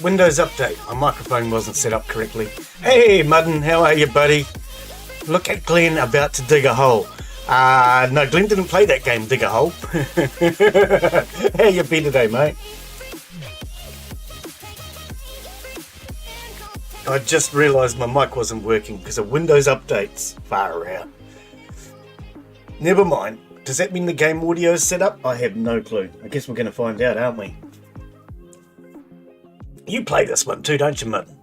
Windows update. My microphone wasn't set up correctly. Hey, Mudden, how are you, buddy? Look at Glen about to dig a hole. No, Glen didn't play that game, Dig a Hole. How you been today, mate? I just realised my mic wasn't working because of Windows updates. Far out. Never mind. Does that mean the game audio is set up? I have no clue. I guess we're going to find out, aren't we? You play this one too, don't you, Mudden?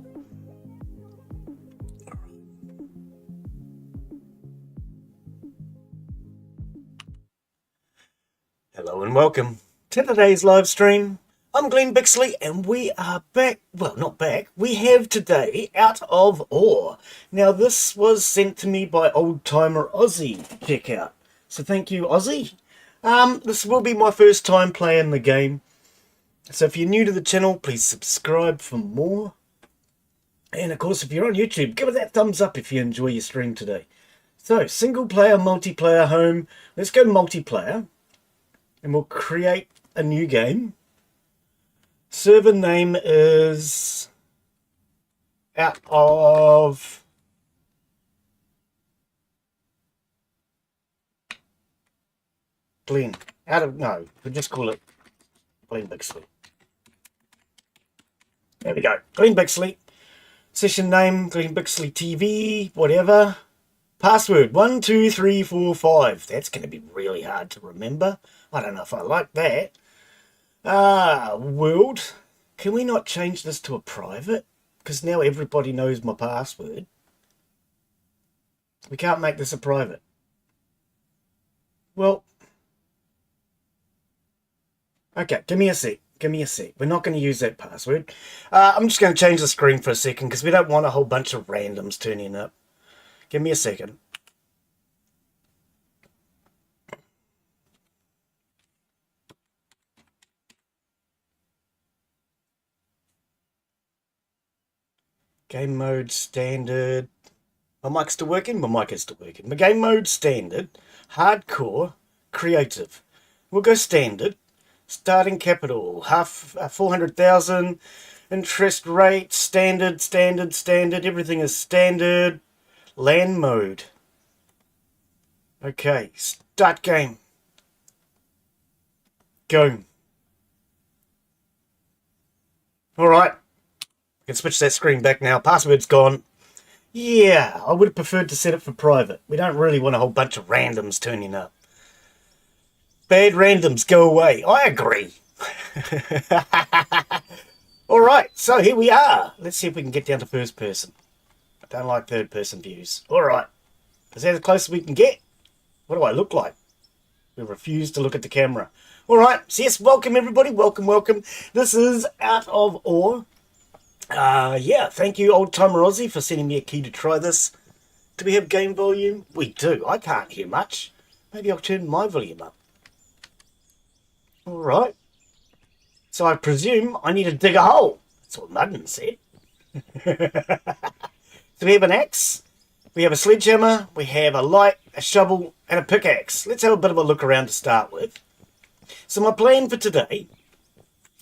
Hello and welcome to today's live stream. I'm Glen Bixley and we are back. Well, not back. We have today Out of Awe. Now, this was sent to me by old-timer Aussie. Check out. So thank you, Aussie. This will be my first time playing the game. So if you're new to the channel, please subscribe for more. And of course, if you're on YouTube, give it that thumbs up if you enjoy your stream today. So, single player, multiplayer, home. Let's go multiplayer. And we'll create a new game. Server name is Out of Glen. No, we'll just call it Glen Bixley. There we go. Glen Bixley. Session name, Glen Bixley TV, whatever. Password 12345. That's going to be really hard to remember. I don't know if I like that. World. Can we not change this to a private? Because now everybody knows my password. We can't make this a private. Well, okay, give me a sec. Give me a sec. We're not going to use that password. I'm just going to change the screen for a second because we don't want a whole bunch of randoms turning up. Give me a second. Game mode standard. My mic's still working? My mic is still working. The game mode standard. Hardcore. Creative. We'll go standard. Starting capital. 400,000. Interest rate. Standard. Everything is standard. LAN mode. Okay. Start game. Go. Alright. I can switch that screen back now. Password's gone. Yeah, I would have preferred to set it for private. We don't really want a whole bunch of randoms turning up. Bad randoms, go away. I agree. Alright, so here we are. Let's see if we can get down to first person. I don't like third person views. Alright. Is that as close as we can get? What do I look like? We refuse to look at the camera. Alright, so yes, welcome everybody. Welcome. This is Out of Awe. Yeah, thank you, old-timer Aussie, for sending me a key to try this. Do we have game volume? We do. I can't hear much. Maybe I'll turn my volume up. Alright. So I presume I need to dig a hole. That's what Mudden said. So we have an axe, we have a sledgehammer, we have a light, a shovel, and a pickaxe. Let's have a bit of a look around to start with. So my plan for today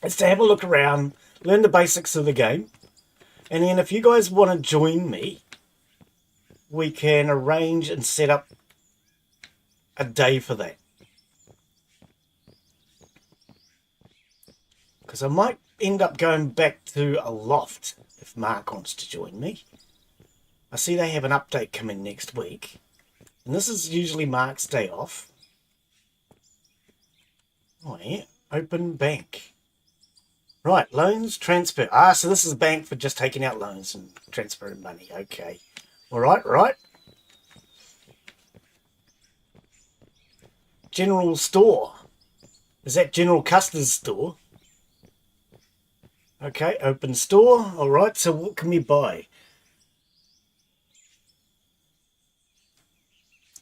is to have a look around, learn the basics of the game, and then if you guys want to join me, we can arrange and set up a day for that. Because I might end up going back to a loft if Mark wants to join me. I see they have an update coming next week, and this is usually Mark's day off. Oh yeah, open bank. Right, loans, transfer. So this is a bank for just taking out loans and transferring money. Okay. Right. General store. Is that General Custer's store? Okay, open store. Alright, so what can we buy?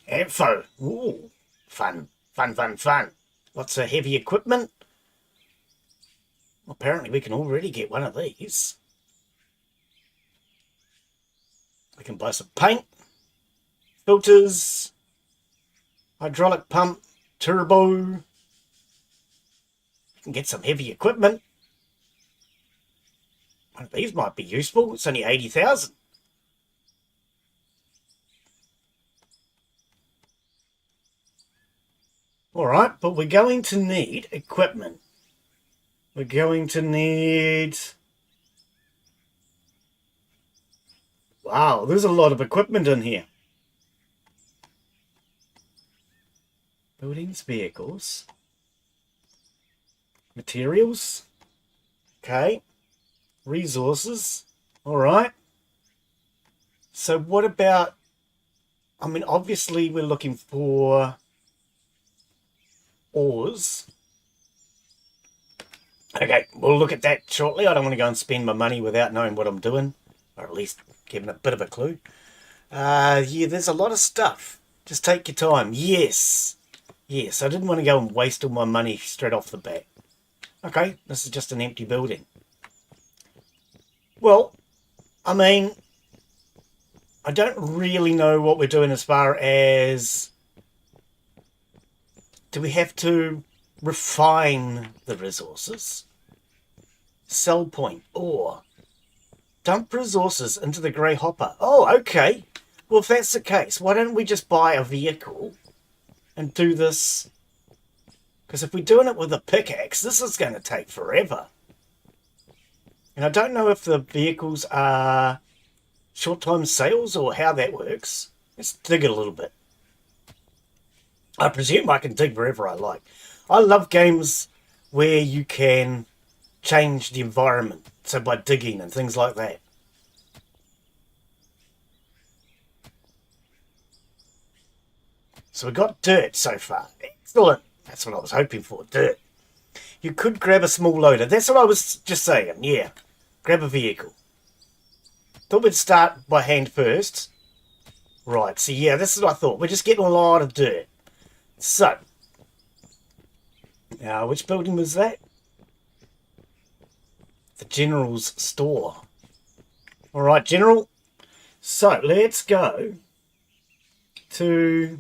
Info. Ooh, fun. Lots of heavy equipment. Apparently we can already get one of these. We can buy some paint, filters, hydraulic pump, turbo. We can get some heavy equipment. One of these might be useful. It's only 80,000. All right, but we're going to need equipment. We're going to need... Wow, there's a lot of equipment in here. Buildings, vehicles, materials, okay, resources, all right. So what about, I mean, obviously we're looking for ores. Okay, we'll look at that shortly. I don't want to go and spend my money without knowing what I'm doing, or at least giving a bit of a clue. Yeah, there's a lot of stuff. Just take your time. Yes. Yes, I didn't want to go and waste all my money straight off the bat. Okay, this is just an empty building. Well, I mean, I don't really know what we're doing as far as... Do we have to refine the resources? Sell point, or dump resources into the grey hopper. Oh, okay. Well, if that's the case, why don't we just buy a vehicle and do this? Because if we're doing it with a pickaxe, this is going to take forever. And I don't know if the vehicles are short-time sales or how that works. Let's dig it a little bit. I presume I can dig wherever I like. I love games where you can change the environment, so by digging and things like that. So we got dirt so far. Excellent. That's what I was hoping for, dirt. You could grab a small loader. That's what I was just saying, yeah. Grab a vehicle. Thought we'd start by hand first. Right, so yeah, this is what I thought. We're just getting a lot of dirt. So, now which building was that? The General's store. Alright, General. So, let's go to...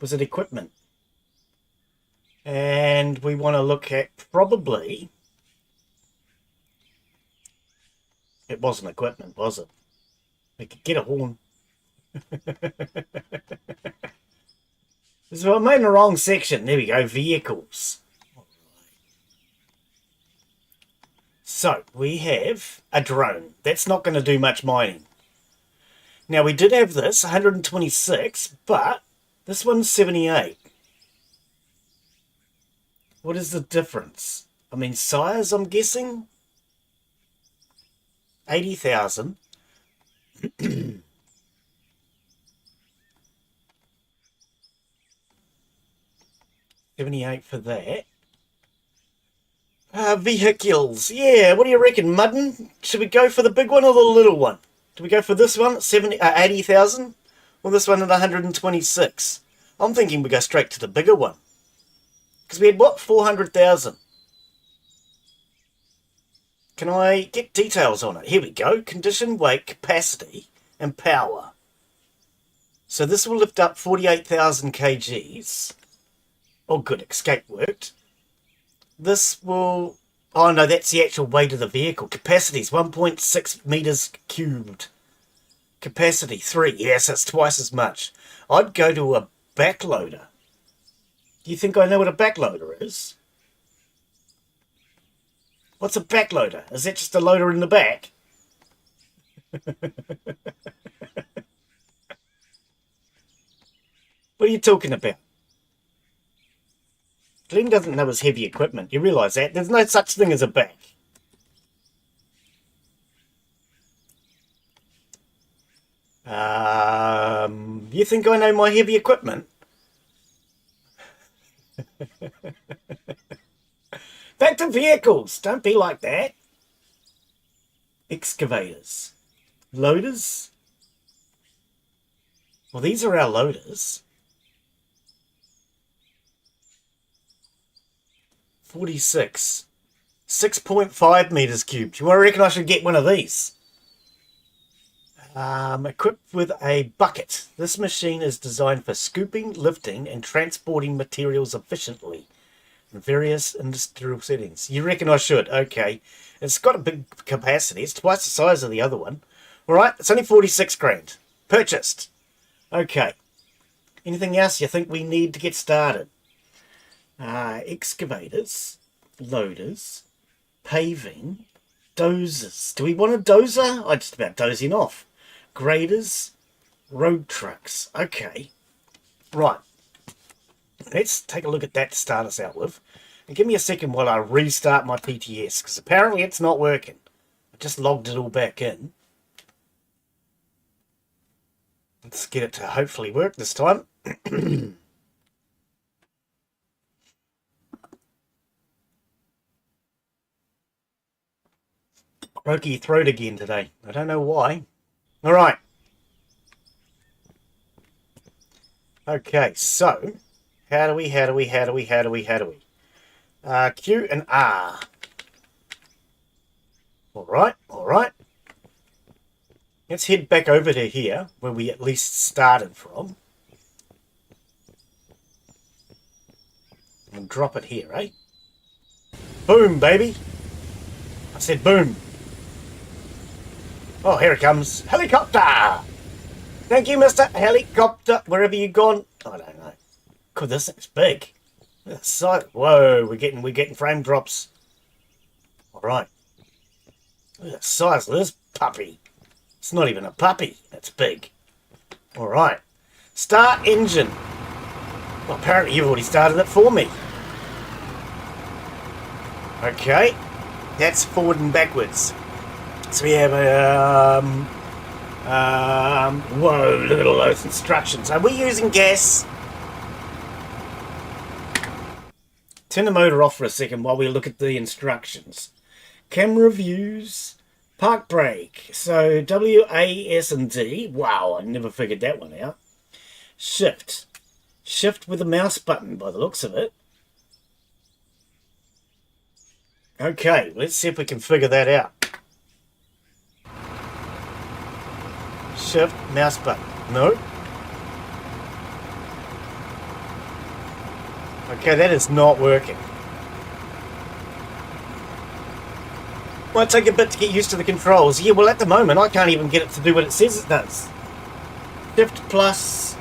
Was it equipment? And we want to look at probably... It wasn't equipment, was it? We could get a horn. So I'm in the wrong section. There we go, vehicles. So we have a drone. That's not going to do much mining. Now we did have this, 126, but this one's 78. What is the difference? I mean, size, I'm guessing? 80,000. 78 for that. Vehicles. Yeah, what do you reckon, Mudden? Should we go for the big one or the little one? Do we go for this one at 80,000? Or this one at 126? I'm thinking we go straight to the bigger one. Because we had, what, 400,000? Can I get details on it? Here we go. Condition, weight, capacity, and power. So this will lift up 48,000 kgs. Oh, good. Escape worked. This will... Oh, no, that's the actual weight of the vehicle. Capacity is 1.6 meters cubed. Capacity, 3. Yes, that's twice as much. I'd go to a backloader. Do you think I know what a backloader is? What's a backloader? Is that just a loader in the back? What are you talking about? Glen doesn't know his heavy equipment. You realise that? There's no such thing as a back. You think I know my heavy equipment? Back to vehicles. Don't be like that. Excavators. Loaders. Well, these are our loaders. 46. 6.5 meters cubed. You reckon I should get one of these? Equipped with a bucket. This machine is designed for scooping, lifting, and transporting materials efficiently. in various industrial settings. You reckon I should? Okay. It's got a big capacity. It's twice the size of the other one. All right, it's only 46 grand. Purchased. Okay. Anything else you think we need to get started? Excavators, loaders, paving, dozers. Do we want a dozer? I'm just about dozing off. Graders, road trucks. Okay. Right. Let's take a look at that to start us out with. And give me a second while I restart my PTS, because apparently it's not working. I just logged it all back in. Let's get it to hopefully work this time. Croaky throat again today. I don't know why. All right. Okay, so how do we? Q and R. All right. Let's head back over to here, where we at least started from. And drop it here, eh? Boom, baby. I said boom. Oh, here it comes. Helicopter! Thank you, Mr. Helicopter. Wherever you've gone. I don't know. God, this thing's big. So, whoa, we're getting frame drops. Alright. Look at the size of this puppy. It's not even a puppy. It's big. Alright. Start engine. Well, apparently you've already started it for me. Okay. That's forward and backwards. So we have whoa, look at all those instructions. Are we using gas? Turn the motor off for a second while we look at the instructions. Camera views, park brake. So W, A, S, and D. Wow, I never figured that one out. Shift. Shift with a mouse button by the looks of it. Okay, let's see if we can figure that out. Shift, mouse button. No. Okay, that is not working. Might take a bit to get used to the controls. Yeah, well at the moment I can't even get it to do what it says it does. Shift plus...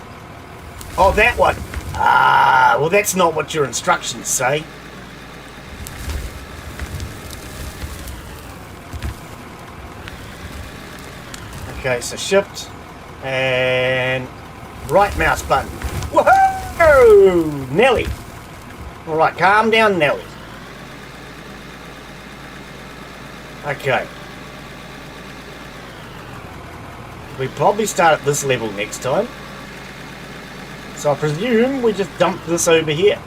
Oh, that one. Ah, well that's not what your instructions say. Okay, so shift and right mouse button. Whoa! Nelly. Alright, calm down, Nelly. Okay. We probably start at this level next time. So I presume we just dump this over here.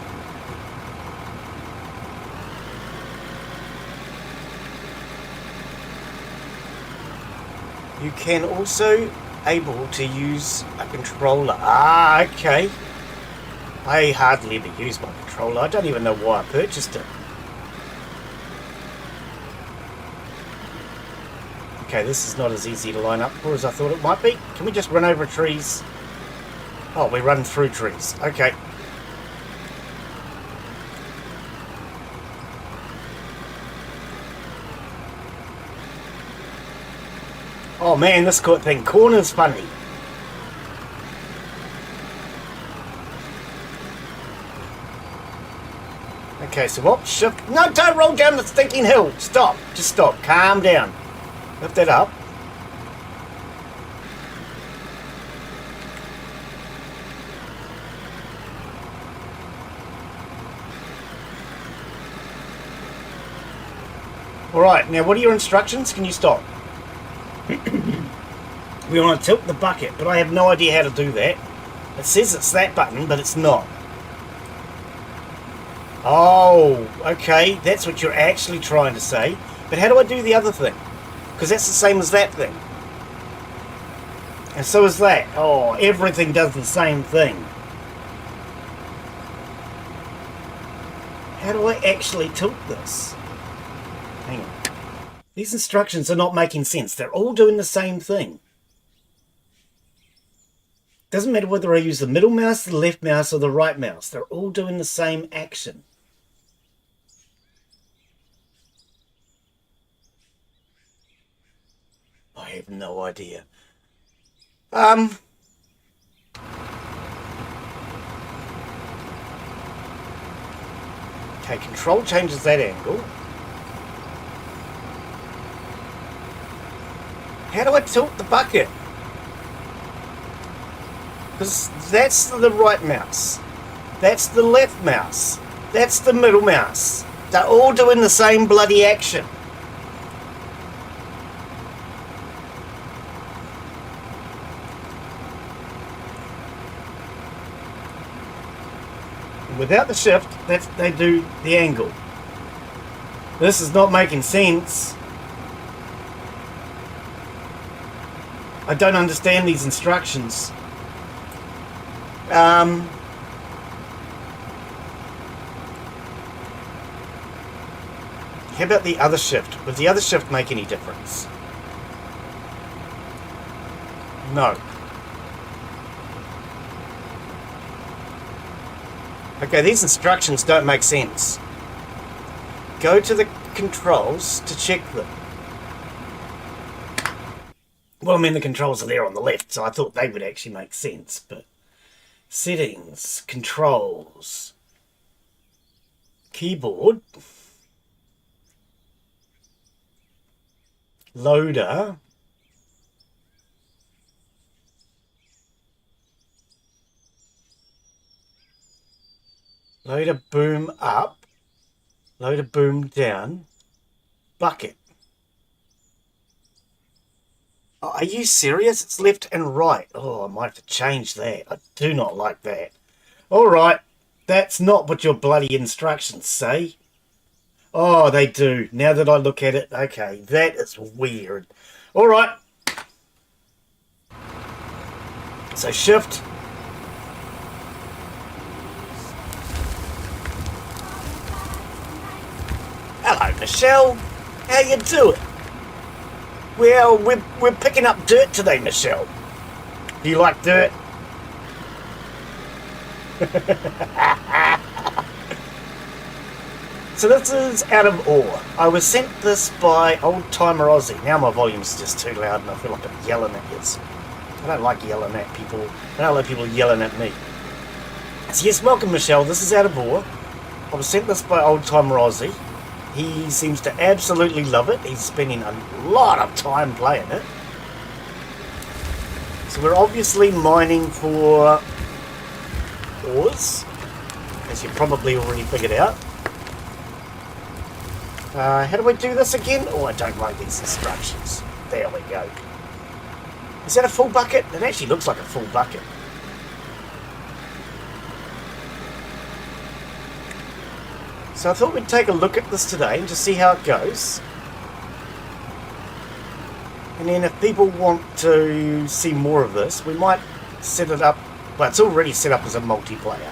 You can also able to use a controller. Ah, okay. I hardly ever use my controller. I don't even know why I purchased it. Okay, this is not as easy to line up for as I thought it might be. Can we just run over trees? Oh, we run through trees. Okay. Oh man, this thing corner's funny. Okay, so what? Shift. No, don't roll down the stinking hill. Stop. Just stop. Calm down. Lift that up. Alright, now what are your instructions? Can you stop? We want to tilt the bucket, but I have no idea how to do that. It says it's that button, but it's not. Oh, okay, that's what you're actually trying to say. But how do I do the other thing? Because that's the same as that thing. And so is that. Oh, everything does the same thing. How do I actually tilt this? Hang on. These instructions are not making sense. They're all doing the same thing. Doesn't matter whether I use the middle mouse, the left mouse, or the right mouse. They're all doing the same action. I have no idea. Okay, control changes that angle. How do I tilt the bucket? Because that's the right mouse. That's the left mouse. That's the middle mouse. They're all doing the same bloody action. Without the shift, they do the angle. This is not making sense. I don't understand these instructions. How about the other shift? Would the other shift make any difference? No. Okay, these instructions don't make sense. Go to the controls to check them. Well, I mean, the controls are there on the left, so I thought they would actually make sense, but... Settings, controls, keyboard, loader, loader boom up, loader boom down, bucket. Oh, are you serious? It's left and right. Oh, I might have to change that. I do not like that. Alright, that's not what your bloody instructions say. Oh, they do. Now that I look at it, okay, that is weird. Alright. So shift. Hello, Michelle. How you doing? Well, we're picking up dirt today, Michelle. Do you like dirt? So this is out of awe. I was sent this by Old Timer Aussie. Now my volume's just too loud and I feel like I'm yelling at you. I don't like yelling at people. I don't like people yelling at me. So yes, welcome Michelle. This is out of awe. I was sent this by Old Timer Aussie. He seems to absolutely love it. He's spending a lot of time playing it. So we're obviously mining for ores, as you probably already figured out. How do I do this again? Oh, I don't like these instructions. There we go. Is that a full bucket? It actually looks like a full bucket. So I thought we'd take a look at this today and just see how it goes. And then if people want to see more of this, we might set it up. Well, it's already set up as a multiplayer.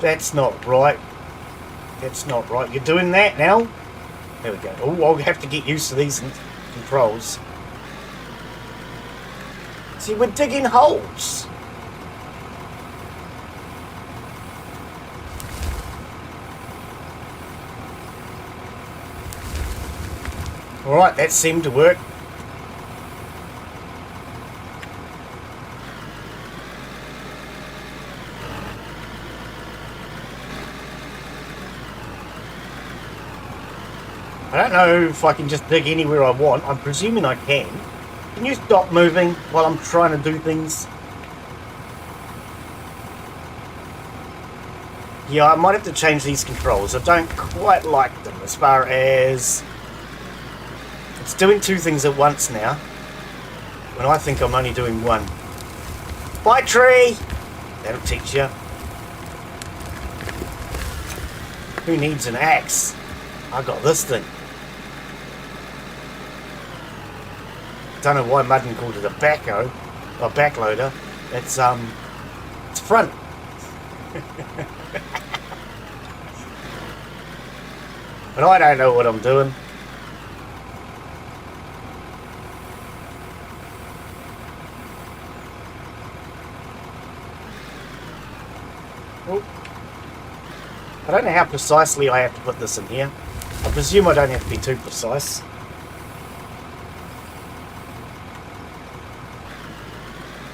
That's not right. That's not right. You're doing that now? There we go. Oh, I'll have to get used to these controls. See, we're digging holes. Alright, that seemed to work. I don't know if I can just dig anywhere I want. I'm presuming I can. Can you stop moving while I'm trying to do things? Yeah, I might have to change these controls. I don't quite like them as far as... It's doing two things at once now, when I think I'm only doing one. Bye, tree! That'll teach you. Who needs an axe? I got this thing. Don't know why Mudden called it a backhoe, or backloader. It's front. But I don't know what I'm doing. Oh. I don't know how precisely I have to put this in here. I presume I don't have to be too precise.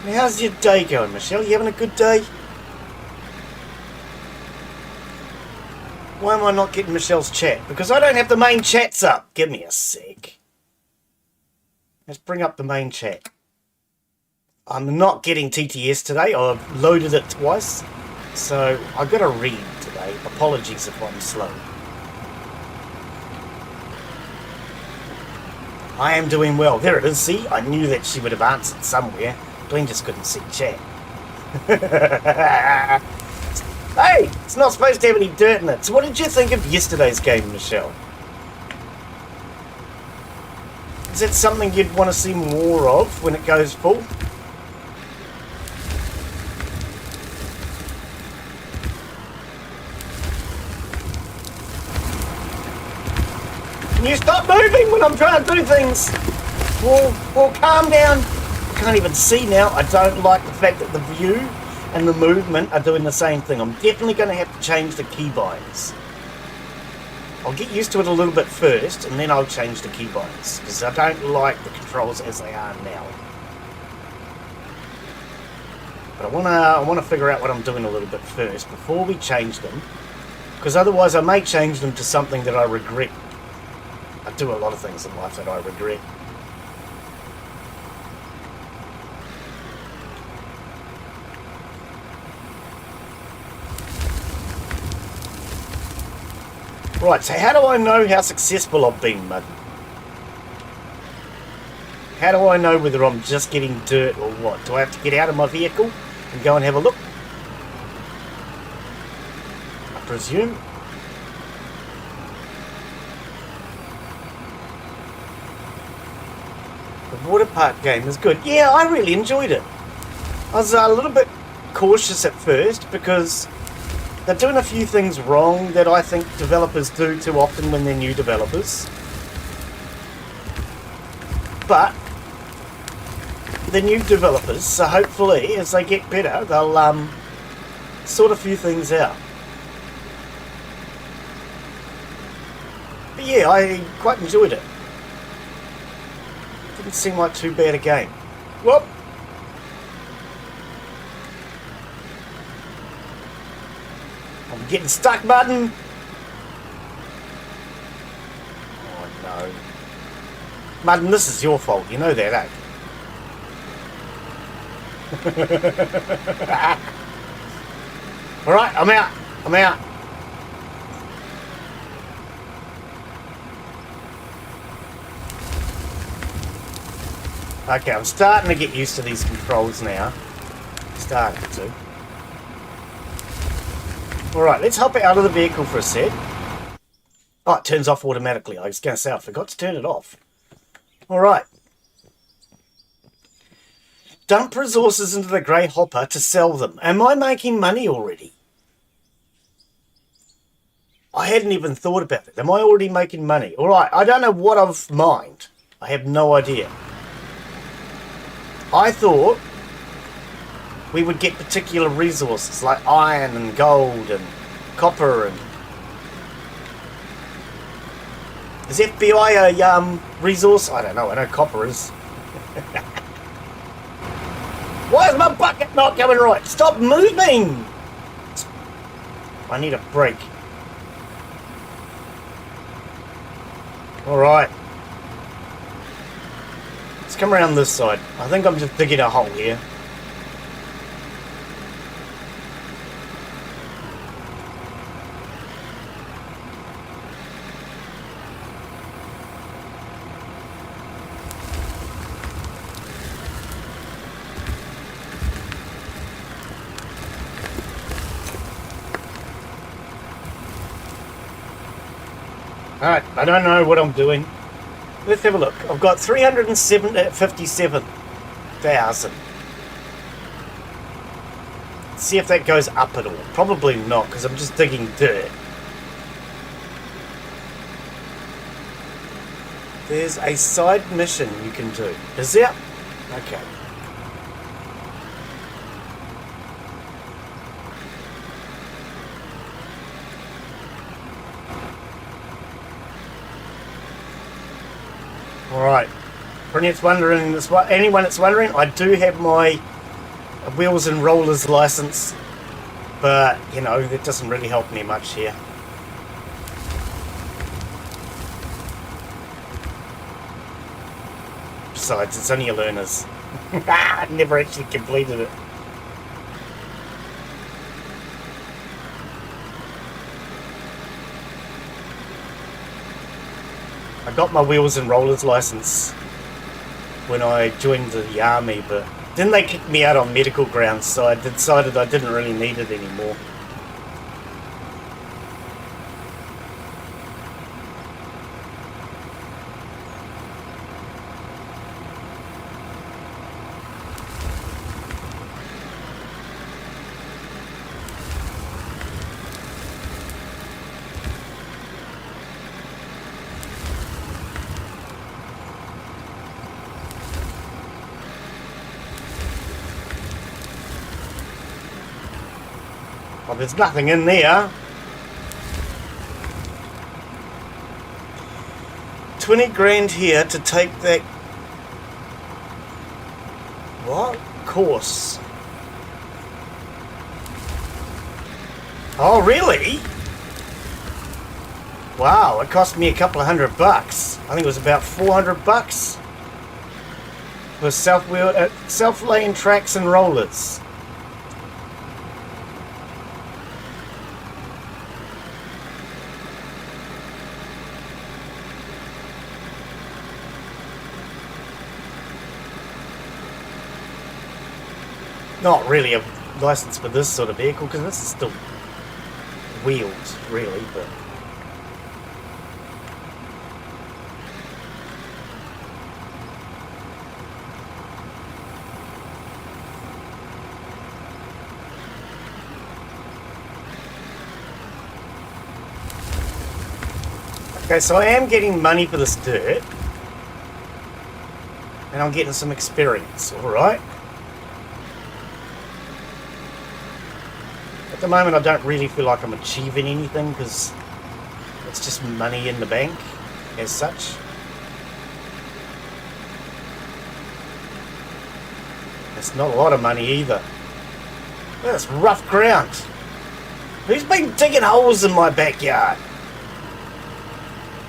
Now, how's your day going, Michelle? You having a good day? Why am I not getting Michelle's chat? Because I don't have the main chats up. Give me a sec. Let's bring up the main chat. I'm not getting TTS today. I've loaded it twice. So I've got to read today. Apologies if I'm slow. I am doing well. There it is. See, I knew that she would have answered somewhere. Glen just couldn't see chat. Hey, it's not supposed to have any dirt in it. So what did you think of yesterday's game, Michelle? Is that something you'd want to see more of when it goes full? Can you stop moving when I'm trying to do things? Well, calm down. I can't even see now. I don't like the fact that the view and the movement are doing the same thing. I'm definitely going to have to change the keybinds. I'll get used to it a little bit first, and then I'll change the keybinds, because I don't like the controls as they are now. But I want to figure out what I'm doing a little bit first before we change them, because otherwise I may change them to something that I regret. I do a lot of things in life that I regret. Right, so how do I know how successful I've been, Mud? How do I know whether I'm just getting dirt or what? Do I have to get out of my vehicle and go and have a look? I presume. The water park game is good. Yeah, I really enjoyed it. I was a little bit cautious at first because they're doing a few things wrong that I think developers do too often when they're new developers. But they're new developers, so hopefully as they get better, they'll sort a few things out. But yeah, I quite enjoyed it. Didn't seem like too bad a game. Whoop! I'm getting stuck, button. Oh no. Madden, this is your fault. You know that, eh? Alright, I'm out. I'm out. Okay, I'm starting to get used to these controls now. Starting to. Alright, let's hop out of the vehicle for a sec. Oh, it turns off automatically. I was going to say, I forgot to turn it off. Alright. Dump resources into the grey hopper to sell them. Am I making money already? I hadn't even thought about it. Am I already making money? Alright, I don't know what I've mined. I have no idea. I thought we would get particular resources like iron and gold and copper and... Is FBI a resource? I don't know. I know copper is. Why is my bucket not going right? Stop moving! I need a break. Alright. Let's come around this side. I think I'm just digging a hole here. Alright, I don't know what I'm doing. Let's have a look. I've got 357,000. See if that goes up at all. Probably not, because I'm just digging dirt. There's a side mission you can do. Is there? Okay. Alright, for anyone that's wondering, I do have my wheels and rollers license, but, you know, that doesn't really help me much here. Besides, it's only a learner's. I never actually completed it. I got my wheels and rollers license when I joined the army, but then they kicked me out on medical grounds, so I decided I didn't really need it anymore. Well, there's nothing in there. 20 grand here to take that... What? Course. Oh, really? Wow, it cost me a couple of $100. I think it was about $400 for self-lane tracks and rollers. Not really a license for this sort of vehicle, because this is still wheels, really, but... Okay, so I am getting money for this dirt, and I'm getting some experience, alright? At the moment, I don't really feel like I'm achieving anything, because it's just money in the bank, as such. It's not a lot of money either. That's rough ground. Who's been digging holes in my backyard?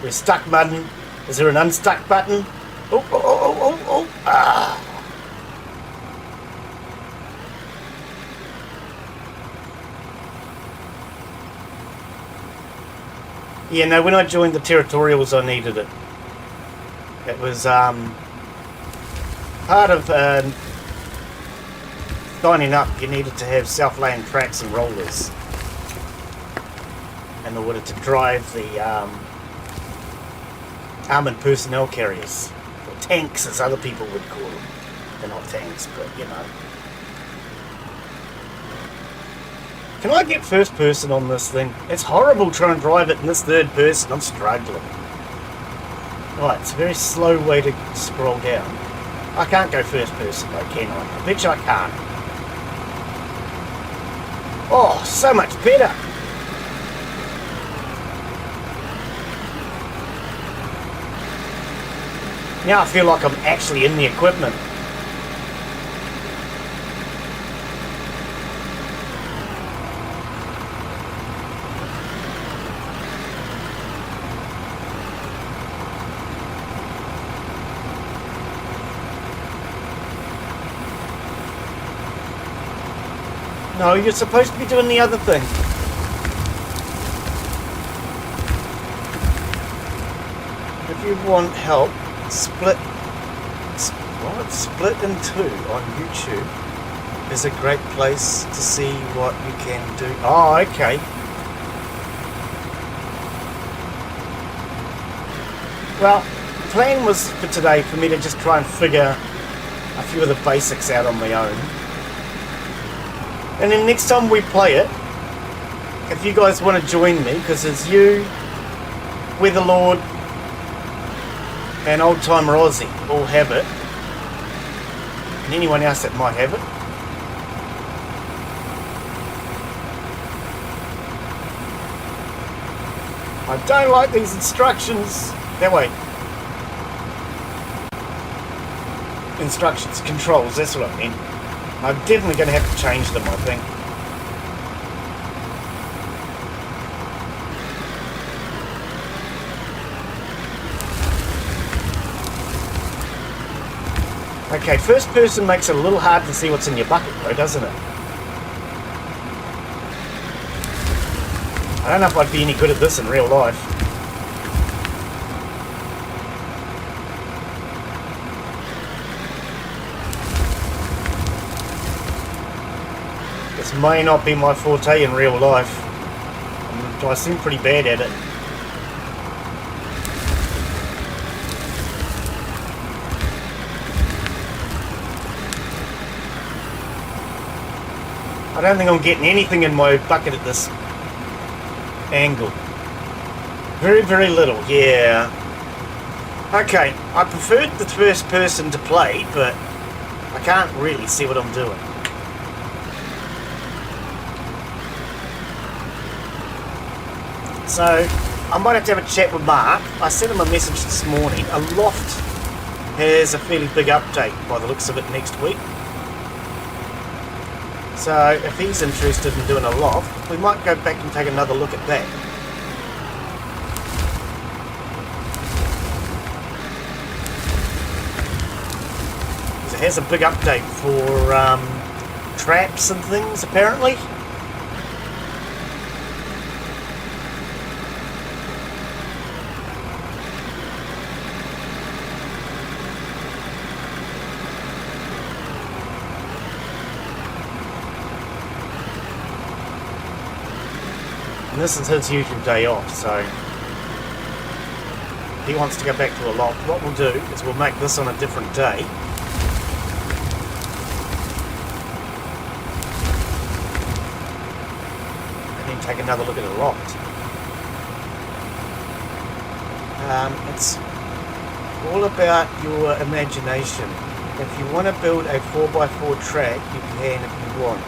We're stuck mudding. Is there an unstuck button? Oh, oh, oh, oh, oh, ah. Yeah, no, when I joined the Territorials, I needed it. It was part of signing up. You needed to have self-lane tracks and rollers in order to drive the armoured personnel carriers, or tanks as other people would call them. They're not tanks, but you know. Can I get first person on this thing? It's horrible trying to drive it in this third person. I'm struggling. Right, it's a very slow way to scroll down. I can't go first person though, can I? I bet you I can't. Oh, so much better. Now I feel like I'm actually in the equipment. No, you're supposed to be doing the other thing. If you want help, Split in Two on YouTube is a great place to see what you can do. Oh, okay. Well, the plan was for today for me to just try and figure a few of the basics out on my own. And then next time we play it, if you guys want to join me, because it's you, Weatherlord, and Old Timer Aussie all have it, and anyone else that might have it. I don't like these instructions. That way. instructions, controls, that's what I mean. I'm definitely going to have to change them, I think. Okay, first person makes it a little hard to see what's in your bucket though, doesn't it? I don't know if I'd be any good at this in real life. This may not be my forte in real life. I seem pretty bad at it. I don't think I'm getting anything in my bucket at this angle. Very, very little, yeah. Okay, I preferred the first person to play, but I can't really see what I'm doing. So, I might have to have a chat with Mark. I sent him a message this morning. A loft has a fairly big update by the looks of it next week. So if he's interested in doing a loft, we might go back and take another look at that. Because it has a big update for traps and things, apparently. And this is his usual day off, so if he wants to go back to a loft, what we'll do is we'll make this on a different day. And then take another look at a loft. It's all about your imagination. If you want to build a 4x4 track, you can if you want.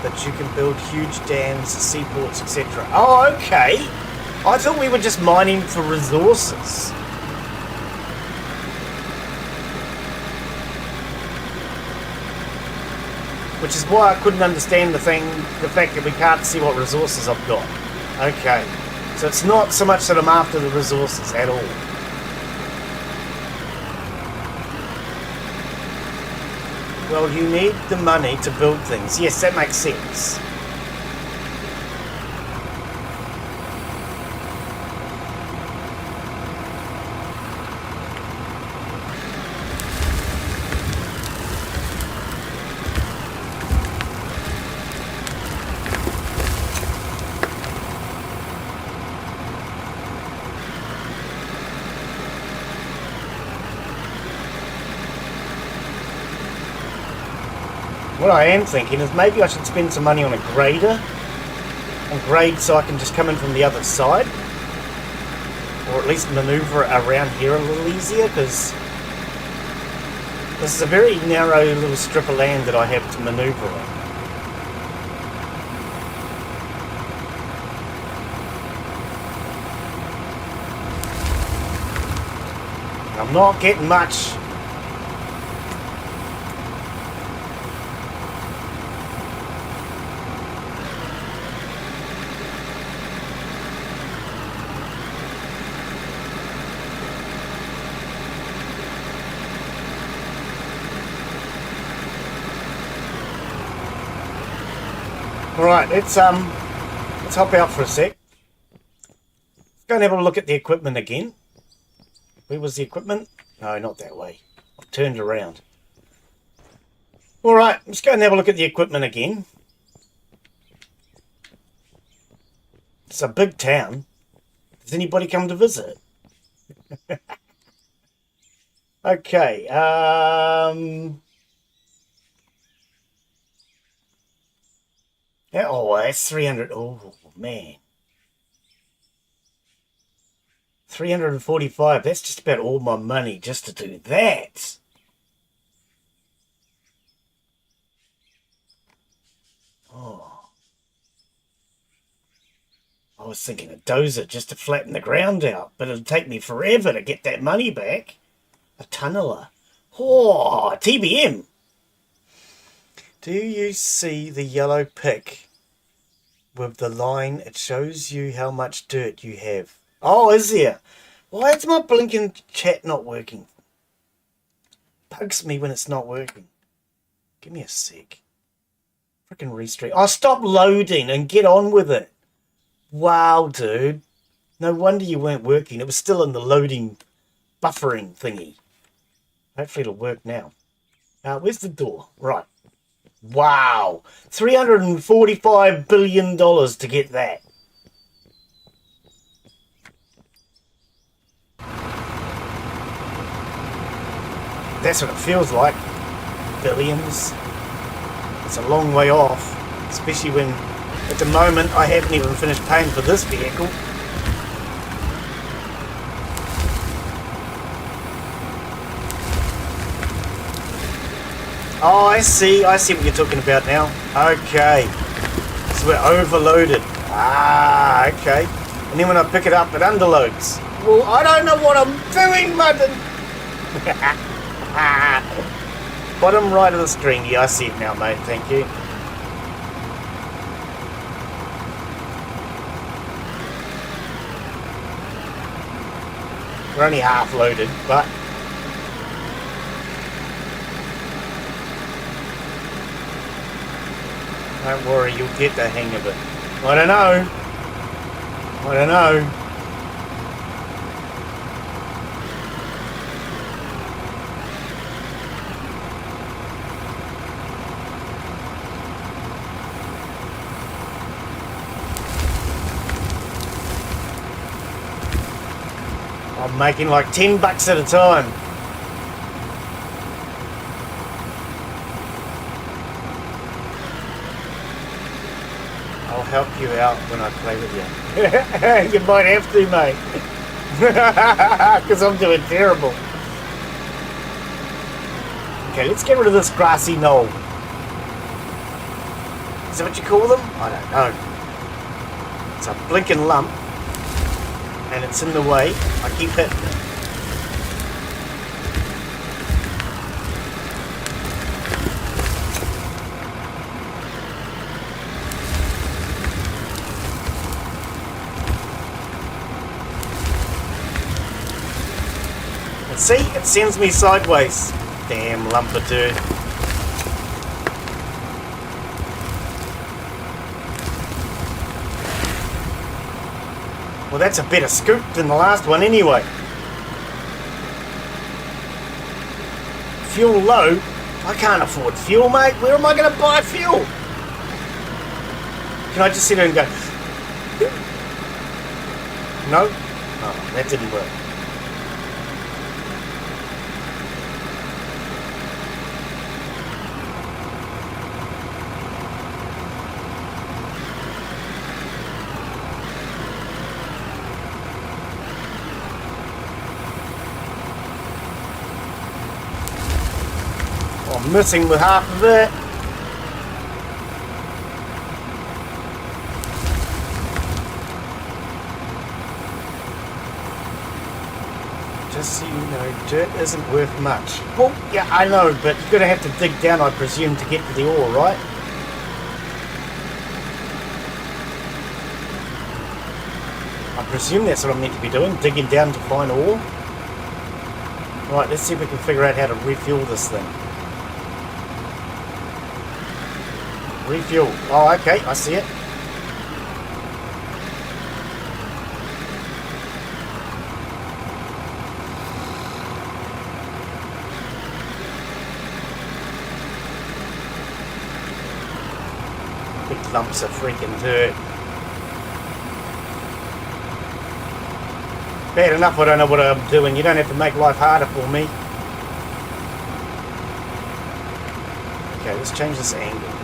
But you can build huge dams, seaports, etc. Oh, okay. I thought we were just mining for resources. Which is why I couldn't understand the fact that we can't see what resources I've got. Okay. So it's not so much that I'm after the resources at all. Well, you need the money to build things. Yes, that makes sense. What I am thinking is maybe I should spend some money on a grader and grade so I can just come in from the other side, or at least maneuver around here a little easier, because this is a very narrow little strip of land that I have to maneuver on. I'm not getting much. Alright, let's hop out for a sec. Let's go and have a look at the equipment again. Where was the equipment? No, not that way. I've turned around. Alright, let's go and have a look at the equipment again. It's a big town. Does anybody come to visit? Okay, yeah, oh, that's 300. Oh, man. 345. That's just about all my money just to do that. Oh. I was thinking a dozer just to flatten the ground out, but it'll take me forever to get that money back. A tunneler. Oh, TBM. Do you see the yellow pick with the line? It shows you how much dirt you have. Oh, is there? Why is my blinking chat not working? Bugs me when it's not working. Give me a sec. Freaking restream. Oh, stop loading and get on with it. Wow, dude. No wonder you weren't working. It was still in the loading, buffering thingy. Hopefully it'll work now. Where's the door? Right. Wow. $345 billion to get that. That's what it feels like. Billions. It's a long way off. Especially when, at the moment, I haven't even finished paying for this vehicle. Oh, I see what you're talking about now. Okay. So we're overloaded. Ah, okay. And then when I pick it up, it underloads. Well, I don't know what I'm doing, Mudden. Bottom right of the screen. Yeah, I see it now, mate. Thank you. We're only half loaded, but... don't worry, you'll get the hang of it. I don't know. I'm making like $10 at a time. I'll help you out when I play with you. You might have to, mate. Because I'm doing terrible. Okay, let's get rid of this grassy knoll. Is that what you call them? I don't know. It's a blinking lump. And it's in the way. I keep hitting it. See, it sends me sideways. Damn lump of dirt. Well, that's a better scoop than the last one anyway. Fuel low? I can't afford fuel, mate. Where am I going to buy fuel? Can I just sit there and go... No? Oh, that didn't work. I'm missing with half of it. Just so you know, dirt isn't worth much. Well, yeah, I know, but you're going to have to dig down, I presume, to get to the ore, right? I presume that's what I'm meant to be doing, digging down to find ore. Right, let's see if we can figure out how to refuel this thing. Refuel. Oh, okay, I see it. Big lumps of freaking dirt. Bad enough I don't know what I'm doing. You don't have to make life harder for me. Okay, let's change this angle.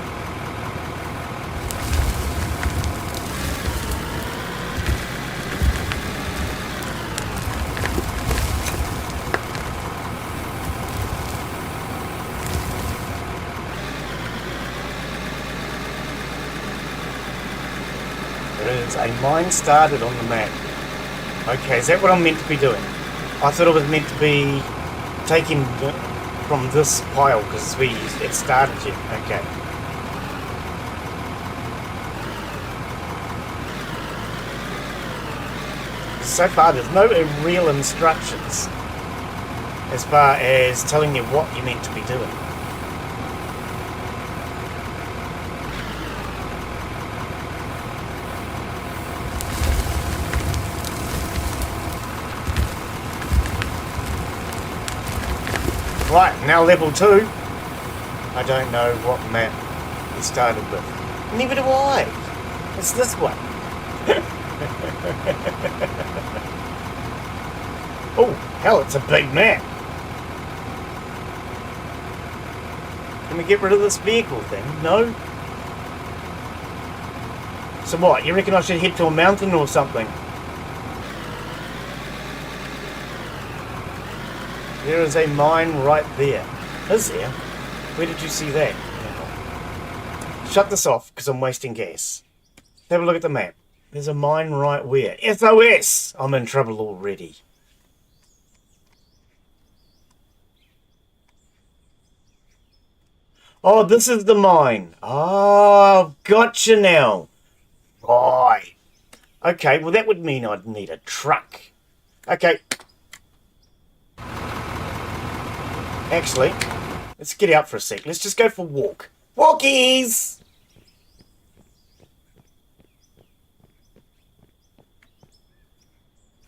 A mine started on the map. Okay, is that what I'm meant to be doing? I thought it was meant to be taking from this pile because it started you. Okay. So far, there's no real instructions as far as telling you what you're meant to be doing. Right, now level 2. I don't know what map it started with. Neither do I. It's this one. Oh, hell, it's a big map. Can we get rid of this vehicle thing? No? So what, you reckon I should head to a mountain or something? There is a mine right there. Is there? Where did you see that? Yeah. Shut this off, because I'm wasting gas. Have a look at the map. There's a mine right where? SOS! I'm in trouble already. Oh, this is the mine. Oh, gotcha now. Right. Okay, well that would mean I'd need a truck. Okay. Actually, let's get out for a sec. Let's just go for a walk. Walkies!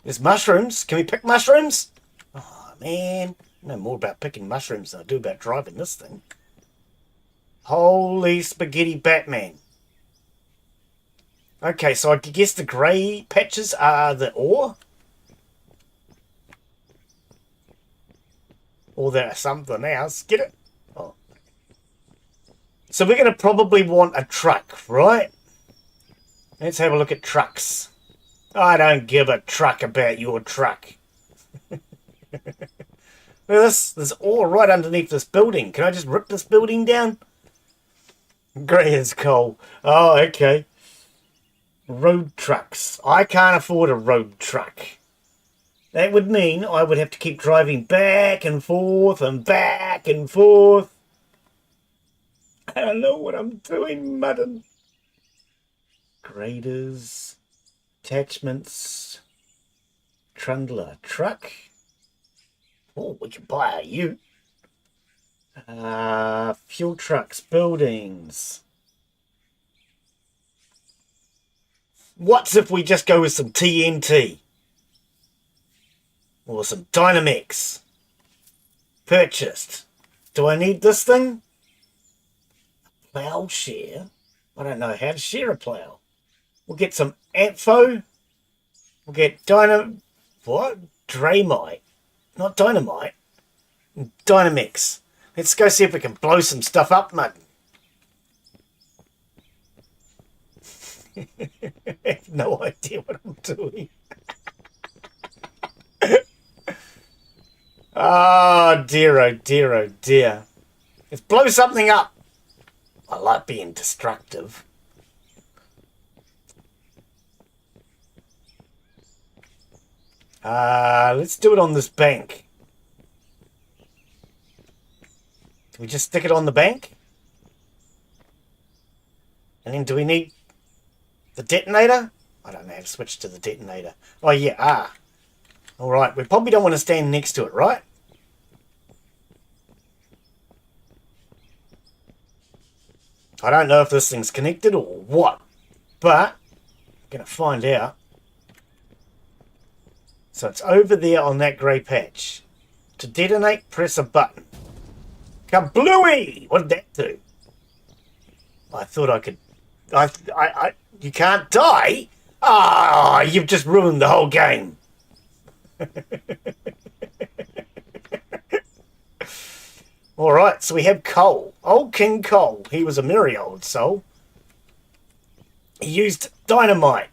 There's mushrooms. Can we pick mushrooms? Oh, man. I know more about picking mushrooms than I do about driving this thing. Holy spaghetti Batman. Okay, so I guess the grey patches are the ore? Or they're something else. Get it? Oh. So we're going to probably want a truck, right? Let's have a look at trucks. I don't give a truck about your truck. Look at this. There's ore right underneath this building. Can I just rip this building down? Grey as coal. Oh, okay. Road trucks. I can't afford a road truck. That would mean I would have to keep driving back and forth and back and forth. I don't know what I'm doing, madam. Graders. Attachments. Trundler. Truck. Oh, we can buy a ute. Fuel trucks. Buildings. What's if we just go with some TNT? Or some Dynamix. Purchased. Do I need this thing? Plowshare? I don't know how to share a plow. We'll get some Ampho. We'll get What? Dramite. Not Dynamite. Dynamix. Let's go see if we can blow some stuff up, mate. I have no idea what I'm doing. Oh dear, oh dear, oh dear. Let's blow something up. I like being destructive. Let's do it on this bank. Do we just stick it on the bank? And then do we need the detonator? I don't know how to switch to the detonator. Oh yeah, Alright, we probably don't want to stand next to it, right? I don't know if this thing's connected or what, but I'm going to find out. So it's over there on that grey patch. To detonate, press a button. Kablooey! What did that do? I thought I could... you can't die? Ah, you've just ruined the whole game. Alright, so we have Cole. Old King Cole. He was a merry old soul. He used dynamite.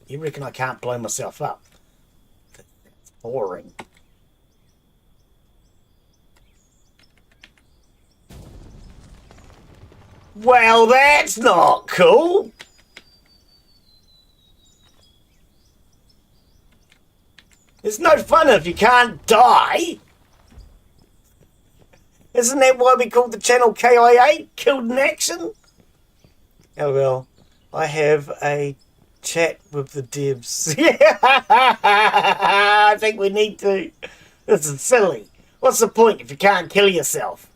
You reckon I can't blow myself up? That's boring. Well, that's not cool. It's no fun if you can't die. Isn't that why we called the channel KIA? Killed in Action? Oh well, I have a chat with the devs. Yeah, I think we need to. This is silly. What's the point if you can't kill yourself?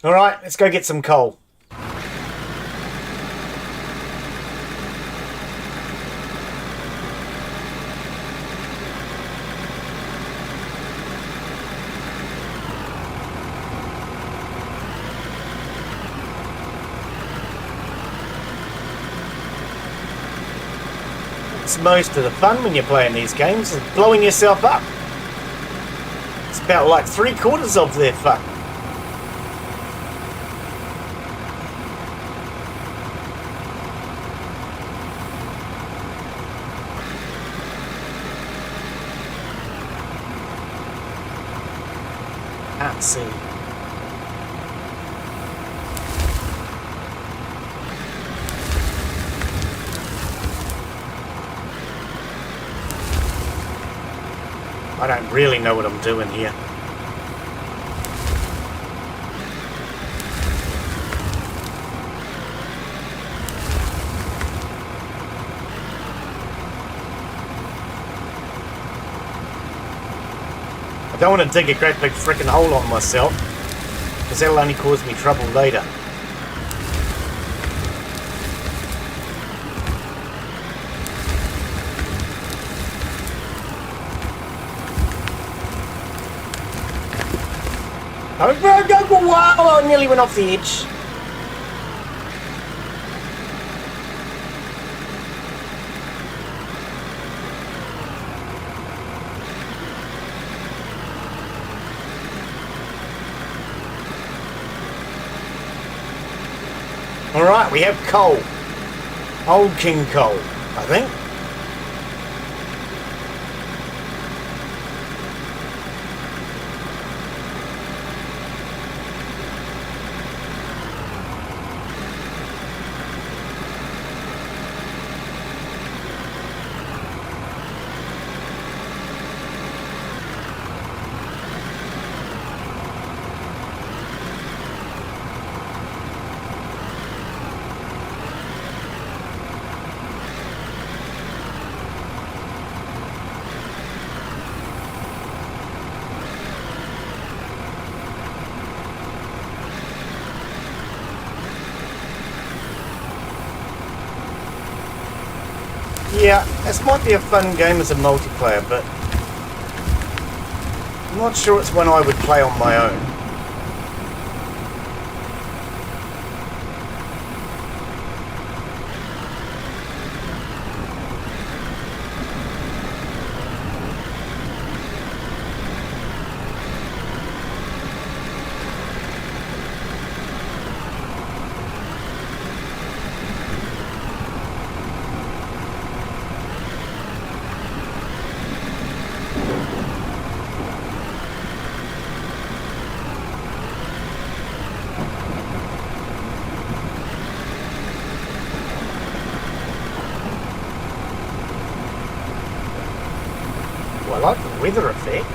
Alright, let's go get some coal. It's most of the fun when you're playing these games, is blowing yourself up. It's about like 3/4 of their fun. Can't see. I don't really know what I'm doing here. I don't want to dig a great big frickin' hole on myself, because that'll only cause me trouble later. Wow, I nearly went off the edge. Alright, we have coal. Old King Coal, I think. Yeah, this might be a fun game as a multiplayer, but I'm not sure it's one I would play on my own. I like the weather effect.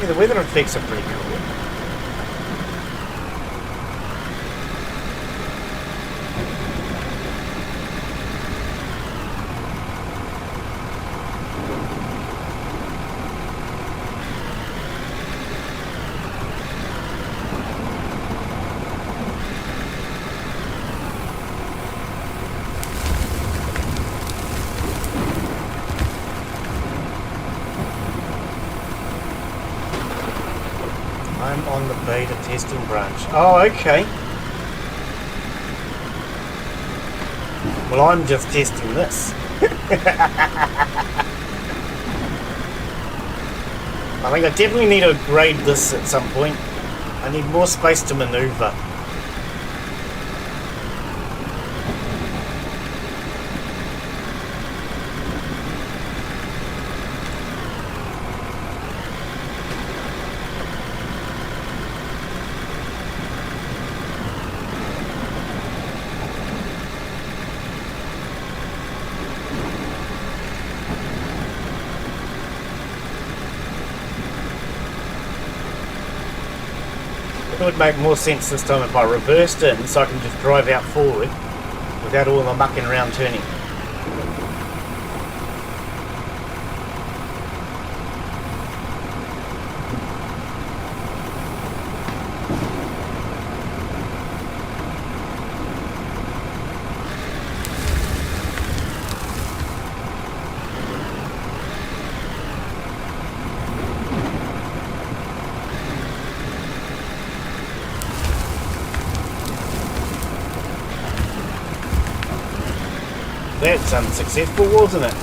Yeah, the weather effects are pretty cool. I'm on the beta testing branch. Oh, okay. Well, I'm just testing this. I think I definitely need to upgrade this at some point. I need more space to maneuver. It would make more sense this time if I reversed in so I can just drive out forward without all the mucking around turning. That's unsuccessful, wasn't it?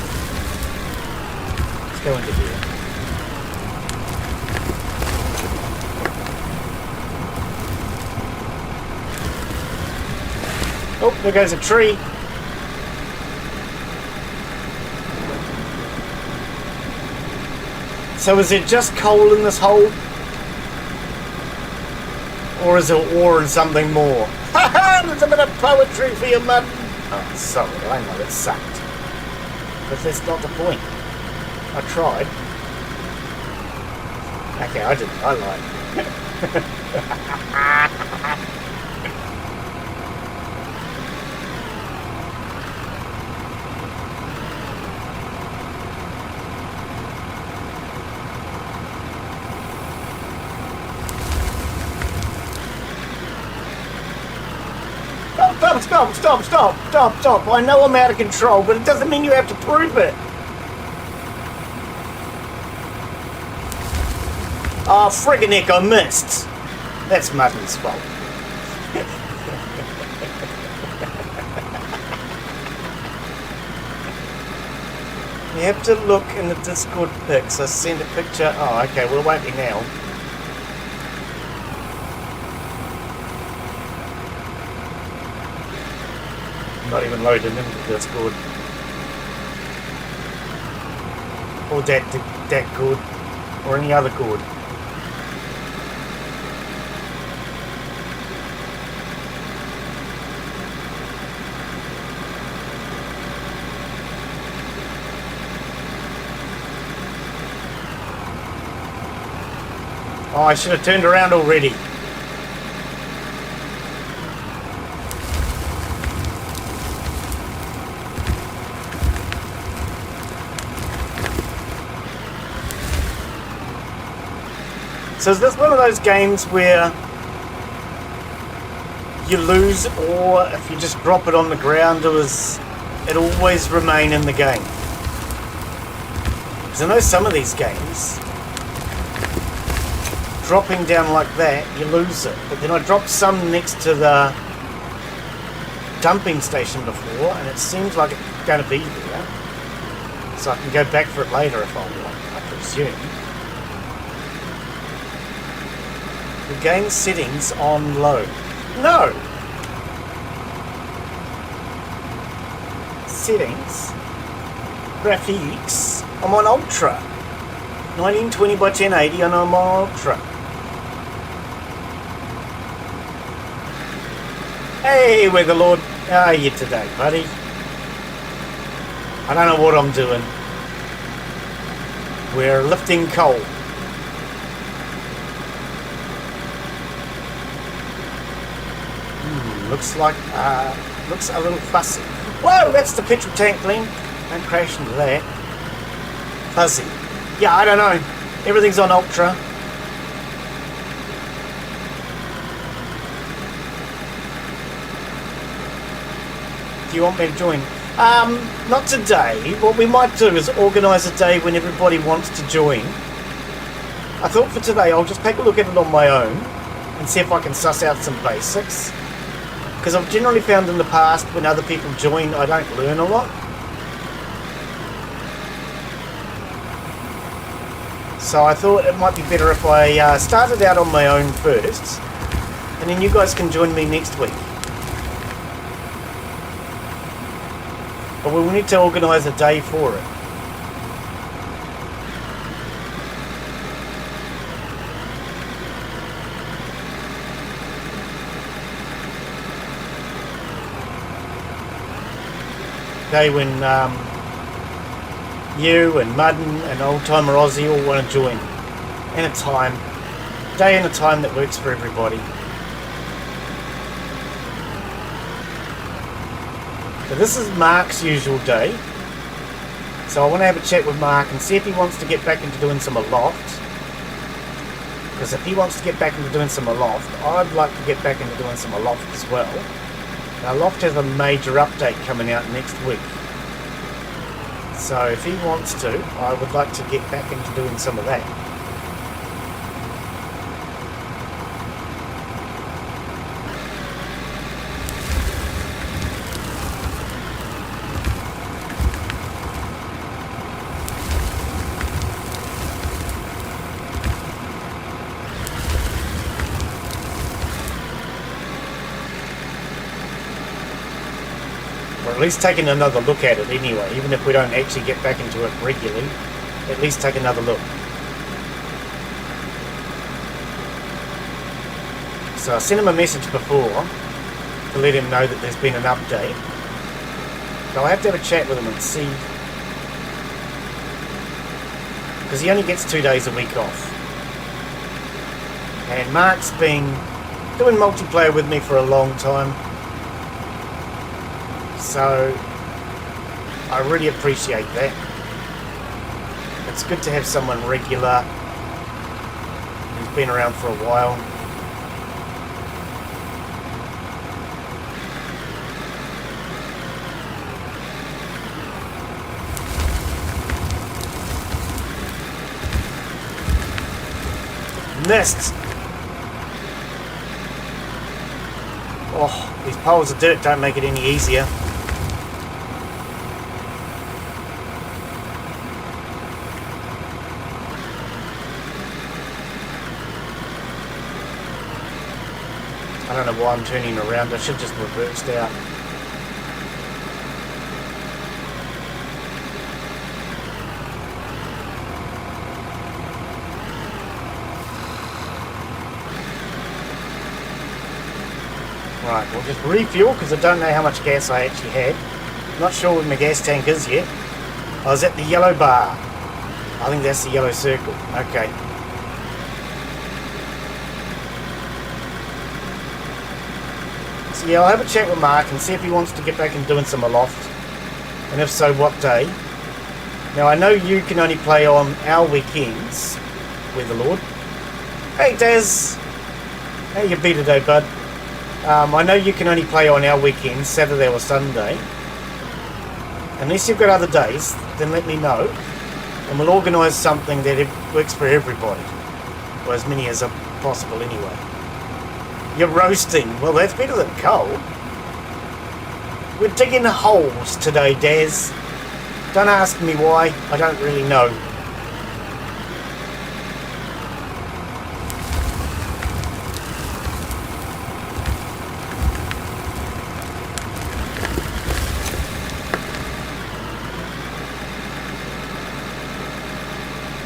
Let's go into here. Oh, there goes a tree. So is it just coal in this hole? Or is it ore and something more? Haha, there's a bit of poetry for you, mud. Oh, sorry, I know it sucked. But that's not the point. I tried. Okay, I didn't. I lied. Stop. I know I'm out of control, but it doesn't mean you have to prove it. Oh, friggin' heck, I missed. That's Mutton's fault. You have to look in the Discord pics. I sent a picture. Oh, okay, well, it won't be now. Not even loaded into Discord. Or that good. Or any other good. Oh, I should have turned around already. So is this one of those games where you lose, or if you just drop it on the ground, it'll always remain in the game? Because I know some of these games, dropping down like that, you lose it. But then I dropped some next to the dumping station before, and it seems like it's going to be there. So I can go back for it later if I want, I presume. The game settings on low. No! Settings. Graphics. I'm on Ultra. 1920 by 1080 and I'm on Ultra. Hey, Weatherlord. How are you today, buddy? I don't know what I'm doing. We're lifting coal. Looks like, looks a little fussy. Whoa, that's the petrol tank, Glen. Don't crash into that. Fuzzy. Yeah, I don't know. Everything's on Ultra. Do you want me to join? Not today. What we might do is organise a day when everybody wants to join. I thought for today I'll just take a look at it on my own and see if I can suss out some basics. Because I've generally found in the past when other people join, I don't learn a lot. So I thought it might be better if I started out on my own first, and then you guys can join me next week. But we'll need to organise a day for it. Day when you and Mudden and Old Timer Aussie all want to join. And a time. Day and a time that works for everybody. So this is Mark's usual day. So I want to have a chat with Mark and see if he wants to get back into doing some Aloft. Because if he wants to get back into doing some Aloft, I'd like to get back into doing some Aloft as well. Now Aloft has a major update coming out next week. So if he wants to, I would like to get back into doing some of that. Or at least taking another look at it anyway, even if we don't actually get back into it regularly, at least take another look. So I sent him a message before to let him know that there's been an update. So I have to have a chat with him and see, because he only gets 2 days a week off. And Mark's been doing multiplayer with me for a long time. So I really appreciate that. It's good to have someone regular who's been around for a while. Nests. Oh, these piles of dirt don't make it any easier. I don't know why I'm turning around. I should just reversed out. Right, we'll just refuel because I don't know how much gas I actually had. Not sure where my gas tank is yet. I was at the yellow bar. I think that's the yellow circle. Okay. So yeah, I'll have a chat with Mark and see if he wants to get back and doing some Aloft. And if so, what day. Now I know you can only play on our weekends, Weatherlord. Hey Daz! How you be today, bud? I know you can only play on our weekends, Saturday or Sunday. Unless you've got other days, then let me know. And we'll organise something that works for everybody. Or as many as are possible anyway. You're roasting. Well, that's better than coal. We're digging holes today, Daz. Don't ask me why. I don't really know.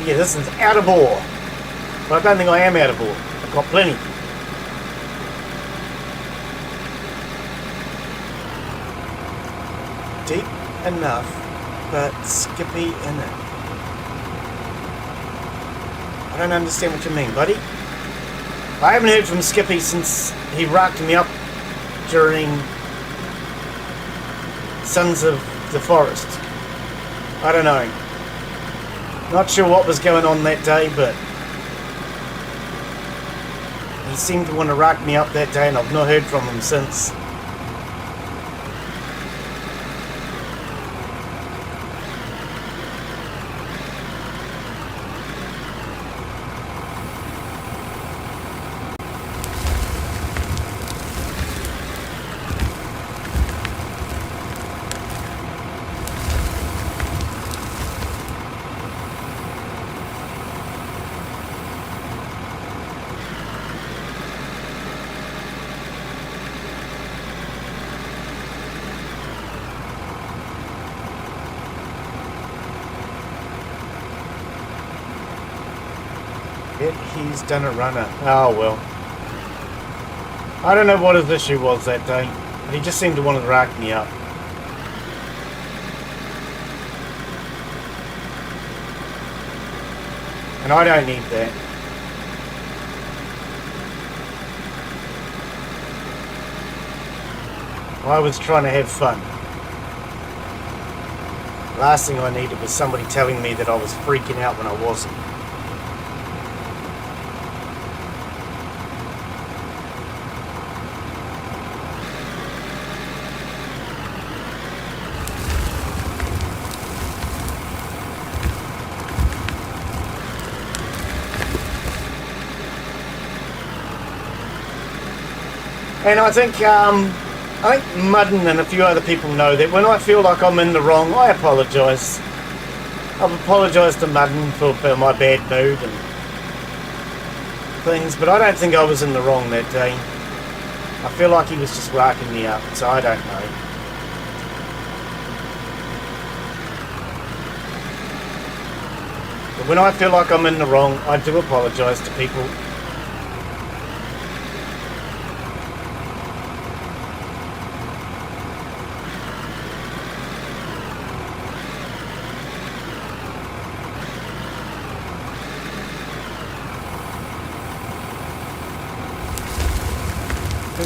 Yeah, this is out of ore. But I don't think I am out of ore. I've got plenty. Deep enough, but skippy in it. I don't understand what you mean, buddy. I haven't heard from Skippy since he rocked me up during Sons of the Forest. I don't know. Not sure what was going on that day, but he seemed to want to rock me up that day, and I've not heard from him since. He's done a runner. Oh well. I don't know what his issue was that day, but he just seemed to want to rack me up. And I don't need that. I was trying to have fun. Last thing I needed was somebody telling me that I was freaking out when I wasn't. And I think Mudden and a few other people know that when I feel like I'm in the wrong, I apologise. I've apologised to Mudden for my bad mood and things, but I don't think I was in the wrong that day. I feel like he was just racking me up, so I don't know. But when I feel like I'm in the wrong, I do apologise to people.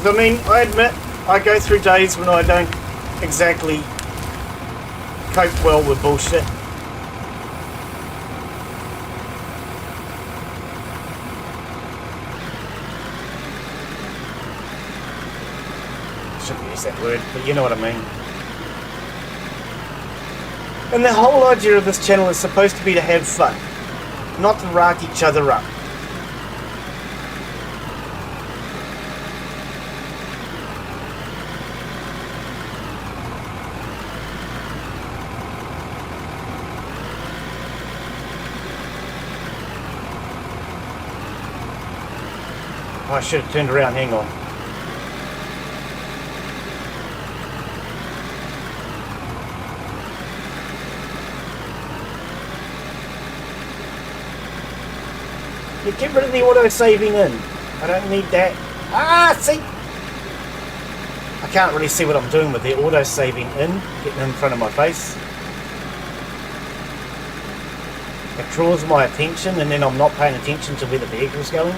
I mean, I admit, I go through days when I don't exactly cope well with bullshit. Shouldn't use that word, but you know what I mean. And the whole idea of this channel is supposed to be to have fun, not to rack each other up. I should have turned around, hang on. You get rid of the auto-saving in. I don't need that. Ah, see? I can't really see what I'm doing with the auto-saving in, getting in front of my face. It draws my attention and then I'm not paying attention to where the vehicle's going.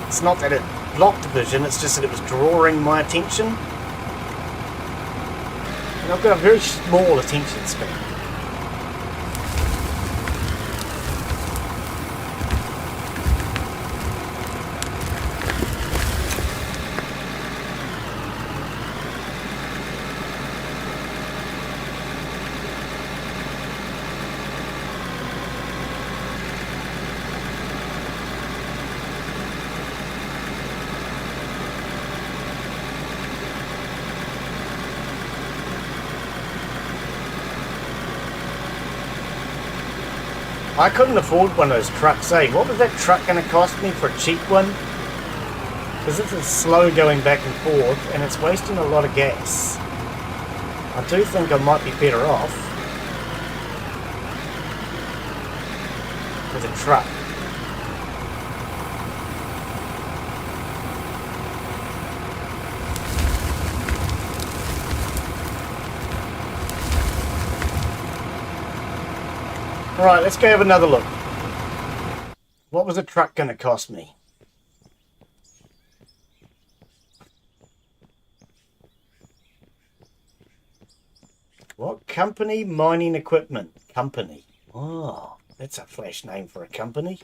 It's not that it blocked vision, it's just that it was drawing my attention. And I've got a very small attention span. I couldn't afford one of those trucks, eh? What was that truck going to cost me for a cheap one? Because it's slow going back and forth and it's wasting a lot of gas. I do think I might be better off with a truck. Alright, let's go have another look. What was a truck going to cost me? What company? Mining equipment. Company. Oh, that's a flash name for a company.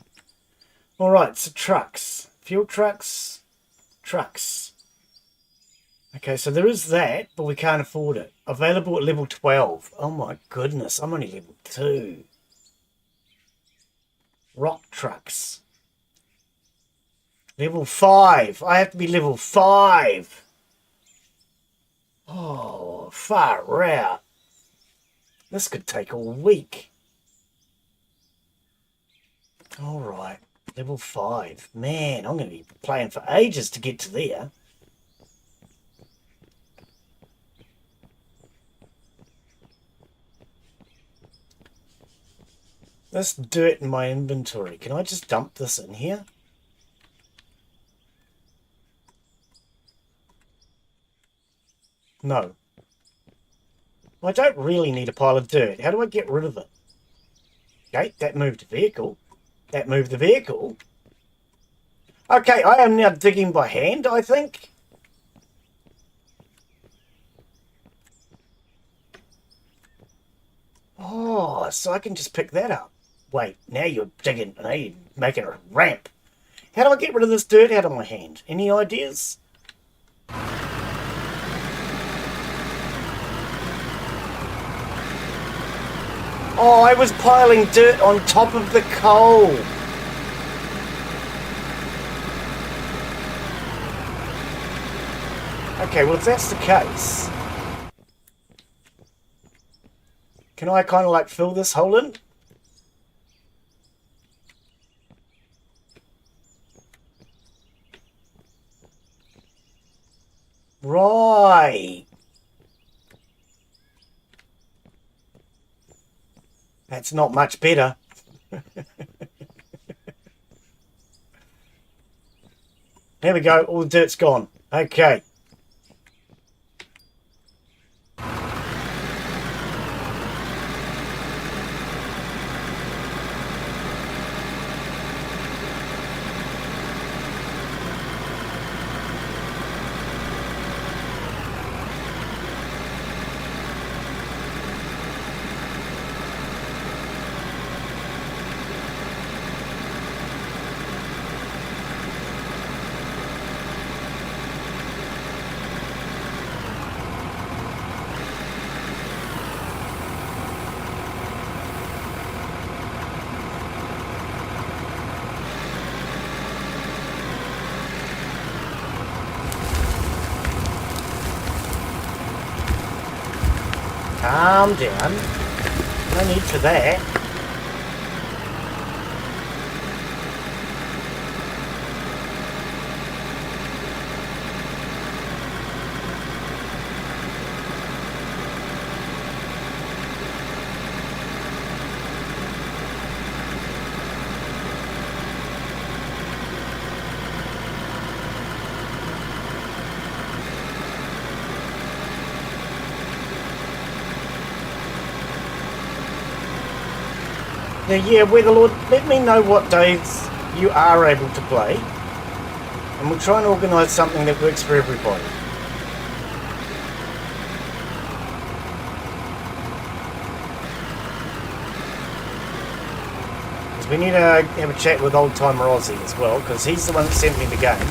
Alright, so trucks. Fuel trucks. Trucks. Okay, so there is that, but we can't afford it. Available at level 12. Oh my goodness, I'm only level 2. Rock trucks. Level 5. I have to be level 5. Oh, far out. This could take a week. Alright, level 5. Man, I'm going to be playing for ages to get to there. this dirt in my inventory. Can I just dump this in here? No. I don't really need a pile of dirt. How do I get rid of it? Okay, that moved the vehicle. That moved the vehicle. Okay, I am now digging by hand, I think. Oh, so I can just pick that up. Wait, now you're digging, now you're making a ramp. How do I get rid of this dirt out of my hand? Any ideas? Oh, I was piling dirt on top of the coal. Okay, well if that's the case, can I kind of like fill this hole in? Right. That's not much better. There we go, all the dirt's gone. Okay. Calm down. No need for that. Now, yeah, Weatherlord, let me know what days you are able to play, and we'll try and organise something that works for everybody. Because we need to have a chat with Old Timer Aussie as well, because he's the one that sent me the game.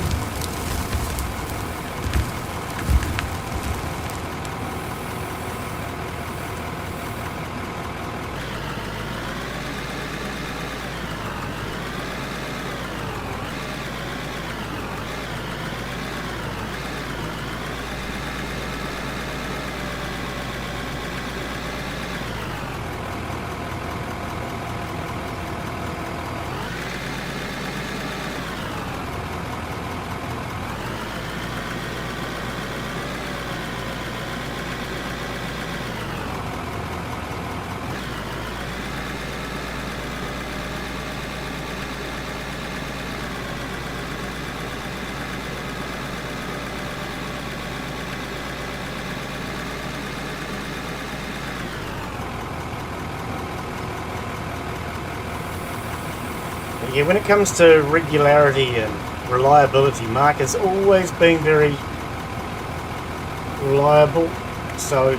Yeah, when it comes to regularity and reliability, Mark has always been very reliable, so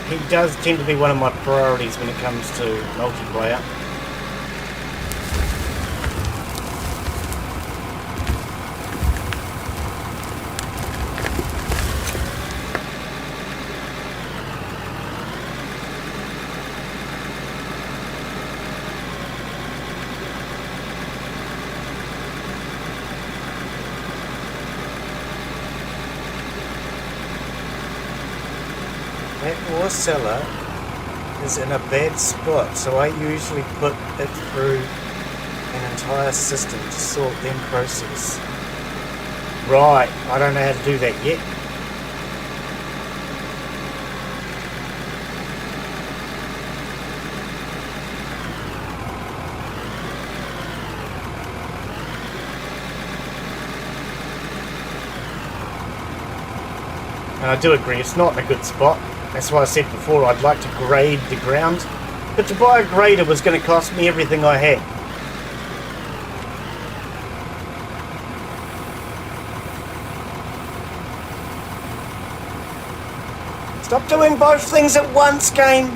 he does tend to be one of my priorities when it comes to multiplayer. That ore cellar is in a bad spot, so I usually put it through an entire system to sort then process. Right, I don't know how to do that yet. And I do agree, it's not in a good spot. That's why I said before I'd like to grade the ground. But to buy a grader was going to cost me everything I had. Stop doing both things at once, game!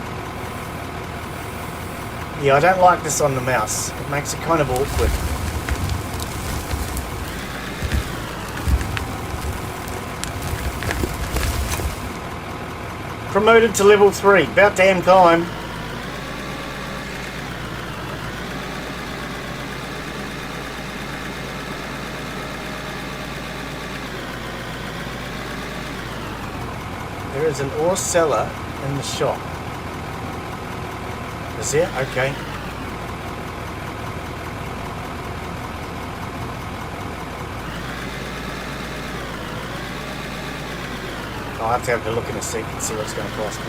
Yeah, I don't like this on the mouse. It makes it kind of awkward. Promoted to level 3. About damn time. There is an ore cellar in the shop. Is there? Okay. I'll have to have a look in a sec and see what's going to cost me.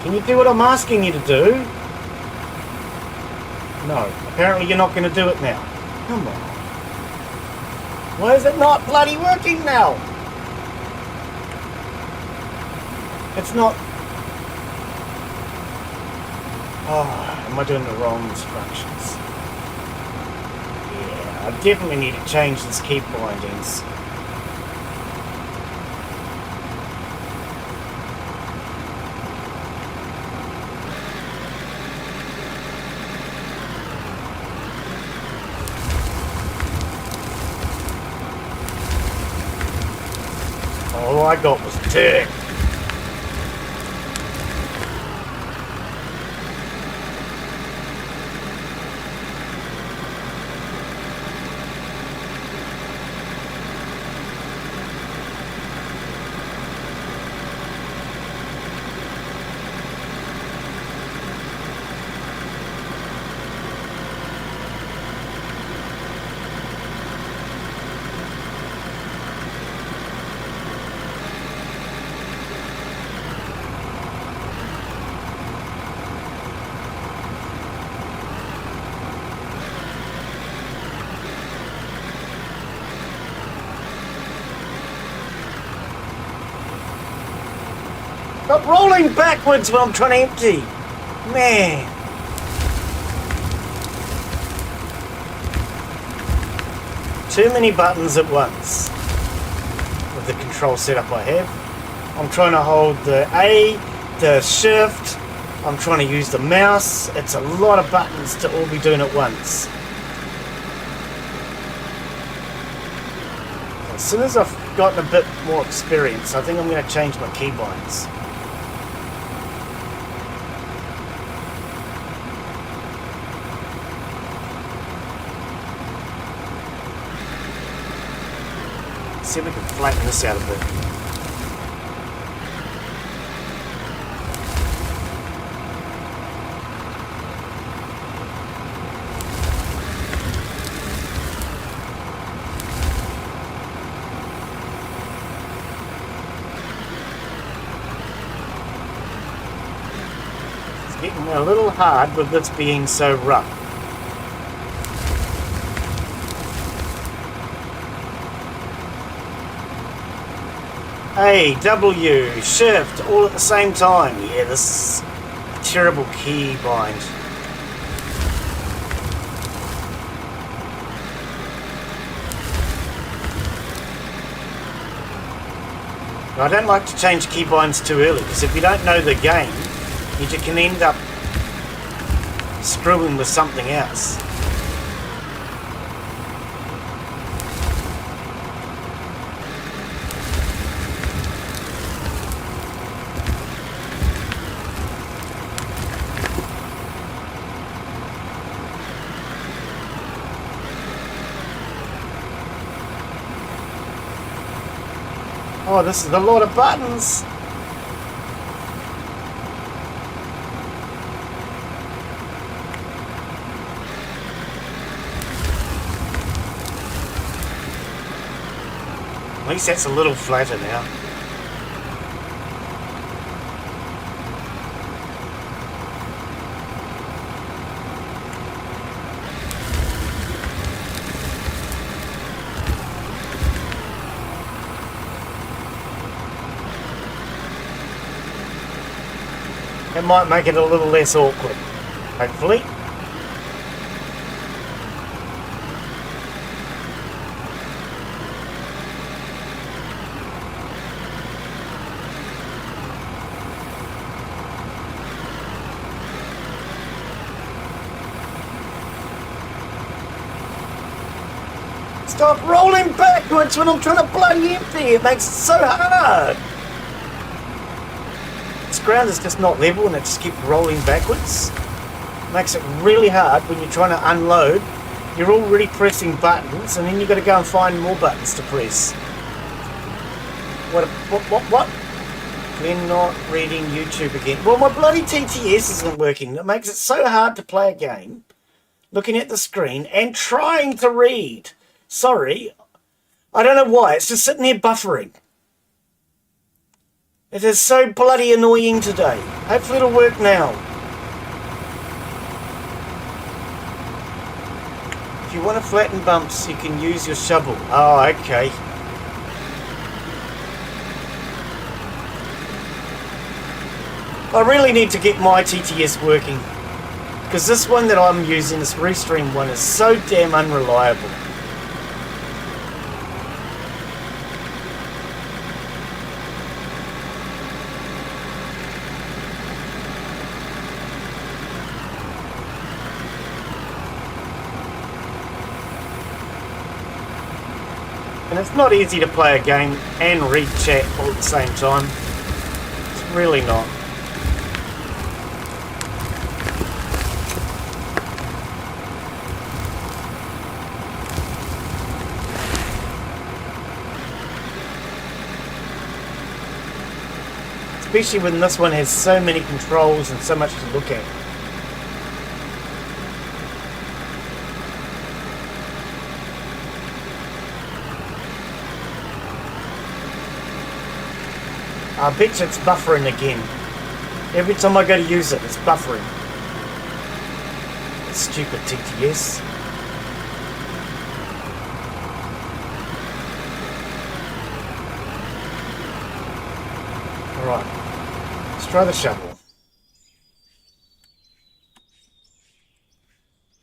Can you do what I'm asking you to do? No. Apparently you're not going to do it now. Come on. Why is it not bloody working now? It's not... Oh, am I doing the wrong instructions? Yeah, I definitely need to change this key bindings. All I got was dirt. Stop rolling backwards when I'm trying to empty. Man. Too many buttons at once. With the control setup I have. I'm trying to hold the A, the shift. I'm trying to use the mouse. It's a lot of buttons to all be doing at once. As soon as I've gotten a bit more experience, I think I'm going to change my keybinds. See if we can flatten this out a bit. It's getting a little hard with this being so rough. A, W, shift, all at the same time. Yeah, this is a terrible key bind. I don't like to change keybinds too early, because if you don't know the game, you can end up screwing with something else. Oh, this is a lot of buttons. At least that's a little flatter now. It might make it a little less awkward, hopefully. Stop rolling backwards when I'm trying to bloody empty. It makes it so hard. This ground is just not level and it just keeps rolling backwards. It makes it really hard when you're trying to unload. You're already pressing buttons and then you've got to go and find more buttons to press. What? Glen not reading YouTube again. Well, my bloody TTS isn't working. It makes it so hard to play a game. Looking at the screen and trying to read. Sorry, I don't know why, it's just sitting here buffering. It is so bloody annoying today. Hopefully it'll work now. If you want to flatten bumps, you can use your shovel. Oh, okay. I really need to get my TTS working. Because this one that I'm using, this Restream one, is so damn unreliable. And it's not easy to play a game and read chat all at the same time. It's really not. Especially when this one has so many controls and so much to look at. I bet you it's buffering again. Every time I go to use it, it's buffering. Stupid TTS. Alright, let's try the shovel.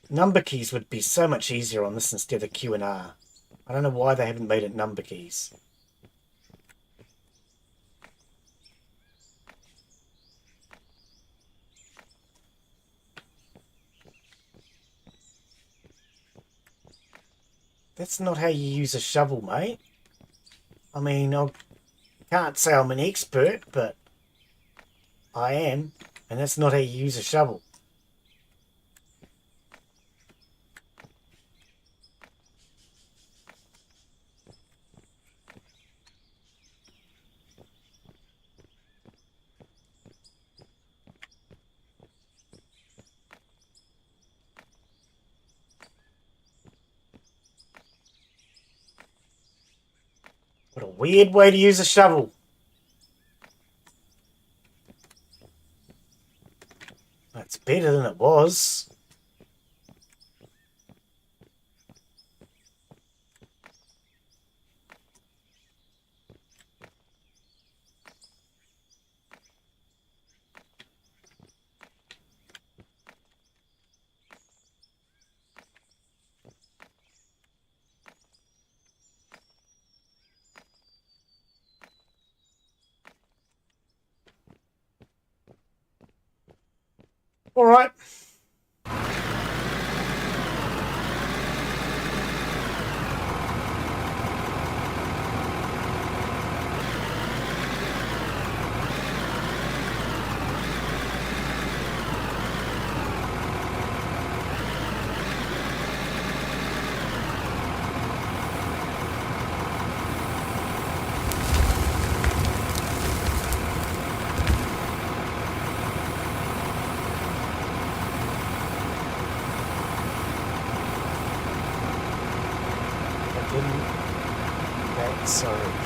Number keys would be so much easier on this instead of Q and R. I don't know why they haven't made it number keys. That's not how you use a shovel, mate. I mean, I can't say I'm an expert, but I am. And that's not how you use a shovel. What a weird way to use a shovel. That's better than it was. All right. Sorry.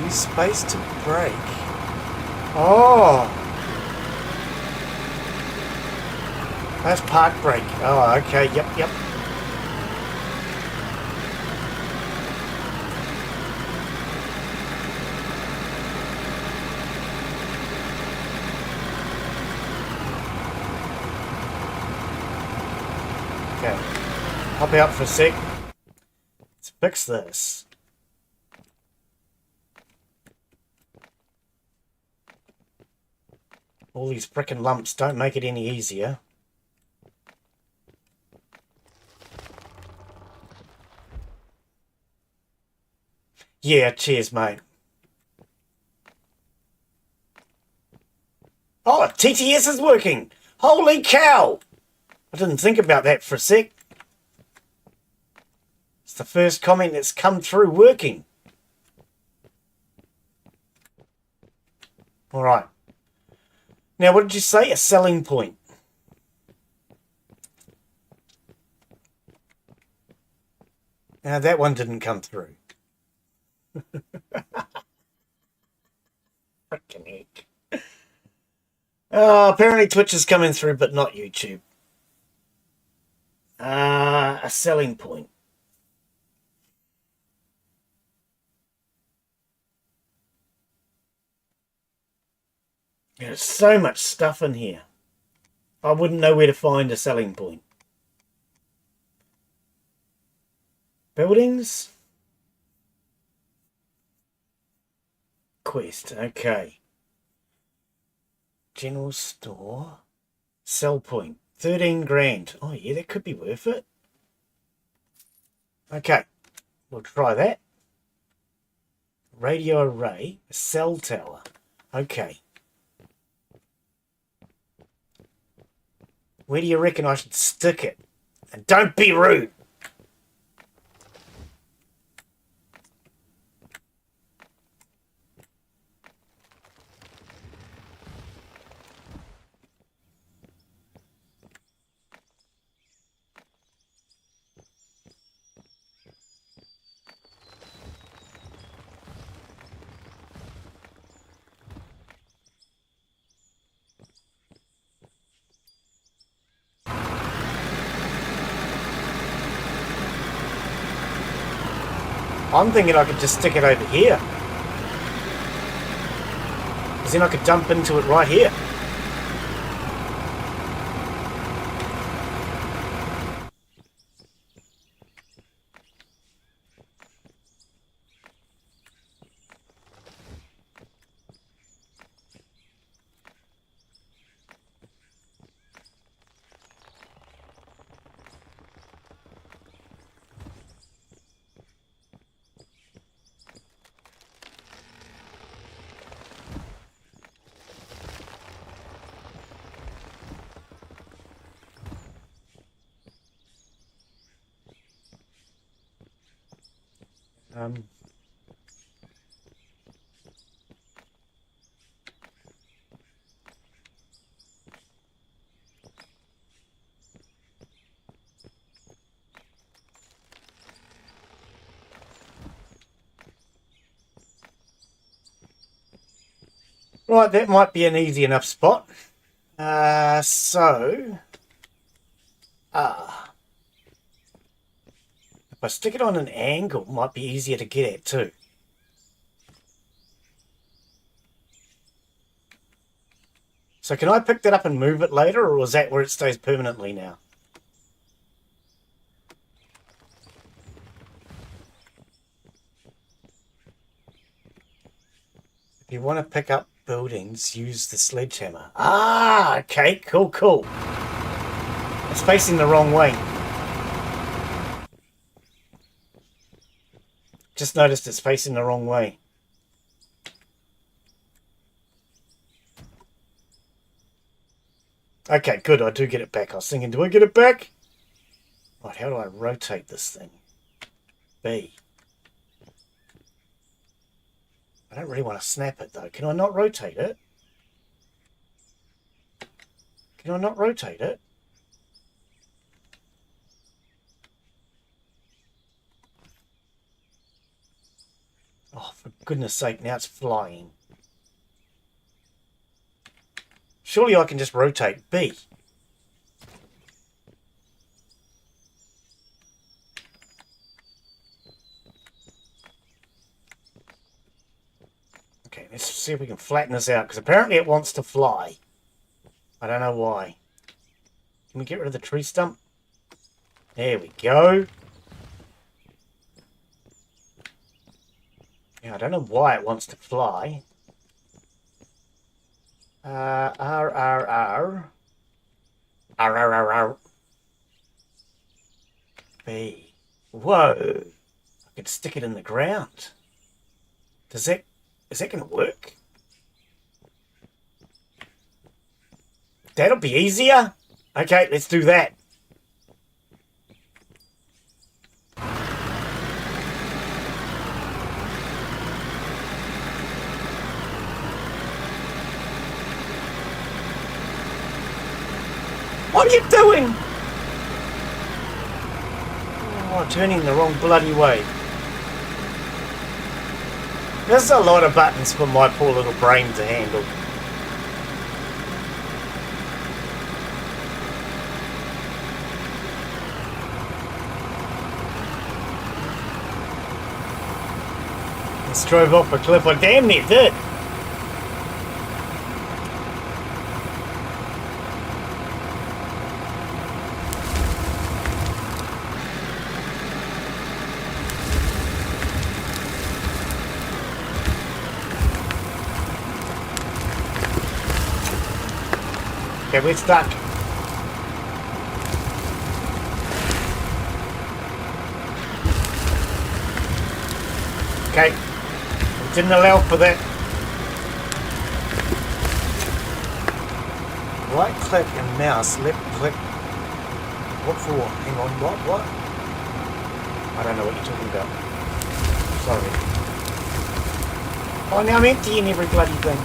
Use space to brake. Oh! That's park brake. Oh, okay. Yep. Okay. Hop out for a sec. Let's fix this. All these frickin' lumps don't make it any easier. Yeah, cheers, mate. Oh, TTS is working! Holy cow! I didn't think about that for a sec. It's the first comment that's come through working. Alright. Now, what did you say? A selling point. Now, that one didn't come through. Frickin' heck. Oh, apparently Twitch is coming through, but not YouTube. A selling point. There's so much stuff in here. I wouldn't know where to find a selling point. Buildings. Quest, okay. General store. Sell point. 13 grand. Oh yeah, that could be worth it. Okay, we'll try that. Radio array. Cell tower. Okay. Where do you reckon I should stick it? And don't be rude. I'm thinking I could just stick it over here. Because then I could dump into it right here. Right, that might be an easy enough spot. If I stick it on an angle, it might be easier to get at too. So can I pick that up and move it later, or is that where it stays permanently now? If you want to pick up buildings, use the sledgehammer. Ah, okay, cool. It's facing the wrong way. Just noticed it's facing the wrong way. Okay, good, I do get it back. I was thinking, do I get it back? Right, how do I rotate this thing? B. I don't really want to snap it, though. Can I not rotate it? Can I not rotate it? Oh, for goodness sake, now it's flying. Surely I can just rotate B. Okay, let's see if we can flatten this out, because apparently it wants to fly. I don't know why. Can we get rid of the tree stump? There we go. Yeah, I don't know why it wants to fly. R, R, R. R, R, R, R. B. Whoa. I could stick it in the ground. Is that going to work? That'll be easier. Okay, let's do that. What are you doing? Oh, turning the wrong bloody way. There's a lot of buttons for my poor little brain to handle. Just drove off a cliff. I damn near did. Okay, we're stuck. Okay. It didn't allow for that. Right click and mouse, left click. What for? Hang on, what? I don't know what you're talking about. Sorry. Oh, now I'm emptying every bloody thing.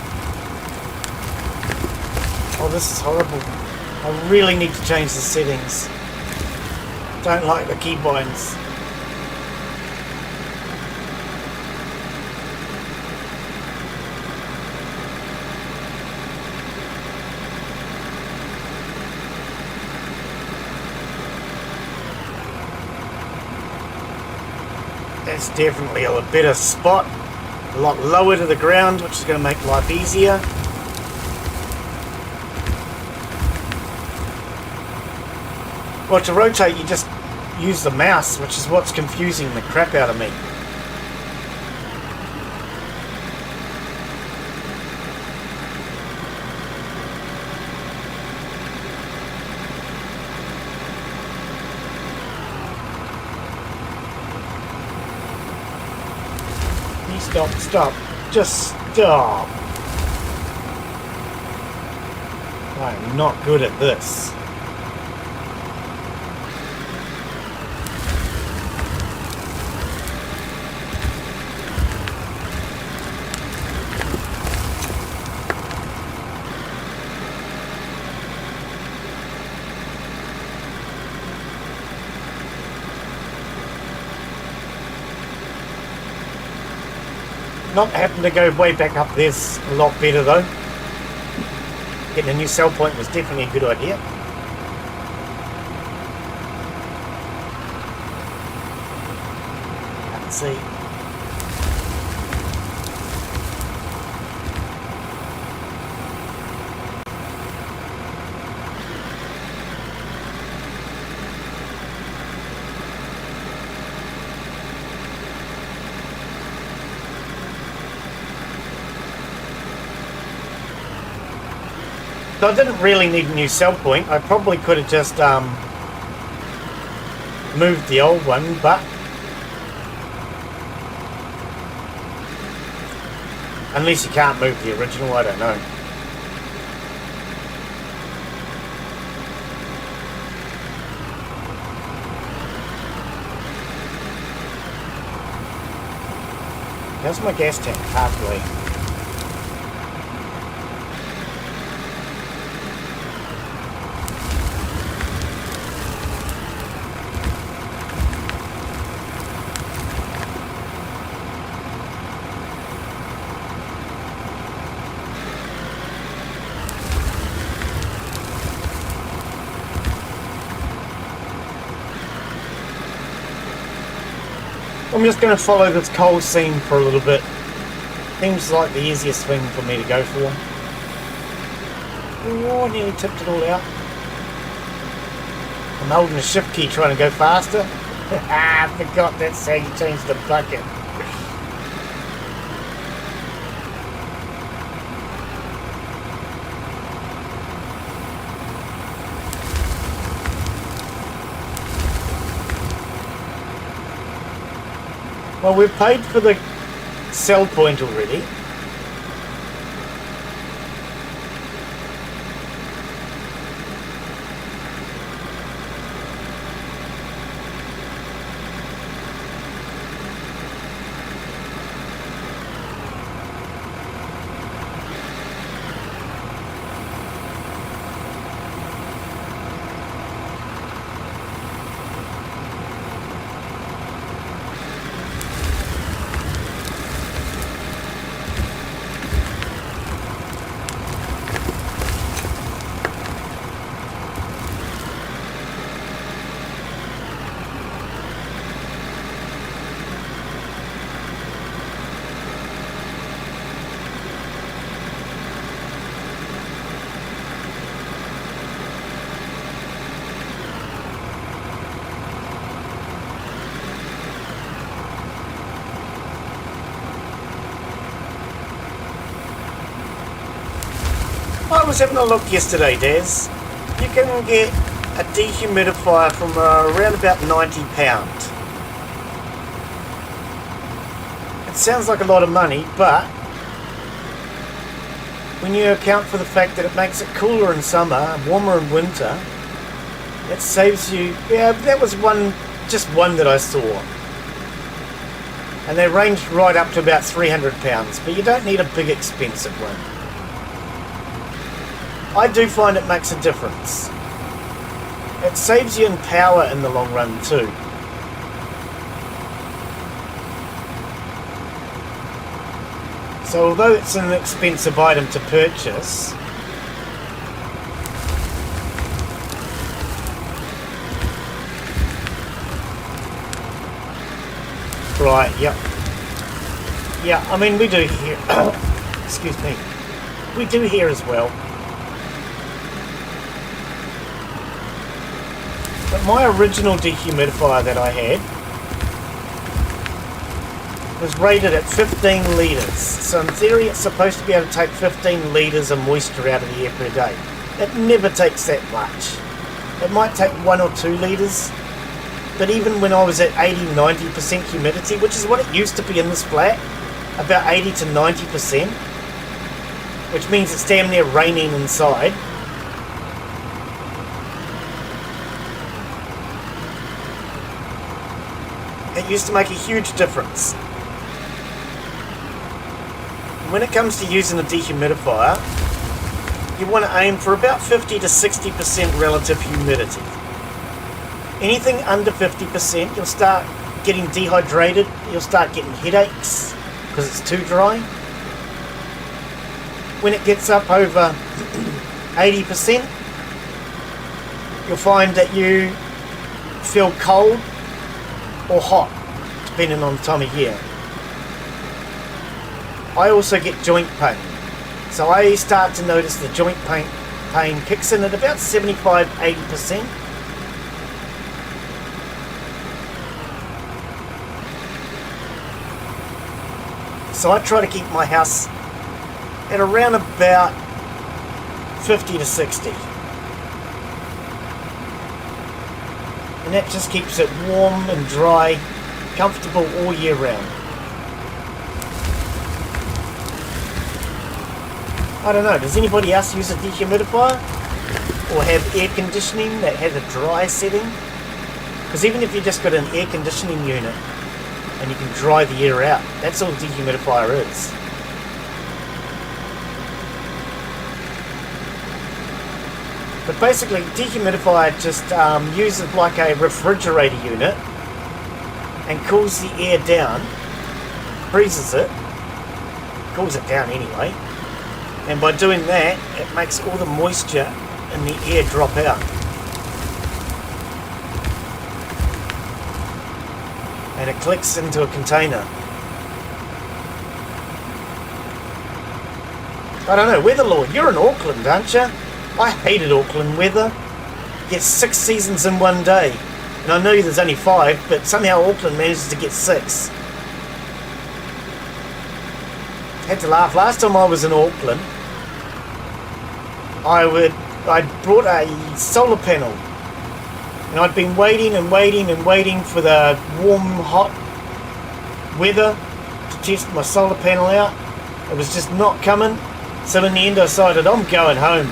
Oh, this is horrible. I really need to change the settings. Don't like the keybinds. That's definitely a better spot. A lot lower to the ground, which is going to make life easier. Well, to rotate, you just use the mouse, which is what's confusing the crap out of me. Stop. Just stop. I am not good at this. Not having to go way back up there's a lot better though. Getting a new sell point was definitely a good idea. Let's see. So I didn't really need a new sell point. I probably could have just moved the old one, but unless you can't move the original, I don't know. How's my gas tank? Halfway. I'm just going to follow this coal seam for a little bit. Seems like the easiest thing for me to go for. Oh, I nearly tipped it all out. I'm holding the shift key trying to go faster. I forgot that's how you change the bucket. Well, we've paid for the sell point already. I was having a look yesterday, Des. You can get a dehumidifier from around about £90. It sounds like a lot of money, but when you account for the fact that it makes it cooler in summer, warmer in winter, it saves you. Yeah, that was just one that I saw. And they ranged right up to about £300, but you don't need a big expensive one. I do find it makes a difference. It saves you in power in the long run too. So although it's an expensive item to purchase, right, yep. Yeah, I mean we do here, excuse me, we do here as well. But my original dehumidifier that I had was rated at 15 litres. So in theory it's supposed to be able to take 15 litres of moisture out of the air per day. It never takes that much. It might take 1 or 2 litres. But even when I was at 80-90% humidity, which is what it used to be in this flat, about 80 to 90%, which means it's damn near raining inside, it used to make a huge difference. When it comes to using a dehumidifier, you want to aim for about 50 to 60% relative humidity. Anything under 50%, you'll start getting dehydrated, you'll start getting headaches because it's too dry. When it gets up over 80%, you'll find that you feel cold or hot, depending on the time of year. I also get joint pain, so I start to notice the joint pain kicks in at about 75-80%. So I try to keep my house at around about 50 to 60. And that just keeps it warm and dry, comfortable all year round. I don't know, does anybody else use a dehumidifier? Or have air conditioning that has a dry setting? Because even if you just got an air conditioning unit and you can dry the air out, that's all a dehumidifier is. But basically, dehumidifier just uses like a refrigerator unit and cools the air down, freezes it, cools it down anyway, and by doing that, it makes all the moisture in the air drop out. and it clicks into a container. I don't know, Weather Lord, you're in Auckland, aren't you? I hated Auckland weather. You get 6 seasons in one day. And I know there's only 5, but somehow Auckland manages to get 6. Had to laugh. Last time I was in Auckland, I'd brought a solar panel, and I'd been waiting and waiting and waiting for the warm, hot weather to test my solar panel out. It was just not coming, so in the end I decided I'm going home.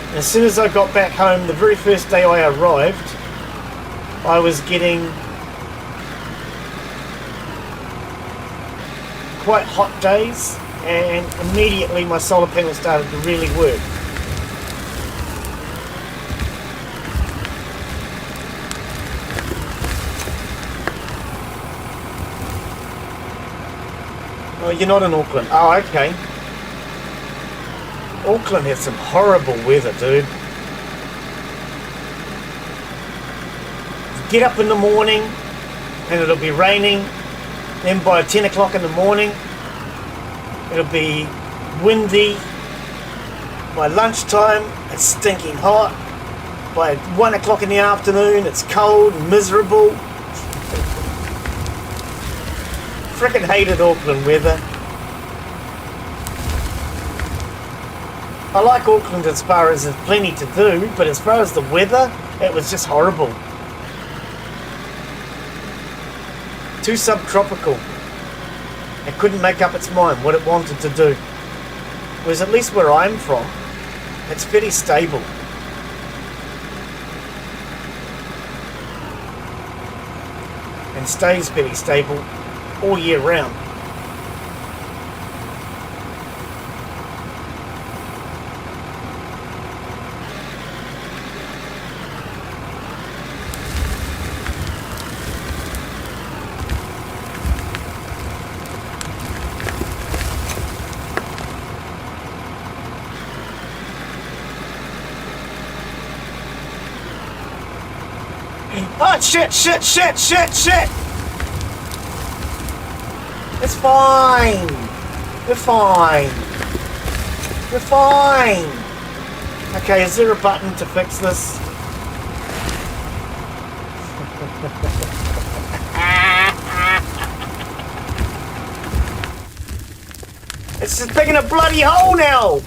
And as soon as I got back home, the very first day I arrived, I was getting quite hot days, and immediately my solar panel started to really work. Oh, you're not in Auckland. Oh, okay. Auckland has some horrible weather, dude. Get up in the morning and it'll be raining. Then by 10 o'clock in the morning, it'll be windy. By lunchtime, it's stinking hot. By 1 o'clock in the afternoon, it's cold and miserable. Frickin' hated Auckland weather. I like Auckland as far as there's plenty to do, but as far as the weather, it was just horrible. Too subtropical. It couldn't make up its mind what it wanted to do. Whereas at least where I'm from, it's pretty stable. And stays pretty stable all year round. Oh, shit! It's fine. We're fine. We're fine. Okay, is there a button to fix this? It's just digging a bloody hole now.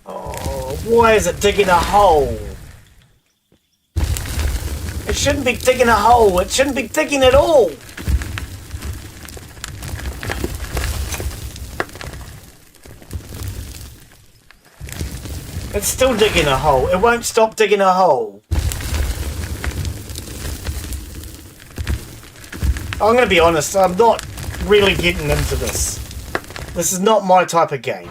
Oh, why is it digging a hole? It shouldn't be digging a hole. It shouldn't be digging at all. It's still digging a hole. It won't stop digging a hole. I'm going to be honest. I'm not really getting into this. This is not my type of game.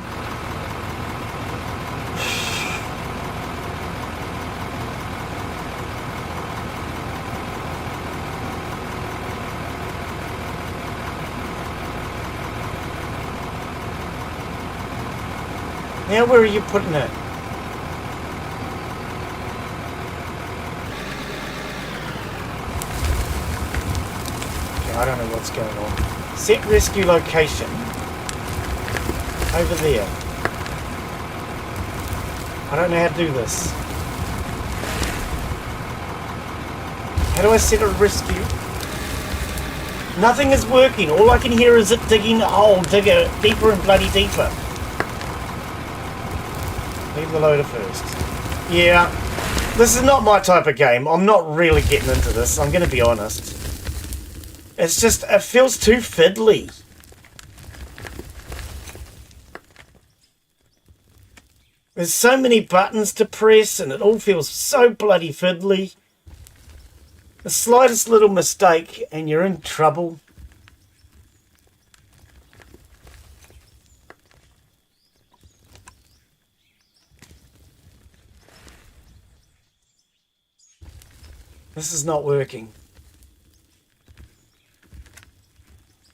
Now where are you putting it? Okay, I don't know what's going on. Set rescue location. Over there. I don't know how to do this. How do I set a rescue? Nothing is working. All I can hear is it digging a hole, digger deeper and bloody deeper. Leave the loader first. Yeah, this is not my type of game. I'm not really getting into this. I'm going to be honest. It's just, it feels too fiddly. There's so many buttons to press and it all feels so bloody fiddly. The slightest little mistake and you're in trouble. This is not working.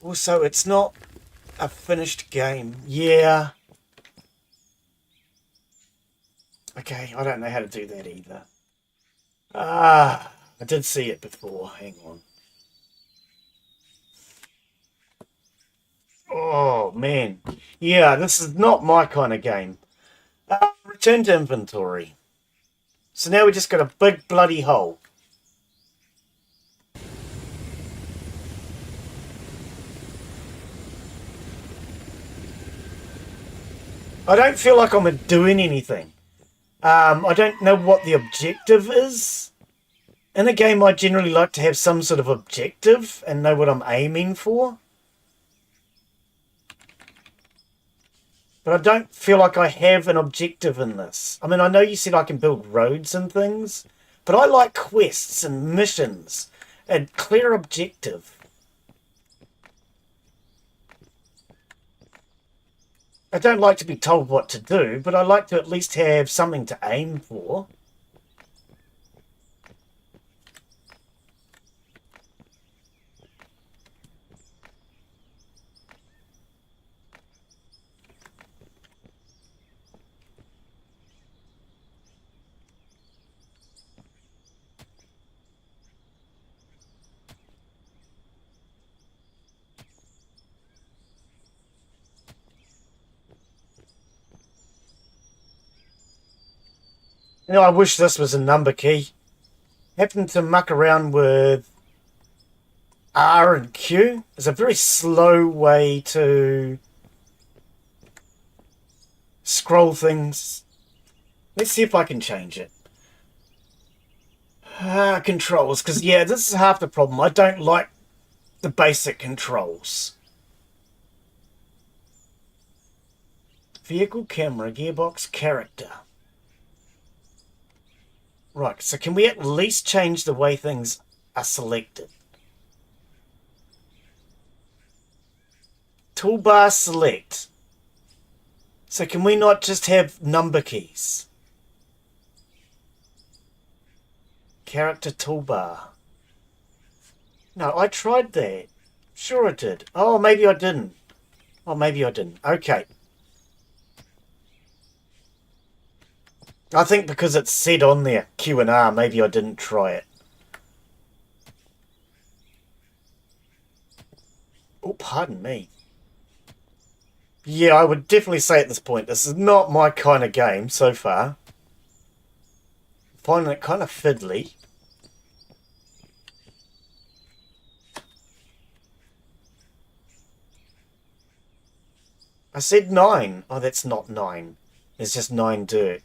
Also, it's not a finished game. Yeah. Okay, I don't know how to do that either. I did see it before. Hang on. Oh, man. Yeah, this is not my kind of game. Return to inventory. So now we just got a big bloody hole. I don't feel like I'm doing anything. I don't know what the objective is. In a game, I generally like to have some sort of objective and know what I'm aiming for. But I don't feel like I have an objective in this. I mean, I know you said I can build roads and things, but I like quests and missions and clear objective. I don't like to be told what to do, but I like to at least have something to aim for. You know, I wish this was a number key. Happened to muck around with R and Q. It's a very slow way to scroll things. Let's see if I can change it. Controls, because yeah, this is half the problem. I don't like the basic controls. Vehicle, camera, gearbox, character. Right, so can we at least change the way things are selected? Toolbar select. So can we not just have number keys? Character toolbar. No, I tried that. Sure I did. Oh, maybe I didn't. Oh, maybe I didn't. Okay. I think because it's said on there, Q and R, maybe I didn't try it. Oh, pardon me. Yeah, I would definitely say at this point, this is not my kind of game so far. Finding it kind of fiddly. I said 9. Oh, that's not 9. It's just 9 dirt.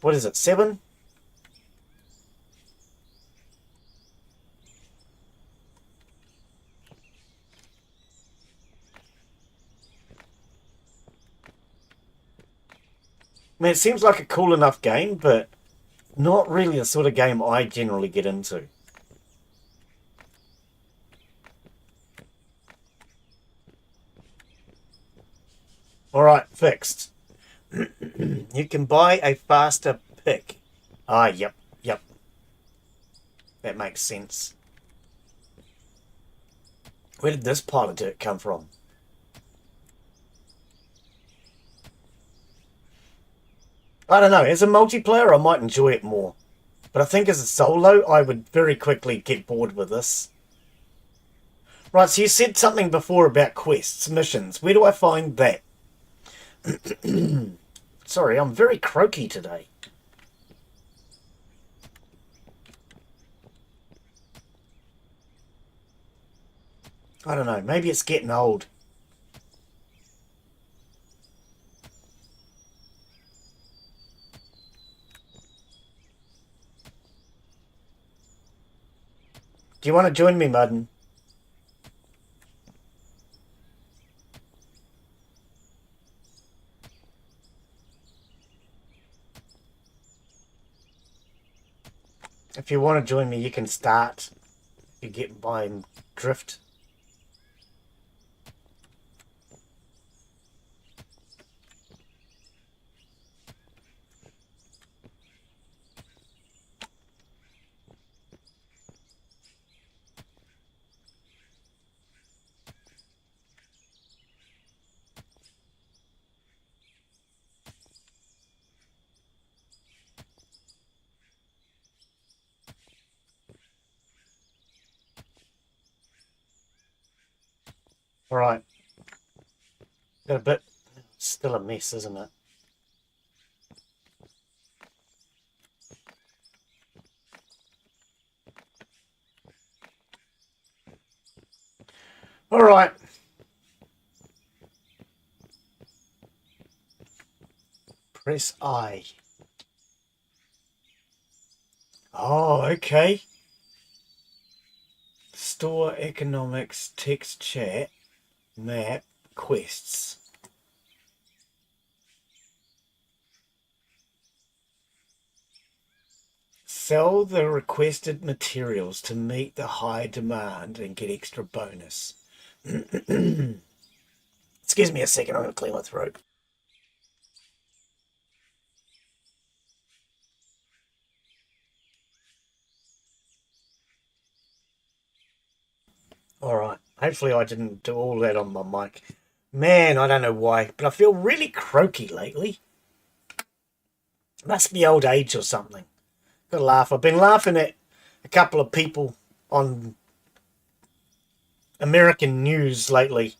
What is it, 7? I mean, it seems like a cool enough game, but not really the sort of game I generally get into. Alright, fixed. You can buy a faster pick. Ah, yep. That makes sense. Where did this pile of dirt come from? I don't know. As a multiplayer, I might enjoy it more. But I think as a solo, I would very quickly get bored with this. Right, so you said something before about quests, missions. Where do I find that? Sorry, I'm very croaky today. I don't know. Maybe it's getting old. Do you want to join me, Mudden? If you want to join me, you can start. You get by drift. All right. Got a bit. Still a mess, isn't it? All right. Press I. Oh, okay. Store economics, text chat, map, quests. Sell the requested materials to meet the high demand and get extra bonus. Excuse me a second, I'm going to clear my throat. Alright, hopefully I didn't do all that on my mic. Man, I don't know why, but I feel really croaky lately. Must be old age or something. Gotta laugh. I've been laughing at a couple of people on American news lately.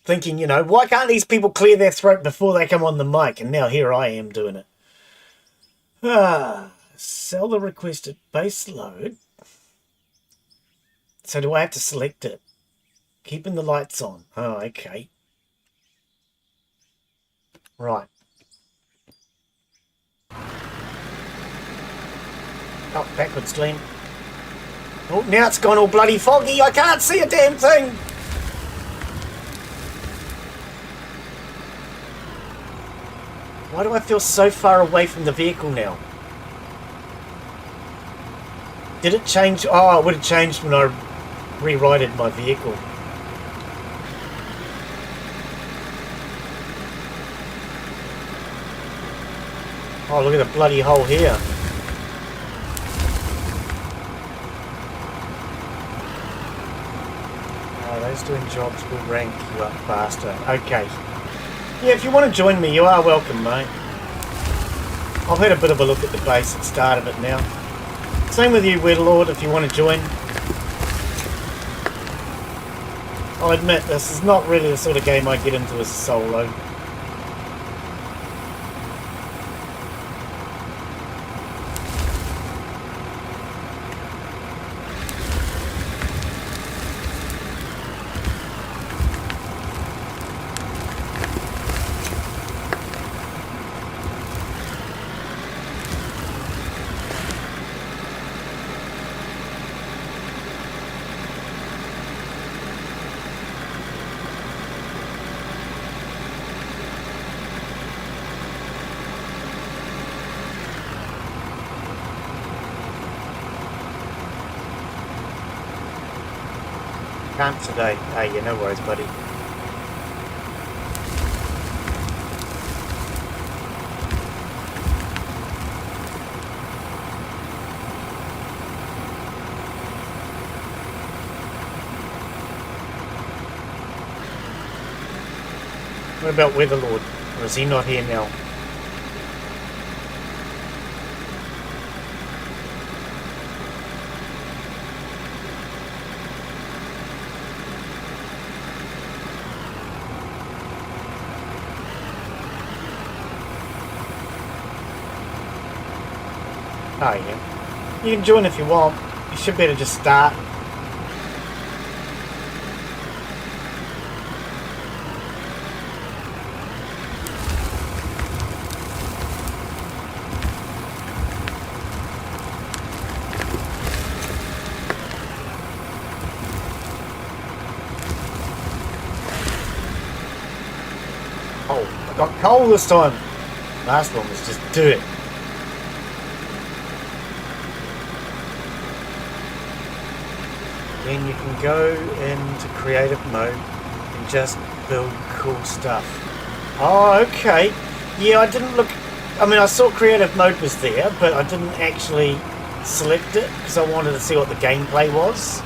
Thinking, you know, why can't these people clear their throat before they come on the mic? And now here I am doing it. Sell the requested base load. So do I have to select it? Keeping the lights on. Oh, okay. Right. Oh, backwards, Glen. Oh, now it's gone all bloody foggy. I can't see a damn thing. Why do I feel so far away from the vehicle now? Did it change? Oh, it would have changed when I rewrited my vehicle. Oh, look at the bloody hole here. Oh, those doing jobs will rank you up faster. Okay. Yeah, if you want to join me, you are welcome, mate. I've had a bit of a look at the basic start of it now. Same with you, Weirlord, if you want to join. I'll admit, this is not really the sort of game I get into as solo. Can't today. Hey, yeah, no worries, buddy. What about Weatherlord? Or is he not here now? Oh, yeah. You can join if you want. You should be able to just start. Oh, I got coal this time. Last one was just dirt. Then you can go into creative mode and just build cool stuff. Oh, okay. Yeah, I didn't look... I mean, I saw creative mode was there, but I didn't actually select it because I wanted to see what the gameplay was.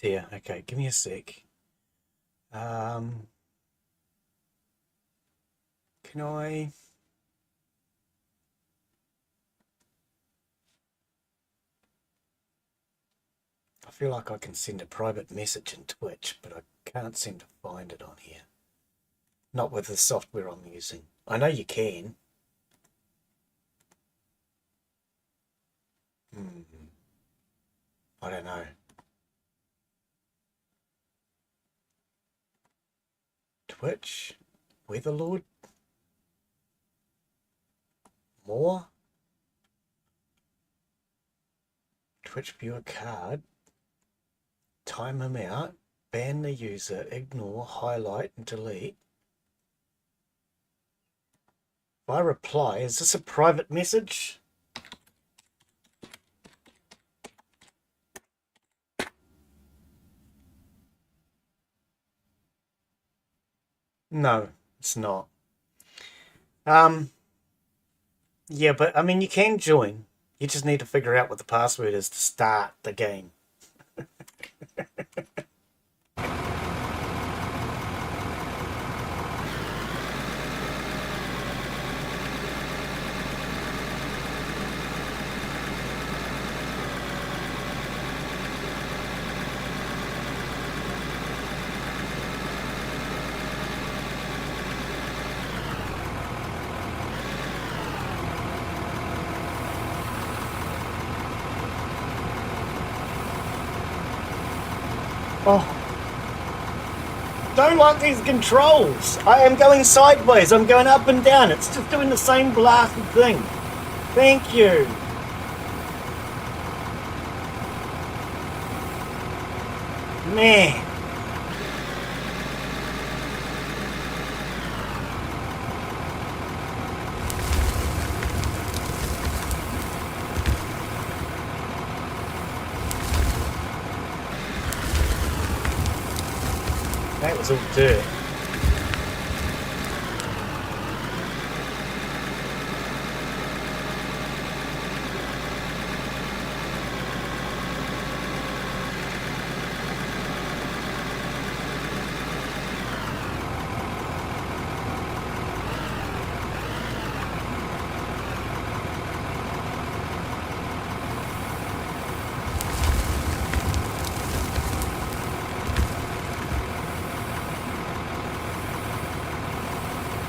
here. Okay, give me a sec. Can I... I feel like I can send a private message in Twitch, but I can't seem to find it on here. Not with the software I'm using. I know you can. I don't know. Twitch, Weatherlord, more, Twitch viewer card, time him out, ban the user, ignore, highlight and delete. If I reply, is this a private message? No, it's not. Yeah, but I mean, you can join. You just need to figure out what the password is to start the game. Oh, don't like these controls. I am going sideways. I'm going up and down. It's just doing the same blasted thing. Thank you. Man. That was all dirt.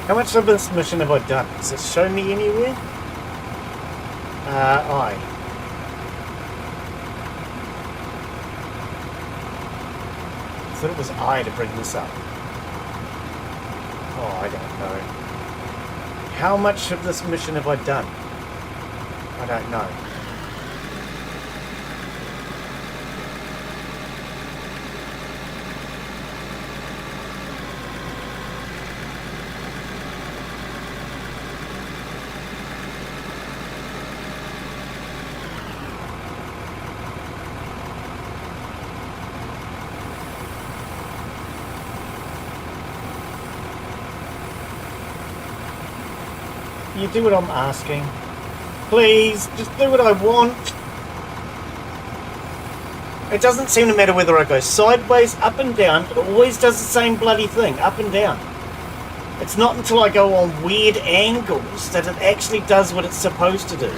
How much of this mission have I done? Does it show me anywhere? I thought it was I to bring this up. Oh, I don't know. How much of this mission have I done? I don't know. You do what I'm asking. Please, just do what I want. It doesn't seem to matter whether I go sideways, up and down. It always does the same bloody thing, up and down. It's not until I go on weird angles that it actually does what it's supposed to do.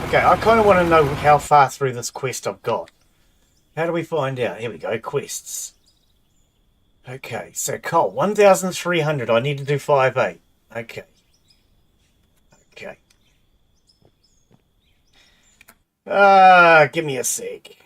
Okay, I kind of want to know how far through this quest I've got. How do we find out? Here we go, quests. Okay, so Cole, 1,300. I need to do 5-8. Okay. Okay. Give me a sec.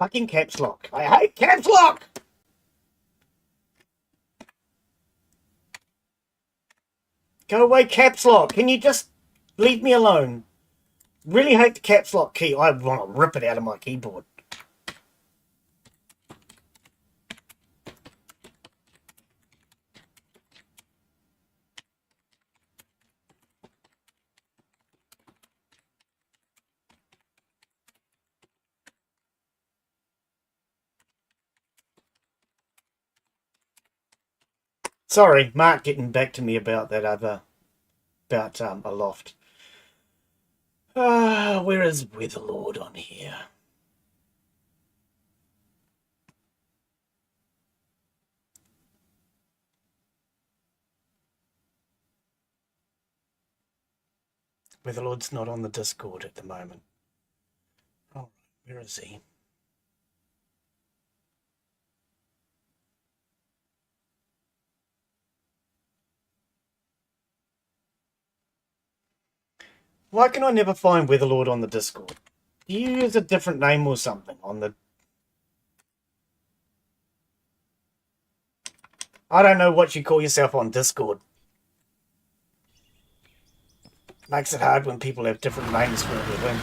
Fucking caps lock. I hate caps lock! Go away, caps lock. Can you just leave me alone? Really hate the caps lock key. I want to rip it out of my keyboard. Sorry, Mark getting back to me about that other, about a loft. Where is Weatherlord on here? Weatherlord's not on the Discord at the moment. Oh, where is he? Why can I never find Weatherlord on the Discord? Do you use a different name or something on the... I don't know what you call yourself on Discord. Makes it hard when people have different names for everything.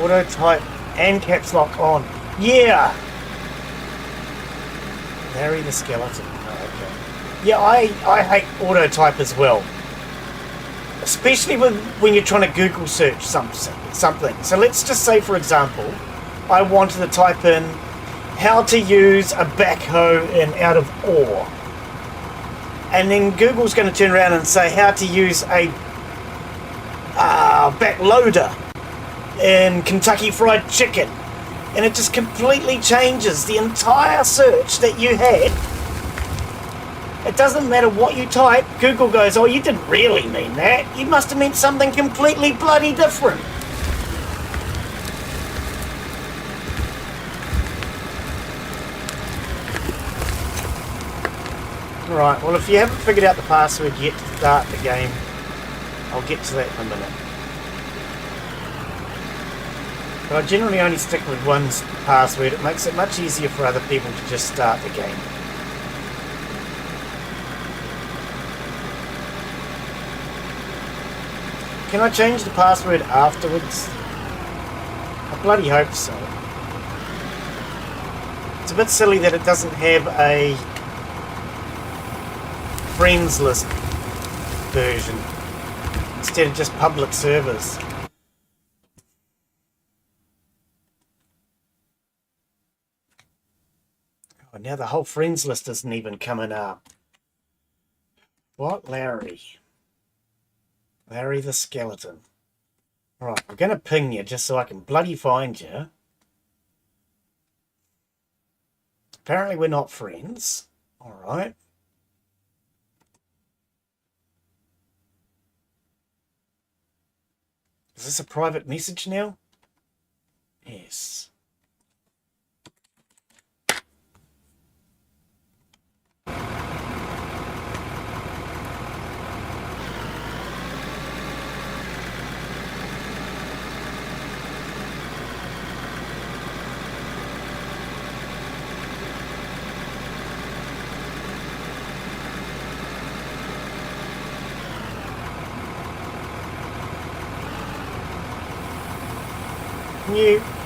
Auto type and caps lock on. Yeah! Larry the skeleton. Oh, okay. Yeah, I hate auto type as well. Especially when you're trying to Google search something. So let's just say, for example, I wanted to type in how to use a backhoe in Out of Ore. And then Google's going to turn around and say how to use a backloader in Kentucky Fried Chicken. And it just completely changes the entire search that you had. It doesn't matter what you type. Google goes, oh, you didn't really mean that. You must have meant something completely bloody different. Alright, well, if you haven't figured out the password yet to start the game, I'll get to that in a minute. But I generally only stick with one password. It makes it much easier for other people to just start the game. Can I change the password afterwards? I bloody hope so. It's a bit silly that it doesn't have a friends list version instead of just public servers. Oh, now the whole friends list isn't even coming up. What, Larry? Larry the skeleton. Alright, I'm going to ping you just so I can bloody find you. Apparently we're not friends. Alright. Is this a private message now? Yes.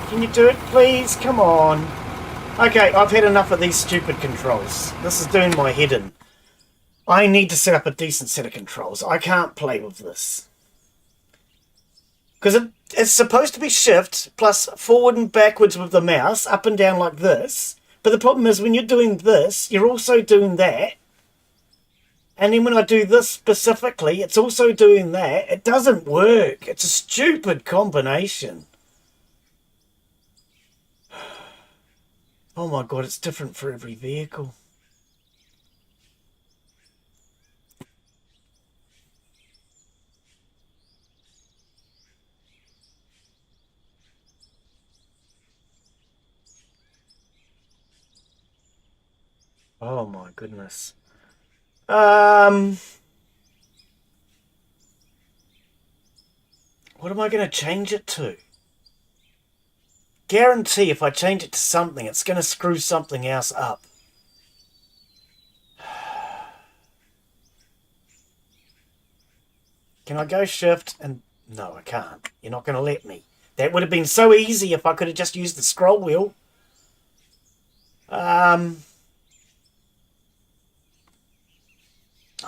Can you do it, please? Come on. Okay, I've had enough of these stupid controls. This is doing my head in. I need to set up a decent set of controls. I can't play with this. Because it's supposed to be shift plus forward and backwards with the mouse, up and down like this. But the problem is when you're doing this, you're also doing that. And then when I do this specifically, it's also doing that. It doesn't work. It's a stupid combination. Oh my god, it's different for every vehicle. Oh my goodness. What am I going to change it to? Guarantee if I change it to something, it's going to screw something else up. Can I go shift and... No, I can't. You're not going to let me. That would have been so easy if I could have just used the scroll wheel.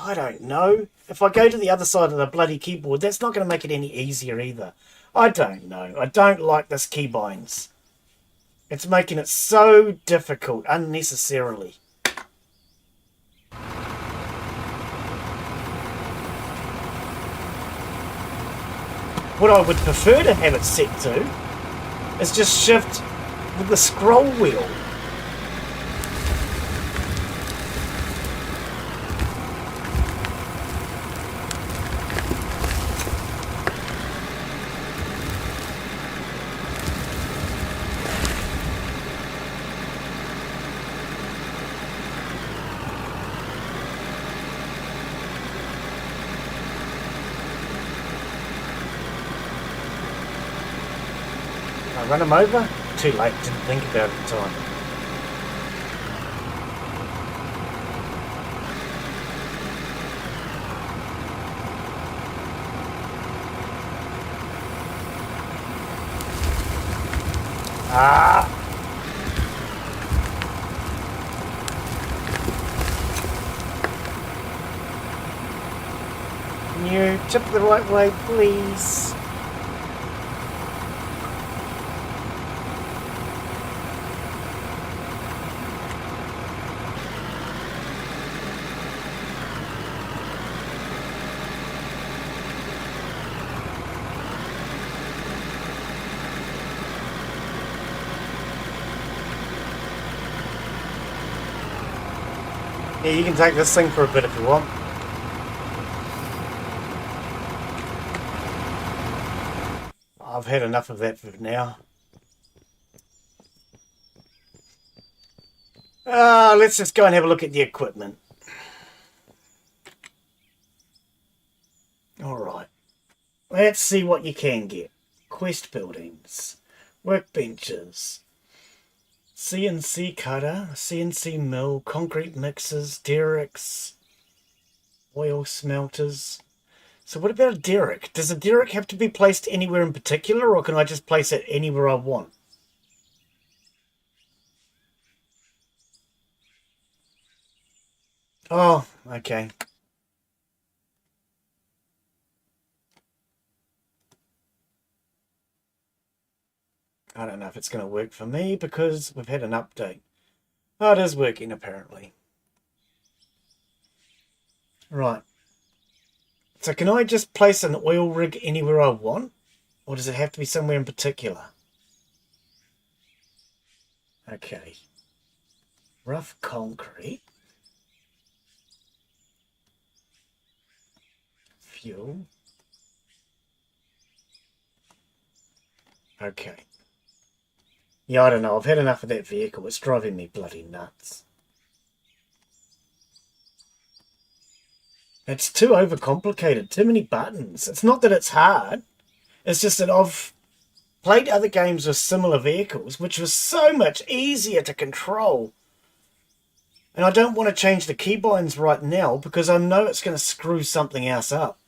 I don't know. If I go to the other side of the bloody keyboard, that's not going to make it any easier either. I don't know. I don't like this keybinds. It's making it so difficult unnecessarily. What I would prefer to have it set to is just shift with the scroll wheel. Run them over? Too late, didn't think about it in time. Ah! Can you tip the right way, please? Yeah, you can take this thing for a bit if you want. I've had enough of that for now. Let's just go and have a look at the equipment. Alright. Let's see what you can get. Quest buildings. Workbenches. CNC cutter, CNC mill, concrete mixers, derricks, oil smelters. So what about a derrick? Does a derrick have to be placed anywhere in particular, or can I just place it anywhere I want? Oh, okay. I don't know if it's going to work for me because we've had an update. Oh, it is working apparently. Right. So can I just place an oil rig anywhere I want? Or does it have to be somewhere in particular? Okay. Rough concrete. Fuel. Okay. Yeah, I don't know. I've had enough of that vehicle. It's driving me bloody nuts. It's too overcomplicated. Too many buttons. It's not that it's hard. It's just that I've played other games with similar vehicles, which was so much easier to control. And I don't want to change the keybinds right now because I know it's going to screw something else up.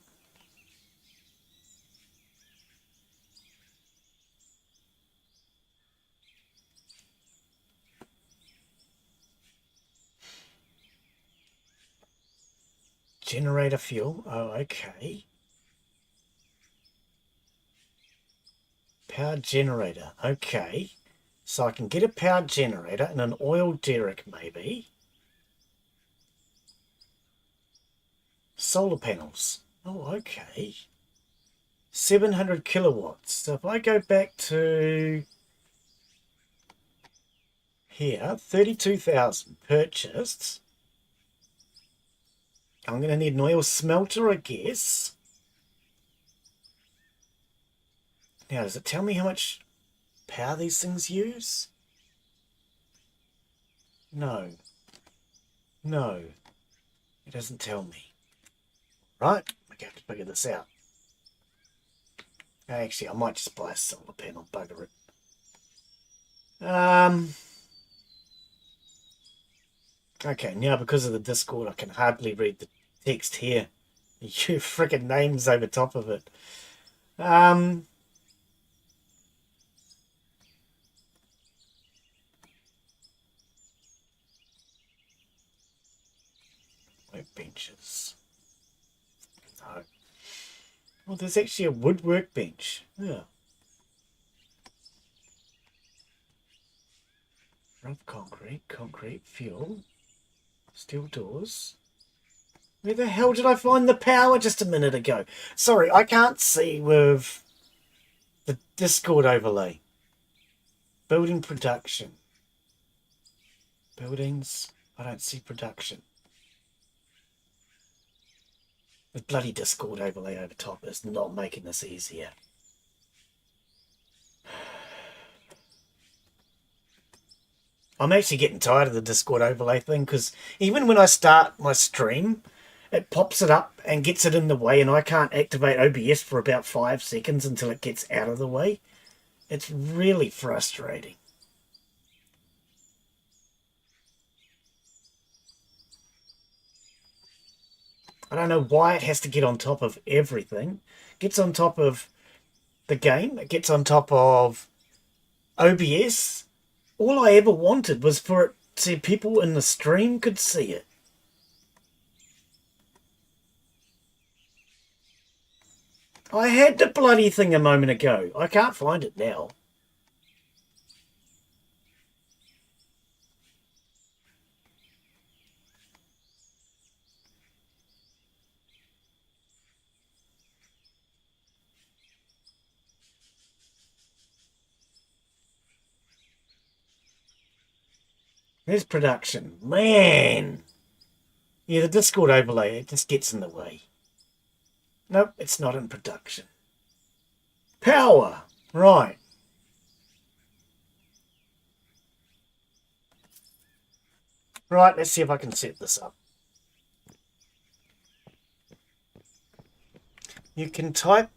Generator fuel. Oh, okay. Power generator. Okay. So I can get a power generator and an oil derrick maybe. Solar panels. Oh, okay. 700 kilowatts. So if I go back to here, 32,000 purchased. I'm going to need an oil smelter, I guess. Now, does it tell me how much power these things use? No. No. It doesn't tell me. Right, I have to figure this out. Actually, I might just buy a solar panel, bugger it. Okay, now because of the Discord, I can hardly read the text here. You frickin' names over top of it. Workbenches. No. Well, there's actually a wood workbench. Yeah. Rough concrete, fuel, steel doors. Where the hell did I find the power just a minute ago? Sorry, I can't see with the Discord overlay. Building production. Buildings. I don't see production. The bloody Discord overlay over top is not making this easier. I'm actually getting tired of the Discord overlay thing, because even when I start my stream, it pops it up and gets it in the way, and I can't activate OBS for about 5 seconds until it gets out of the way. It's really frustrating. I don't know why it has to get on top of everything. It gets on top of the game. It gets on top of OBS. All I ever wanted was for it so people in the stream could see it. I had the bloody thing a moment ago. I can't find it now. There's production. Man! Yeah, the Discord overlay, it just gets in the way. Nope, it's not in production. Power! Right. Right, let's see if I can set this up. You can type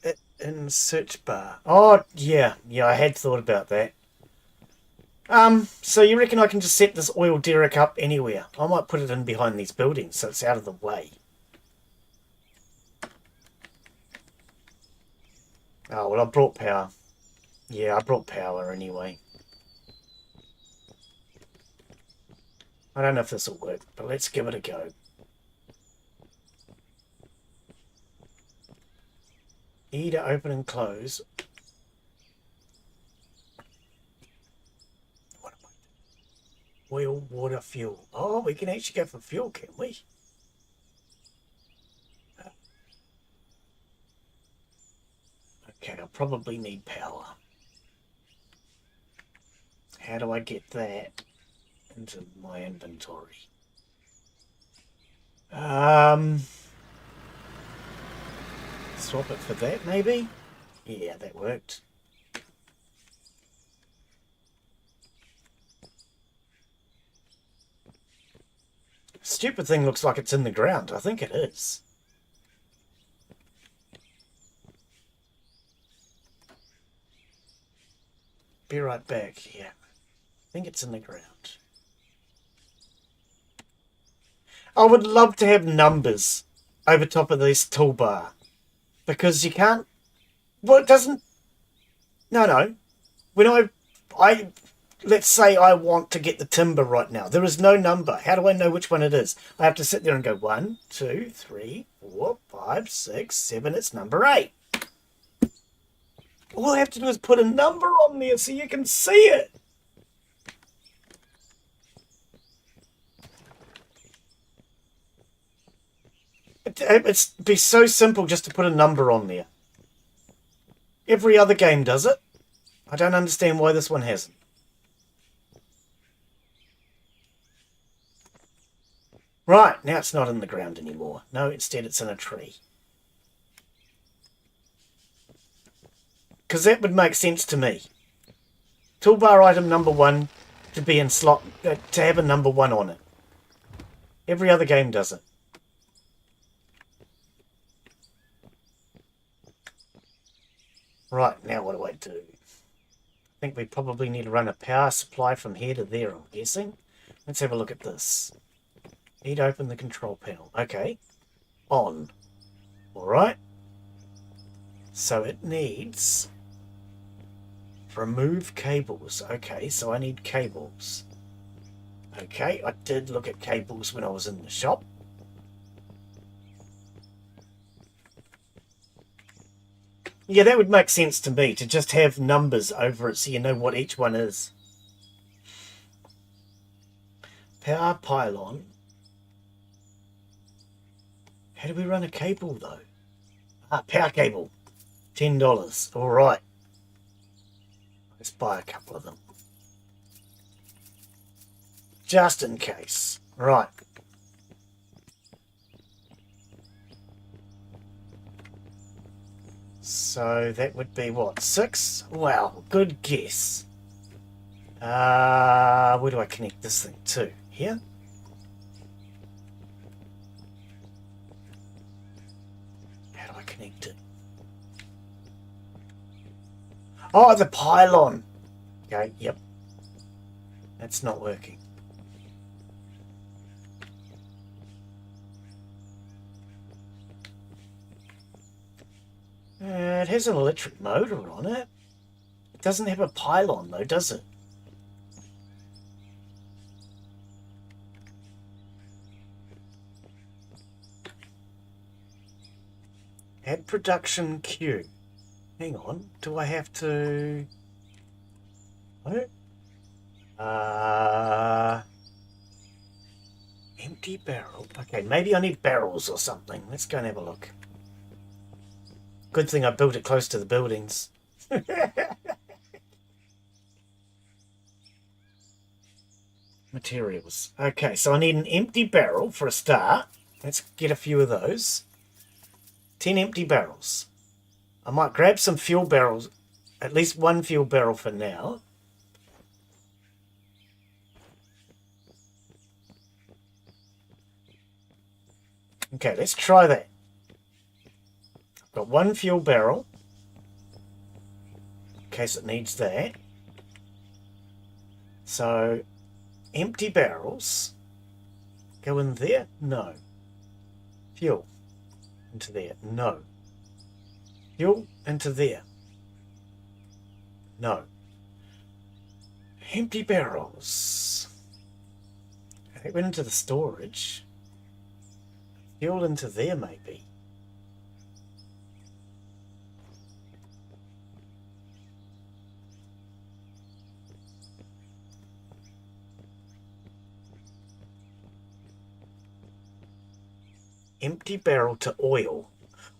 it in the search bar. Oh, yeah, I had thought about that. So you reckon I can just set this oil derrick up anywhere? I might put it in behind these buildings so it's out of the way. Oh, well, I brought power. Yeah, I brought power anyway. I don't know if this will work, but let's give it a go. E to open and close. What am I doing? Oil, water, fuel. Oh, we can actually go for fuel, can we? Okay, I'll probably need power. How do I get that into my inventory? Swap it for that, maybe? Yeah, that worked. Stupid thing looks like it's in the ground. I think it is. Be right back. Yeah, I think it's in the ground. I would love to have numbers over top of this toolbar, because you can't. Well, it doesn't. No. When let's say I want to get the timber right now. There is no number. How do I know which one it is? I have to sit there and go 1, 2, 3, 4, 5, 6, 7. It's number 8. All I have to do is put a number on there so you can see it. It'd be so simple just to put a number on there. Every other game does it. I don't understand why this one hasn't. Right, now it's not in the ground anymore. No, instead it's in a tree. Because that would make sense to me. Toolbar item number 1 to be in slot, to have a number 1 on it. Every other game does it. Right, now what do I do? I think we probably need to run a power supply from here to there, I'm guessing. Let's have a look at this. Need to open the control panel. Okay. On. Alright. So it needs... remove cables. Okay, so I need cables. Okay, I did look at cables when I was in the shop. Yeah, that would make sense to me, to just have numbers over it so you know what each one is. Power pylon. How do we run a cable, though? Ah, power cable. $10. All right. Let's buy a couple of them. Just in case. Right. So that would be what, 6? Wow, good guess. Where do I connect this thing to? Here? How do I connect it? Oh, the pylon. Okay, yep. That's not working. It has an electric motor on it. It doesn't have a pylon though, does it? Add production queue. Hang on, do I have to... What? Empty barrel. Okay, maybe I need barrels or something. Let's go and have a look. Good thing I built it close to the buildings. Materials. Okay, so I need an empty barrel for a start. Let's get a few of those. 10 empty barrels. I might grab some fuel barrels. At least one fuel barrel for now. Okay, let's try that. Got one fuel barrel, in case it needs that. So, empty barrels. Go in there? No. Fuel. Into there? No. Fuel into there? No. Empty barrels. It went into the storage. Fuel into there, maybe. Empty barrel to oil.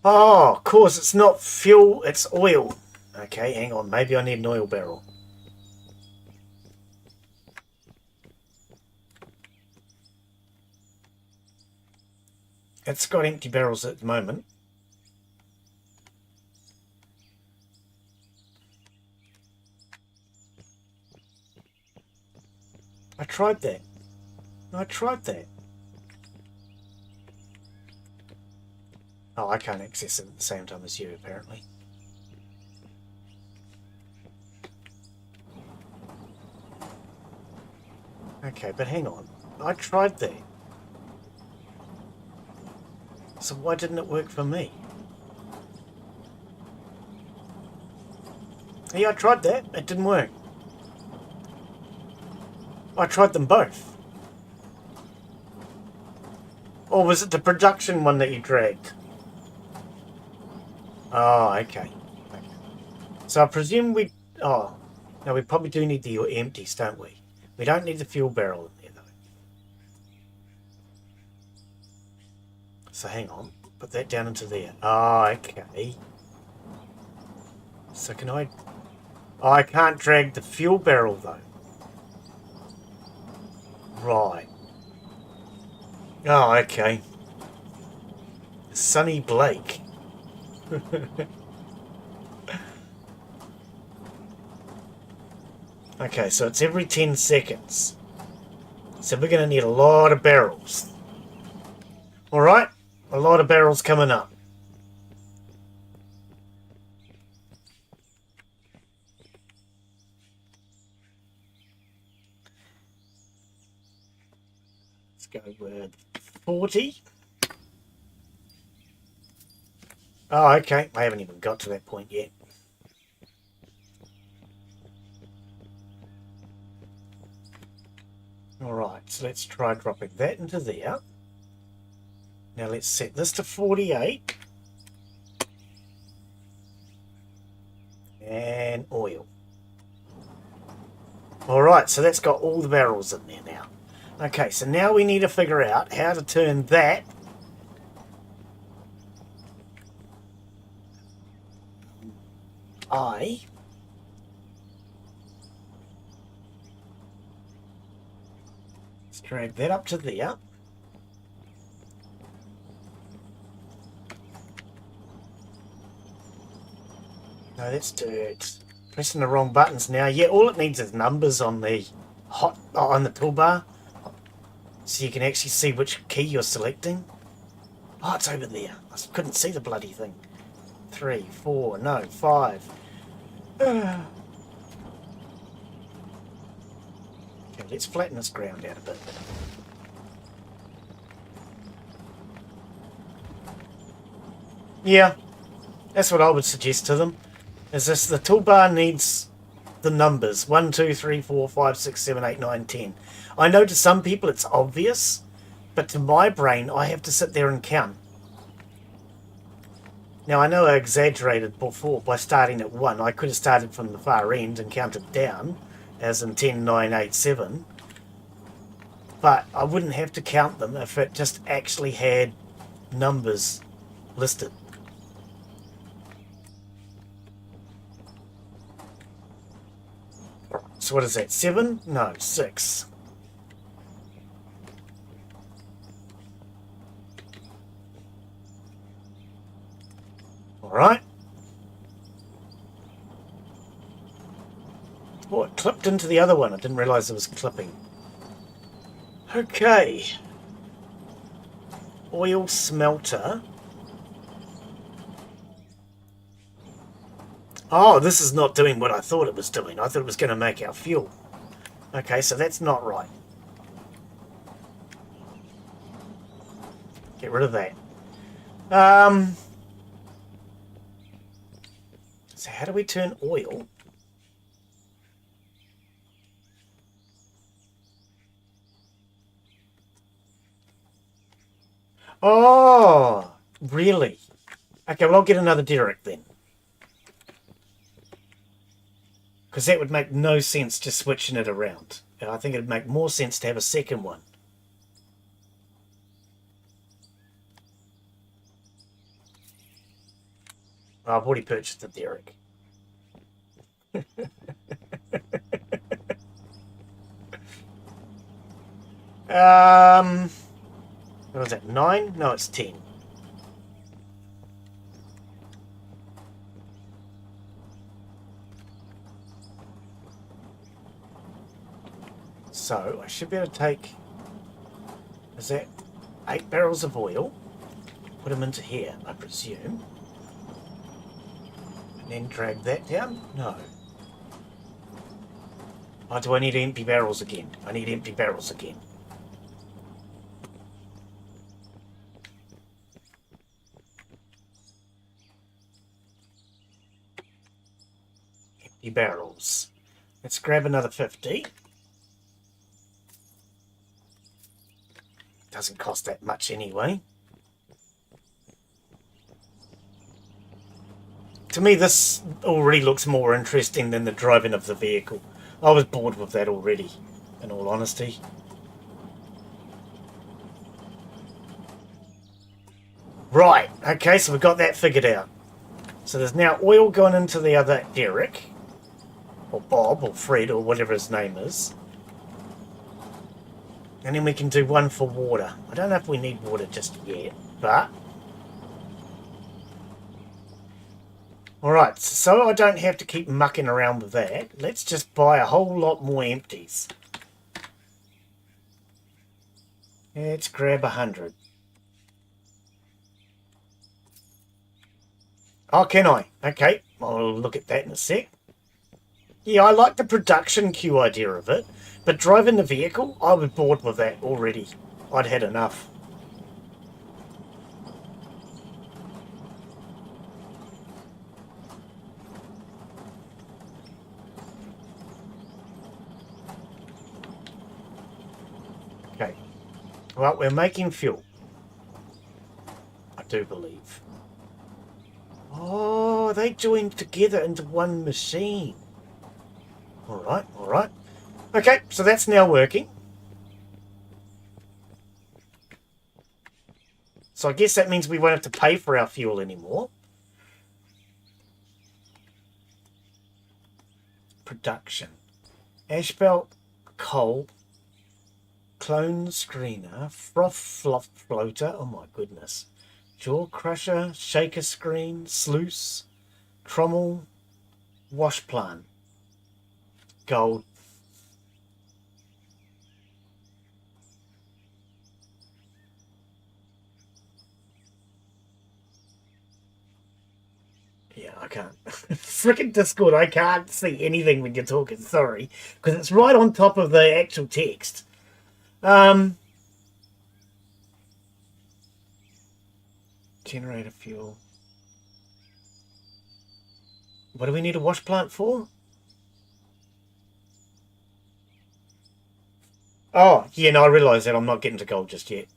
Oh, of course, it's not fuel, it's oil. Okay, hang on. Maybe I need an oil barrel. It's got empty barrels at the moment. I tried that. I tried that. Oh, I can't access it at the same time as you, apparently. Okay, but hang on. I tried that. So why didn't it work for me? Yeah, I tried that. It didn't work. I tried them both. Or was it the production one that you dragged? Oh, okay. So I presume we... Oh, no, we probably do need the empties, don't we? We don't need the fuel barrel in there, though. So hang on. Put that down into there. Oh, okay. So can I... Oh, I can't drag the fuel barrel, though. Right. Oh, okay. Sonny Blake. Okay, so it's every 10 seconds. So we're going to need a lot of barrels. Alright, a lot of barrels coming up. Let's go with 40. Oh, okay. I haven't even got to that point yet. Alright, so let's try dropping that into there. Now let's set this to 48. And oil. Alright, so that's got all the barrels in there now. Okay, so now we need to figure out how to turn that let's drag that up to there. No, that's dirt. Pressing the wrong buttons now. Yeah, all it needs is numbers on the on the toolbar, so you can actually see which key you're selecting. Oh, it's over there. I couldn't see the bloody thing. 3, 4, no, 5. Okay, let's flatten this ground out a bit. Yeah, that's what I would suggest to them. Is this the toolbar needs the numbers 1, 2, 3, 4, 5, 6, 7, 8, 9, 10. I know to some people it's obvious, but to my brain I have to sit there and count. Now I know I exaggerated before by starting at 1. I could have started from the far end and counted down, as in 10, 9, 8, 7. But I wouldn't have to count them if it just actually had numbers listed. So what is that, 7? No, 6. Alright. Oh, it clipped into the other one. I didn't realise it was clipping. Okay. Oil smelter. Oh, this is not doing what I thought it was doing. I thought it was going to make our fuel. Okay, so that's not right. Get rid of that. So how do we turn oil? Oh, really? Okay, well, I'll get another Derek then. Because that would make no sense just switching it around. I think it would make more sense to have a second one. Oh, I've already purchased the Derek. What was that, 9? No, it's 10. So I should be able to take, is that 8 barrels of oil, put them into here, I presume, and then drag that down? No. Oh, do I need empty barrels again? I need empty barrels again. Empty barrels. Let's grab another 50. Doesn't cost that much anyway. To me, this already looks more interesting than the driving of the vehicle. I was bored with that already, in all honesty. Right, okay, so we've got that figured out. So there's now oil going into the other Derek, or Bob, or Fred, or whatever his name is. And then we can do one for water. I don't know if we need water just yet, but... Alright, so I don't have to keep mucking around with that, let's just buy a whole lot more empties. Let's grab 100. Oh, can I? Okay, I'll look at that in a sec. Yeah, I like the production queue idea of it, but driving the vehicle, I was bored with that already. I'd had enough. Okay, well, we're making fuel. I do believe. Oh, they joined together into one machine. Alright, alright. Okay, so that's now working. So I guess that means we won't have to pay for our fuel anymore. Production. Asphalt, coal, clone screener, froth fluff floater, oh my goodness. Jaw crusher, shaker screen, sluice, trommel, wash plant, gold. Yeah, I can't. Frickin' Discord, I can't see anything when you're talking, sorry. Because it's right on top of the actual text. Generator fuel. What do we need a wash plant for? Oh, yeah, no, I realise that I'm not getting to gold just yet.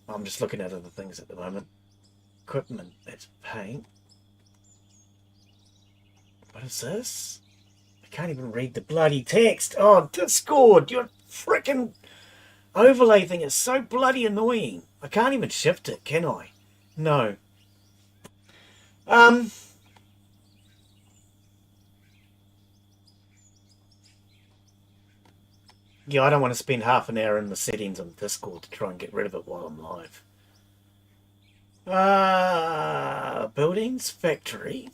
I'm just looking at other things at the moment. Equipment, that's paint. What is this? I can't even read the bloody text. Oh, Discord, your frickin' overlay thing is so bloody annoying. I can't even shift it, can I? No. Yeah, I don't want to spend half an hour in the settings on Discord to try and get rid of it while I'm live. Buildings, factory,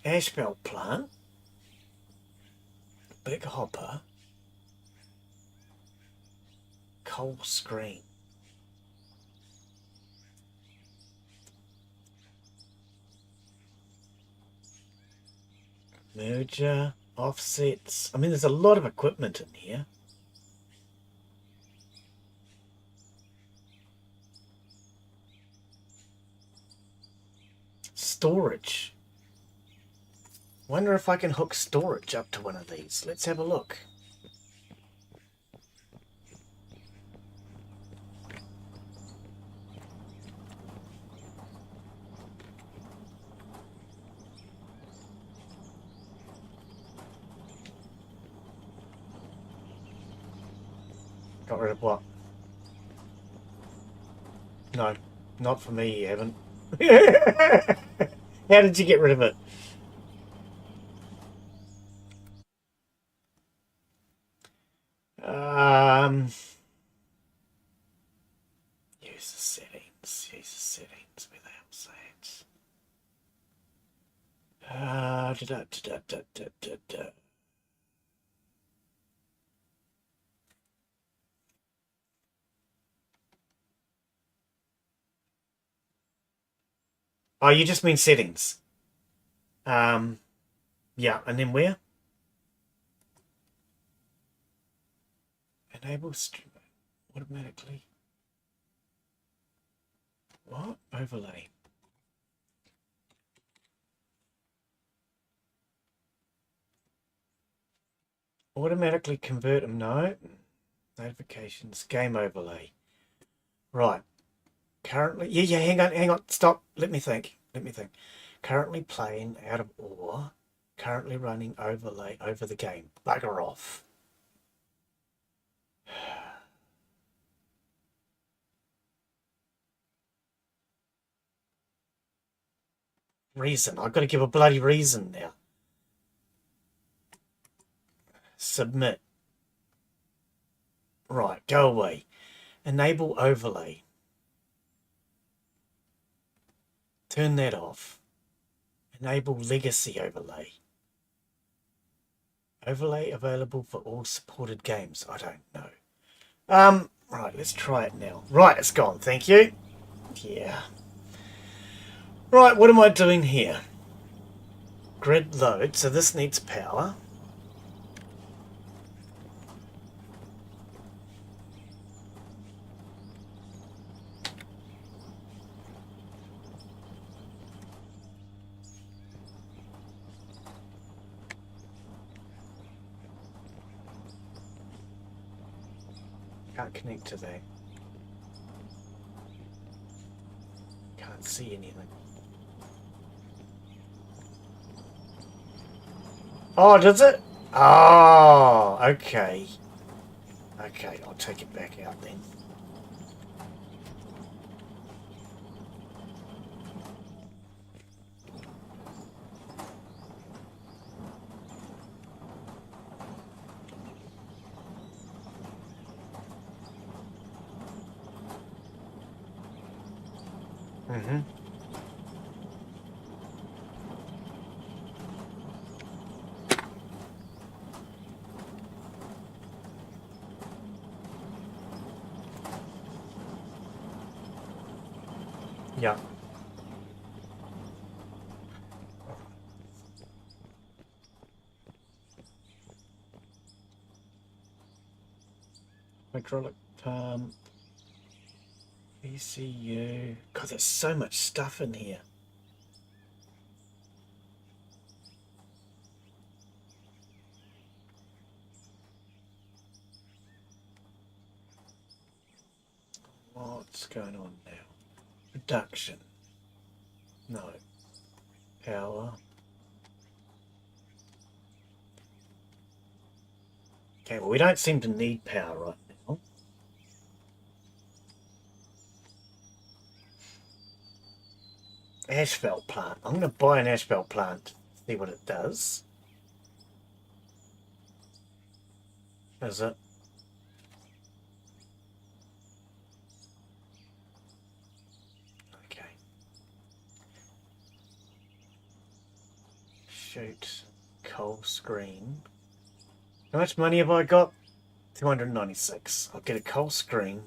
asphalt plant, big hopper, coal screen. Merger, offsets. I mean, there's a lot of equipment in here. Storage. Wonder if I can hook storage up to one of these. Let's have a look. Got rid of what? No, not for me, you haven't. How did you get rid of it? Use the settings. Use the settings. Where the hell's that? Oh, you just mean settings. Yeah, and then where? Enable stream automatically. What? Overlay. Automatically convert them. No. Notifications. Game overlay. Right. Currently. Yeah, hang on. Stop. Let me think. Currently playing out of ore. Currently running overlay over the game. Bugger off. Reason. I've got to give a bloody reason now. Submit. Right, go away. Enable overlay. Turn that off. Enable legacy overlay. Overlay available for all supported games. I don't know. Right, let's try it now. Right, it's gone. Thank you. Yeah. Right, what am I doing here? Grid load, so this needs power. Can't connect to that. Can't see anything. Oh, does it? Oh, okay. Okay, I'll take it back out then. Mm-hmm. Yeah. Hydraulic pump. ECU. God, there's so much stuff in here. What's going on now? Production. No. Power. Okay, well, we don't seem to need power right now. Asphalt plant. I'm going to buy an asphalt plant. See what it does. Is it? Okay. Shoot. Coal screen. How much money have I got? 296. I'll get a coal screen.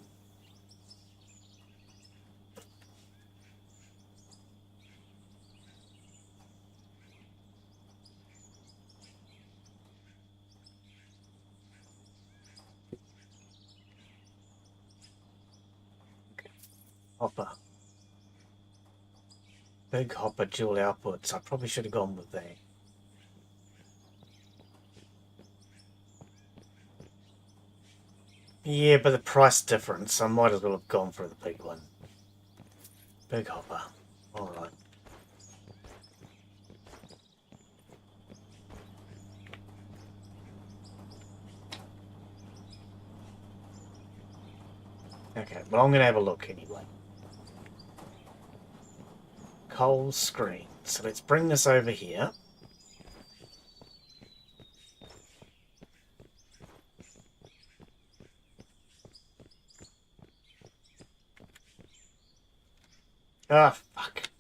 Hopper. Big hopper dual outputs. I probably should have gone with that. Yeah, but the price difference, I might as well have gone for the big one. Big hopper. Alright. Okay, well I'm going to have a look anyway. Coal screen. So let's bring this over here. Ah, fuck.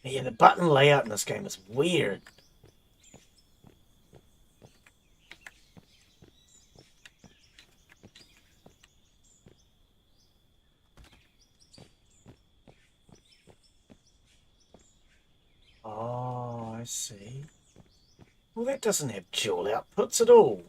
Yeah, the button layout in this game is weird. Oh, I see. Well, that doesn't have dual outputs at all.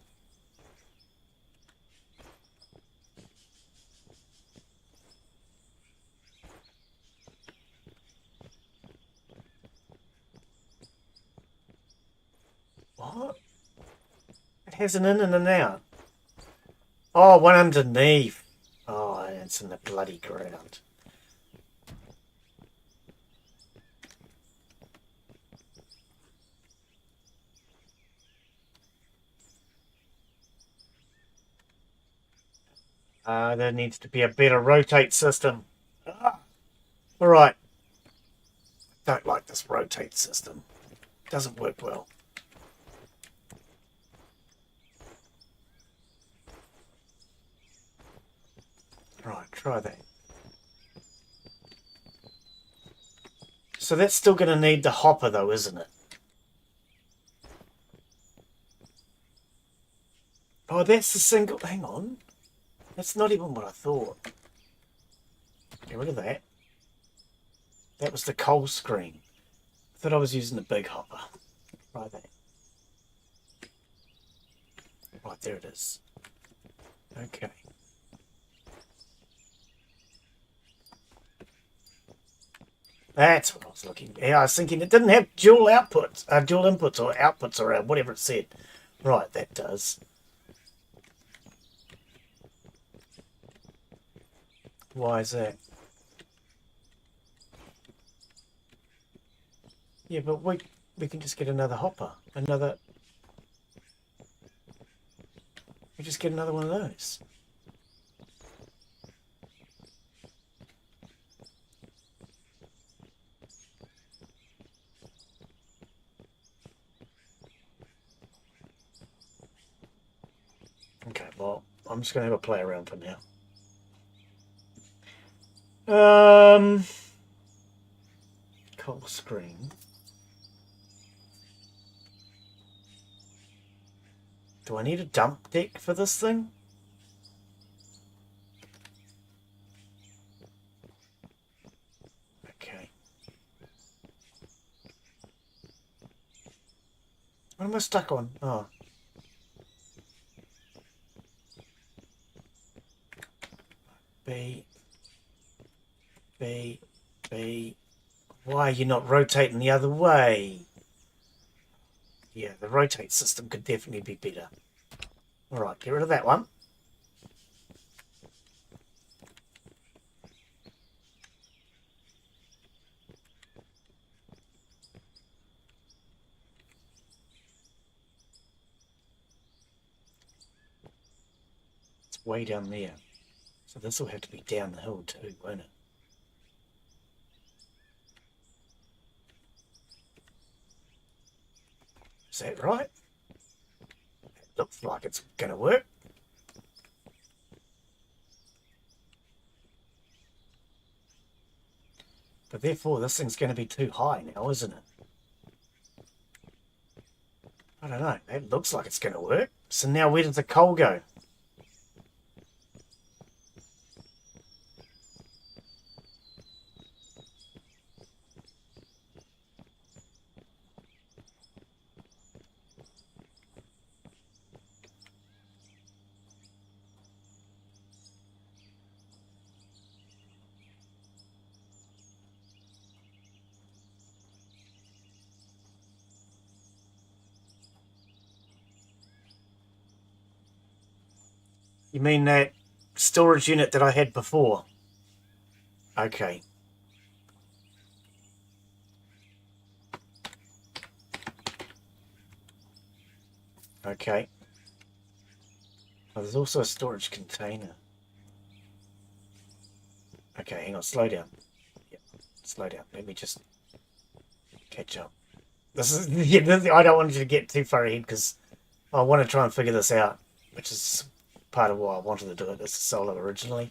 What? It has an in and an out. Oh, one underneath. Oh, it's in the bloody ground. There needs to be a better rotate system. Alright. Don't like this rotate system. Doesn't work well. Right, try that. So that's still going to need the hopper though, isn't it? Oh, that's the single... Hang on. That's not even what I thought. Get rid of that. That was the coal screen. I thought I was using the big hopper. Right there. Right, there it is. Okay. That's what I was looking. Yeah, I was thinking it didn't have dual outputs, dual inputs or outputs or whatever it said. Right, that does. Why is that? Yeah, but we can just get another hopper, another. We just get another one of those. Okay, well, I'm just going to have a play around for now. Coal screen. Do I need a dump deck for this thing? Okay. What am I stuck on? Oh. B. Why are you not rotating the other way? Yeah, the rotate system could definitely be better. Alright, get rid of that one. It's way down there. So this will have to be down the hill too, won't it? Is that right? It looks like it's going to work. But therefore, this thing's going to be too high now, isn't it? I don't know. It looks like it's going to work. So now where does the coal go? You mean that storage unit that I had before? Okay. Okay. Oh, there's also a storage container. Okay, hang on, slow down. Yep, slow down. Let me just catch up. This is I don't want you to get too far ahead because I want to try and figure this out, which is part of why I wanted to do it as a solo originally.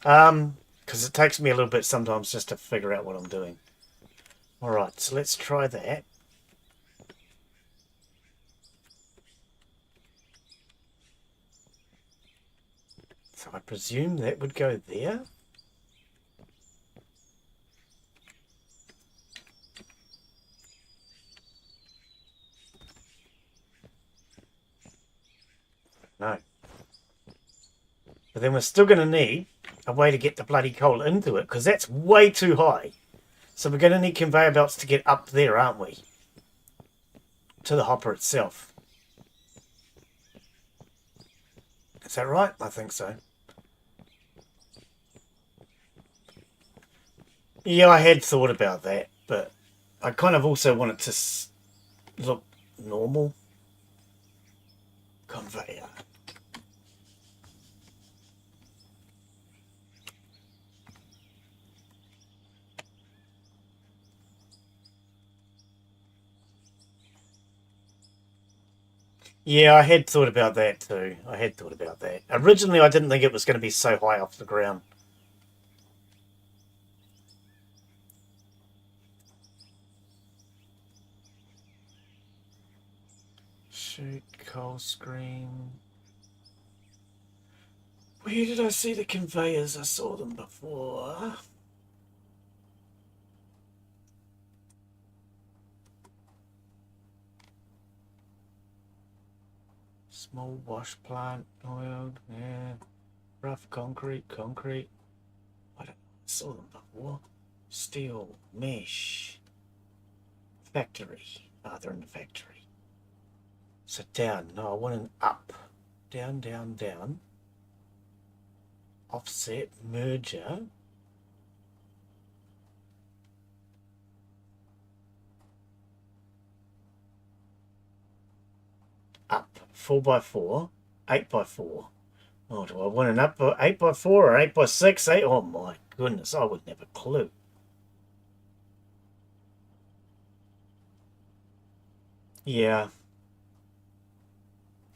Because it takes me a little bit sometimes just to figure out what I'm doing. Alright, so let's try that. So I presume that would go there. No. But then we're still going to need a way to get the bloody coal into it, because that's way too high. So we're going to need conveyor belts to get up there, aren't we? To the hopper itself. Is that right? I think so. Yeah, I had thought about that, but I kind of also want it to look normal. Conveyor. Yeah, I had thought about that too. I had thought about that. Originally, I didn't think it was going to be so high off the ground. Shoot, coal screen. Where did I see the conveyors? I saw them before. Small wash plant, oil, yeah. Rough concrete. I don't know. I saw them before. Steel, mesh, factory. Ah, they're in the factory. So down. No, I want an up. Down, down, down. Offset, merger. Up. 4x4. 8x4. Oh, do I want an up 8x4 or 8x6? 8? Oh my goodness, I wouldn't have a clue. Yeah.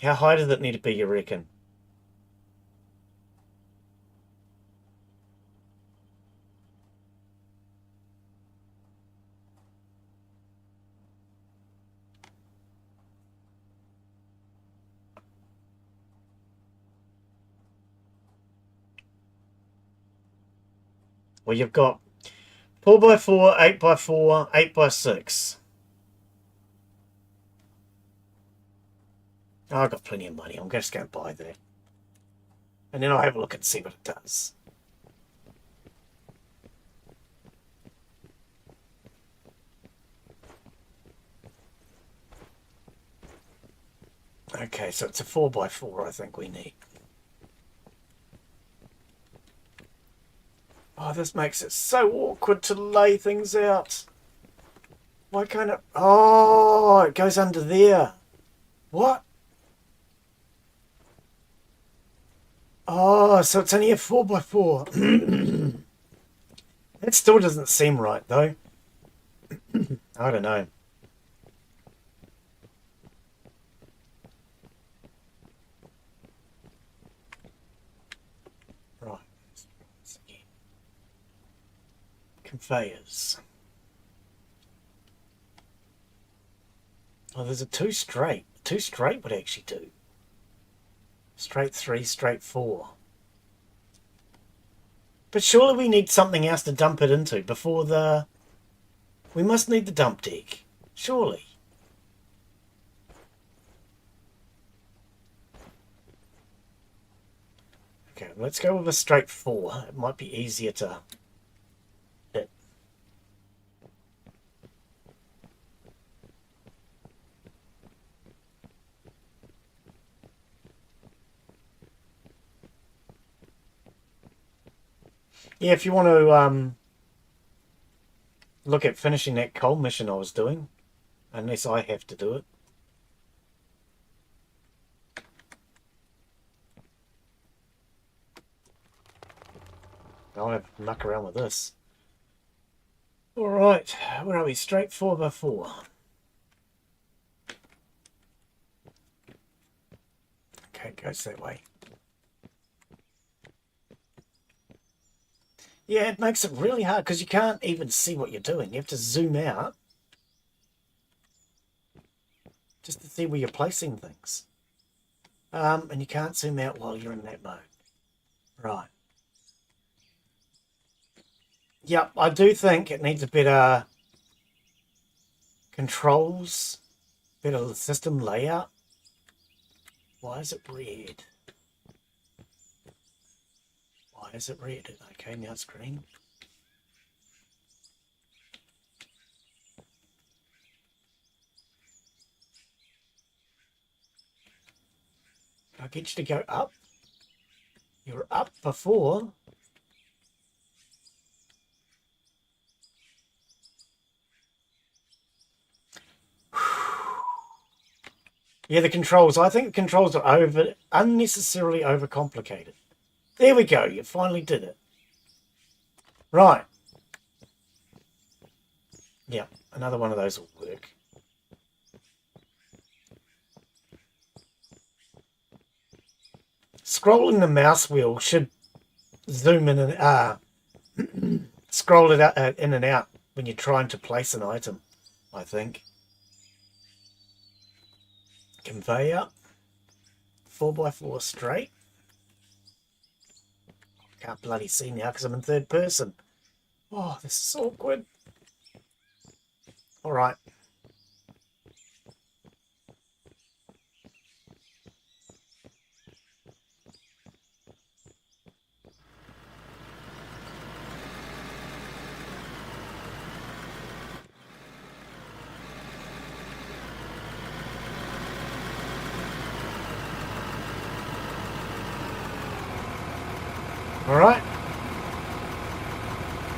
How high does it need to be, you reckon? Well, you've got 4x4, 8x4, 8x6. Oh, I've got plenty of money. I'm just going to buy that. And then I'll have a look and see what it does. Okay, so it's a 4x4 I think we need. Oh, this makes it so awkward to lay things out. Why can't it... Oh, it goes under there. What? Oh, so it's only a 4x4. That still doesn't seem right, though. I don't know. Right. Conveyors. Oh, there's a 2 straight. 2 straight would actually do. Straight 3, straight 4. But surely we need something else to dump it into before the... We must need the dump deck. Surely. Okay, let's go with a straight 4. It might be easier to hit. Yeah, if you want to look at finishing that coal mission I was doing, unless I have to do it. I'll have to muck around with this. Alright, where are we? Straight 4x4. Okay, it goes that way. Yeah, it makes it really hard because you can't even see what you're doing. You have to zoom out just to see where you're placing things. And you can't zoom out while you're in that mode. Right. Yep, I do think it needs a better controls, better system layout. Why is it red? Why is it red? Okay, now it's green. I'll get you to go up. You were up before. Yeah, the controls. I think the controls are unnecessarily overcomplicated. There we go. You finally did it. Right. Yeah, another one of those will work. Scrolling the mouse wheel should zoom in and scroll it out, in and out when you're trying to place an item, I think. Conveyor. 4x4 straight. Can't bloody see now because I'm in third person. Oh, this is awkward. Alright.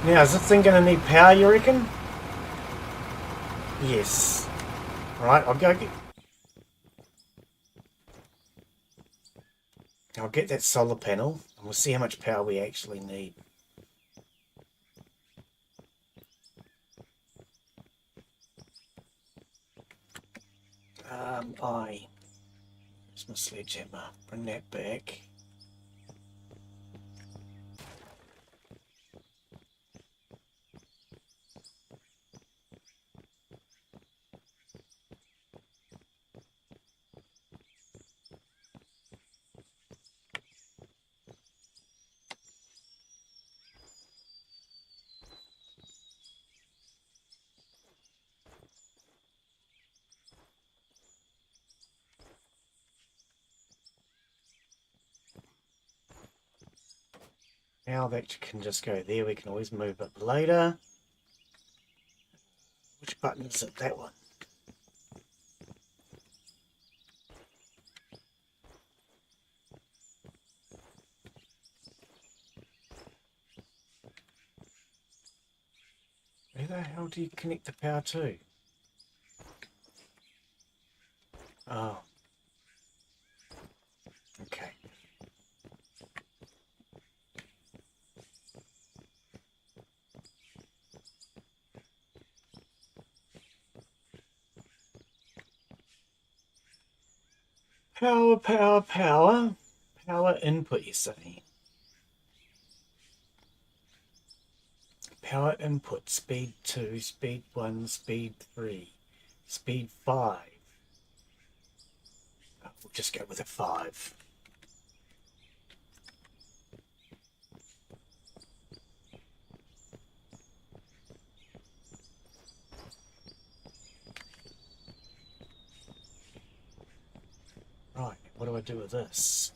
Now, is this thing going to need power, you reckon? Yes. Right, I'll get that solar panel, and we'll see how much power we actually need. There's my sledgehammer. Bring that back. Now that can just go there. We can always move it later. Which button is it? That one. Where the hell do you connect the power to? Oh. Okay. Power, power, power. Power input, you say. Power input, speed 2, speed 1, speed 3, speed 5. We'll just go with a 5. Right, what do I do with this?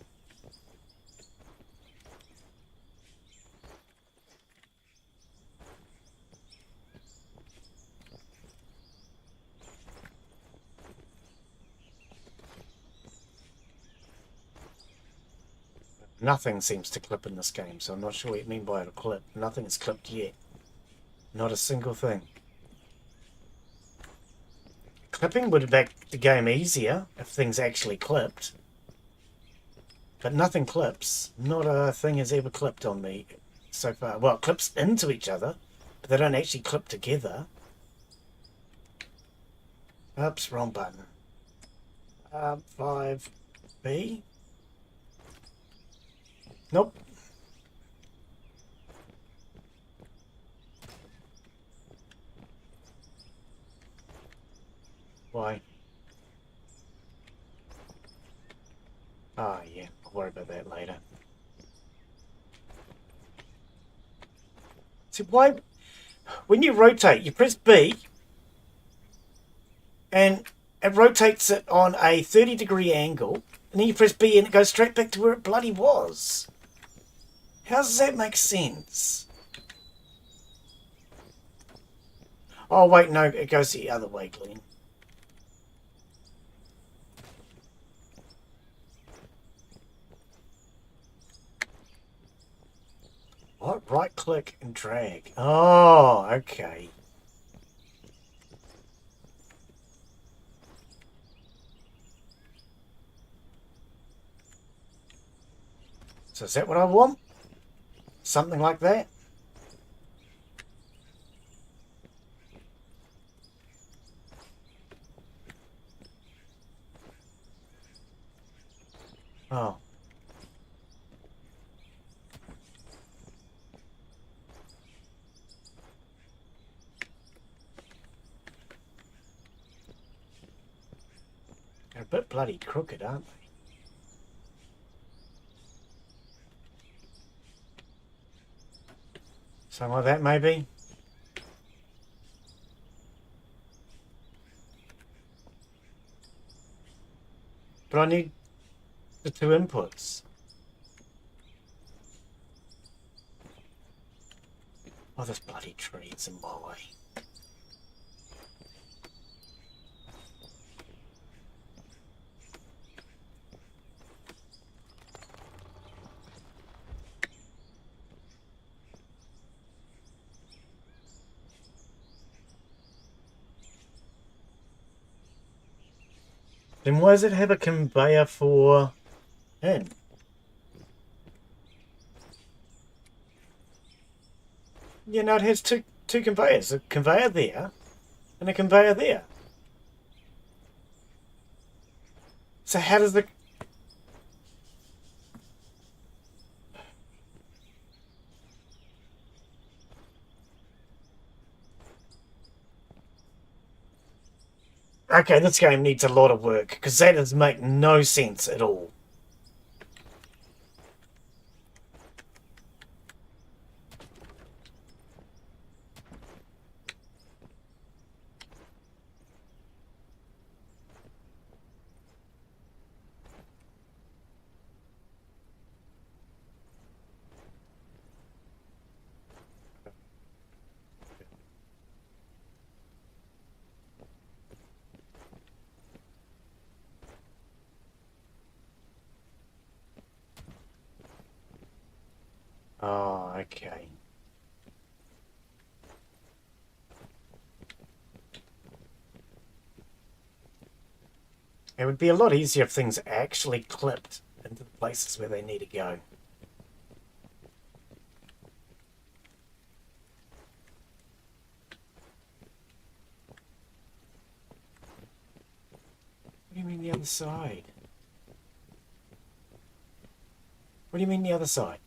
Nothing seems to clip in this game, so I'm not sure what you mean by a clip. Nothing is clipped yet. Not a single thing. Clipping would make the game easier if things actually clipped. But nothing clips. Not a thing has ever clipped on me so far. Well, it clips into each other, but they don't actually clip together. Oops, wrong button. 5B. Nope. Why? Ah, yeah. I'll worry about that later. See, why? When you rotate, you press B, and it rotates it on a 30-degree angle, and then you press B and it goes straight back to where it bloody was. How does that make sense? Oh, wait, no, it goes the other way, Glen. What? Right click and drag. Oh, okay. So is that what I want? Something like that? Oh. They're a bit bloody crooked, aren't they? Something like that, maybe? But I need the 2 inputs. Oh, this bloody tree is in my way. Then why does it have a conveyor for in? Yeah, no, it has two conveyors. A conveyor there and a conveyor there. So how does the... Okay, this game needs a lot of work, because that does make no sense at all. Oh, okay. It would be a lot easier if things actually clipped into the places where they need to go. What do you mean the other side? What do you mean the other side?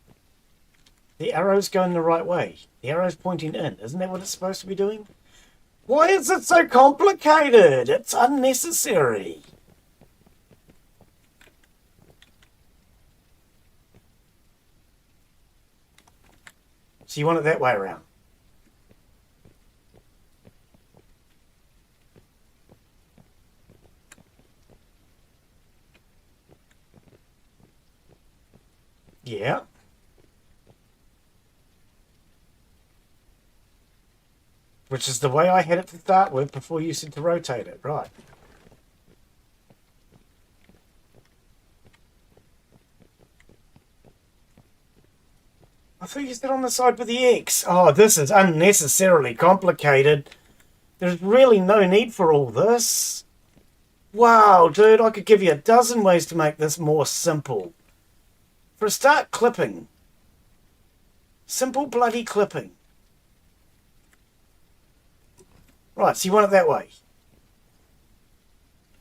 The arrow's going the right way. The arrow's pointing in. Isn't that what it's supposed to be doing? Why is it so complicated? It's unnecessary. So you want it that way around? Yeah. Which is the way I had it to start with before you said to rotate it, right? I thought you said on the side with the X. Oh, this is unnecessarily complicated. There's really no need for all this. Wow, dude, I could give you a dozen ways to make this more simple. For a start, clipping. Simple bloody clipping. Right, so you want it that way.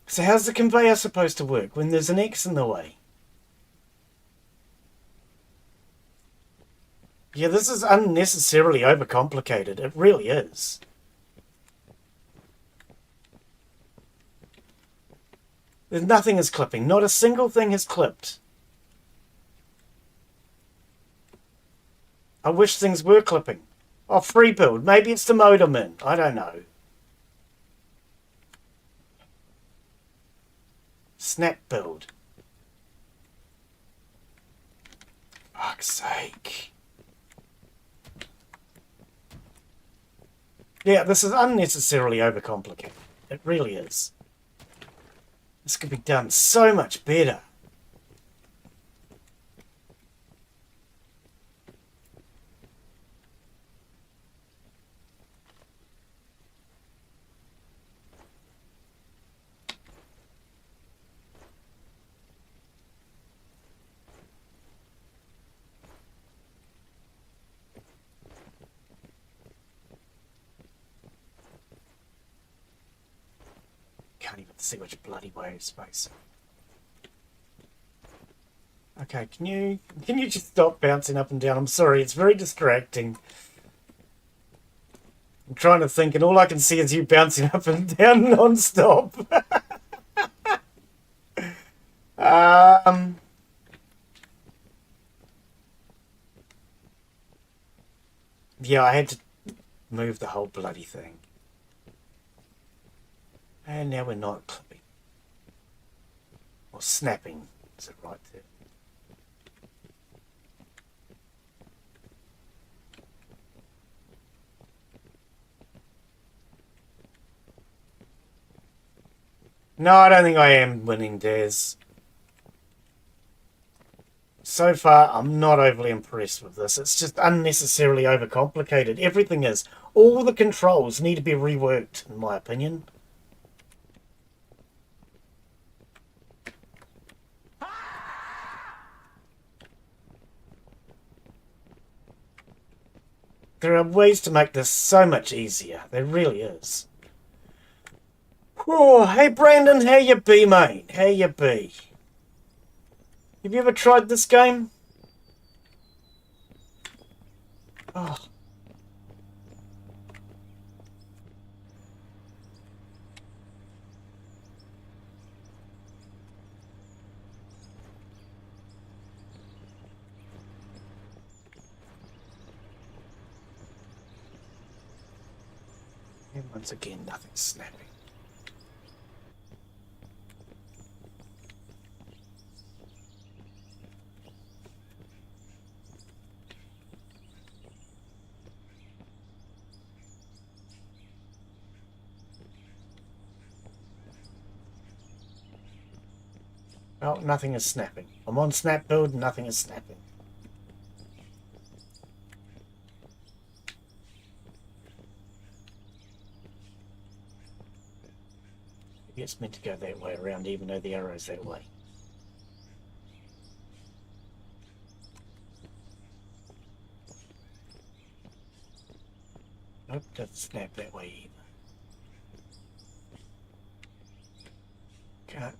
So how's the conveyor supposed to work when there's an X in the way? Yeah, this is unnecessarily overcomplicated. It really is. There's nothing is clipping. Not a single thing is clipped. I wish things were clipping. Oh, free build. Maybe it's the modem in. I don't know. Snap build. Fuck's sake. Yeah, this is unnecessarily overcomplicated. It really is. This could be done so much better. Can't even see which bloody way is space. Okay, can you just stop bouncing up and down? I'm sorry, it's very distracting. I'm trying to think, and all I can see is you bouncing up and down non-stop. Yeah, I had to move the whole bloody thing. And now we're not clipping. Or snapping, is it right there? No, I don't think I am winning, Des. So far, I'm not overly impressed with this. It's just unnecessarily overcomplicated. Everything is. All the controls need to be reworked, in my opinion. There are ways to make this so much easier. There really is. Oh, hey Brandon, how you be, mate? How you be? Have you ever tried this game? Oh. And once again, nothing's snapping. Oh, nothing is snapping. I'm on snap build, nothing is snapping. Maybe it's meant to go that way around, even though the arrow's that way. Nope, doesn't snap that way either. Can't.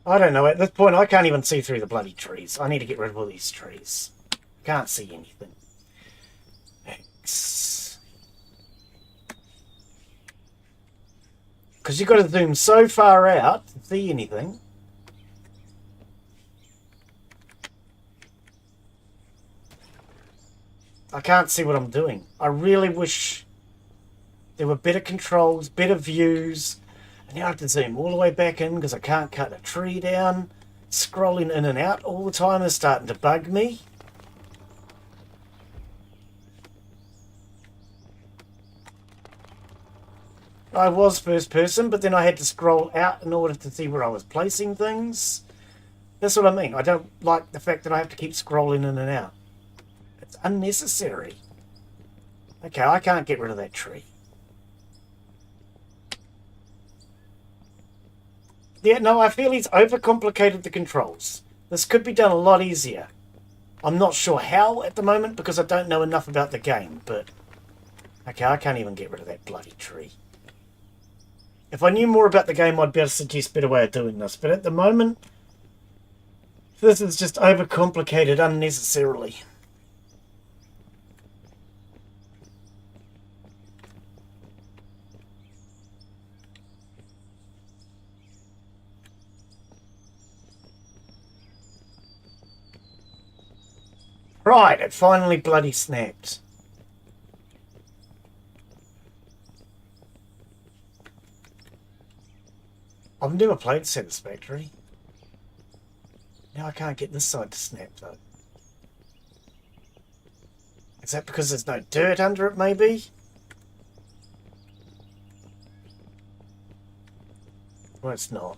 I don't know, at this point I can't even see through the bloody trees. I need to get rid of all these trees. Can't see anything. X. Because you've got to zoom so far out to see anything. I can't see what I'm doing. I really wish there were better controls, better views. And now I have to zoom all the way back in because I can't cut a tree down. Scrolling in and out all the time is starting to bug me. I was first person, but then I had to scroll out in order to see where I was placing things. That's what I mean. I don't like the fact that I have to keep scrolling in and out. It's unnecessary. Okay, I can't get rid of that tree. Yeah, no, I feel he's overcomplicated the controls. This could be done a lot easier. I'm not sure how at the moment because I don't know enough about the game, but... Okay, I can't even get rid of that bloody tree. If I knew more about the game, I'd be able to suggest a better way of doing this, but at the moment, this is just overcomplicated unnecessarily. Right, it finally bloody snapped. I've never played Satisfactory. Now I can't get this side to snap though. Is that because there's no dirt under it maybe? Well, it's not.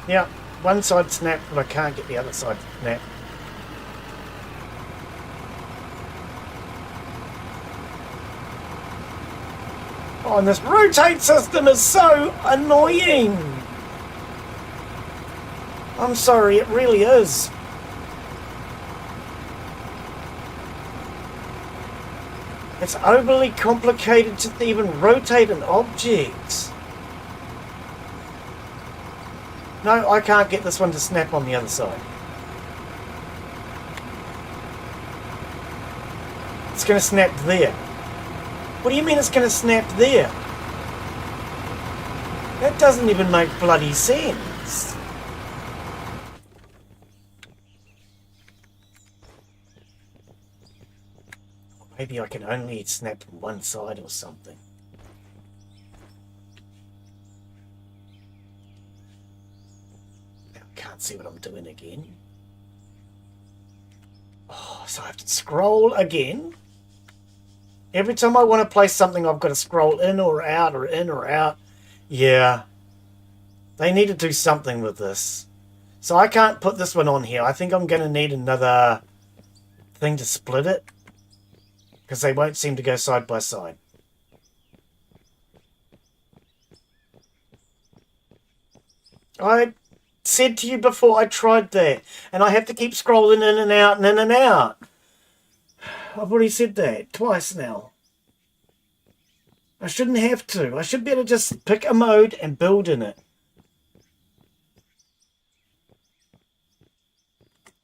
Yeah, one side snapped, but I can't get the other side to snap. Oh, and this rotate system is so annoying! I'm sorry, it really is. It's overly complicated to even rotate an object. No, I can't get this one to snap on the other side. It's going to snap there. What do you mean it's going to snap there? That doesn't even make bloody sense. Maybe I can only snap from one side or something. Can't see what I'm doing again. Oh, so I have to scroll again. Every time I want to place something, I've got to scroll in or out or in or out. Yeah. They need to do something with this. So I can't put this one on here. I think I'm going to need another thing to split it, because they won't seem to go side by side. I said to you before, I tried that, and I have to keep scrolling in and out and in and out. I've already said that twice now. I shouldn't have to. I should be able to just pick a mode and build in it.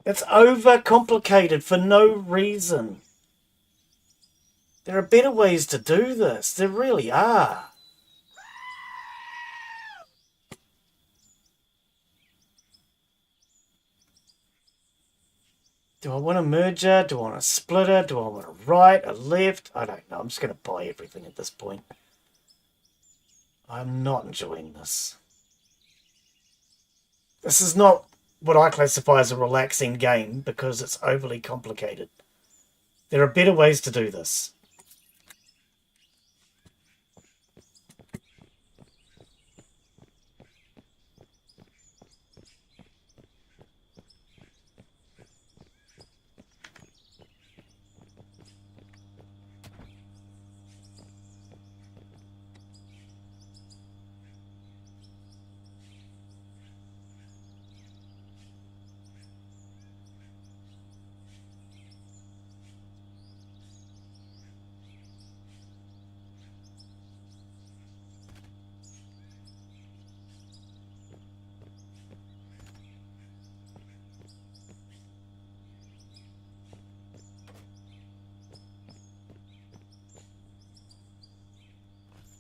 It's overcomplicated for no reason. There are better ways to do this. There really are. Do I want a merger? Do I want a splitter? Do I want a right, a left? I don't know. I'm just going to buy everything at this point. I'm not enjoying this. This is not what I classify as a relaxing game because it's overly complicated. There are better ways to do this.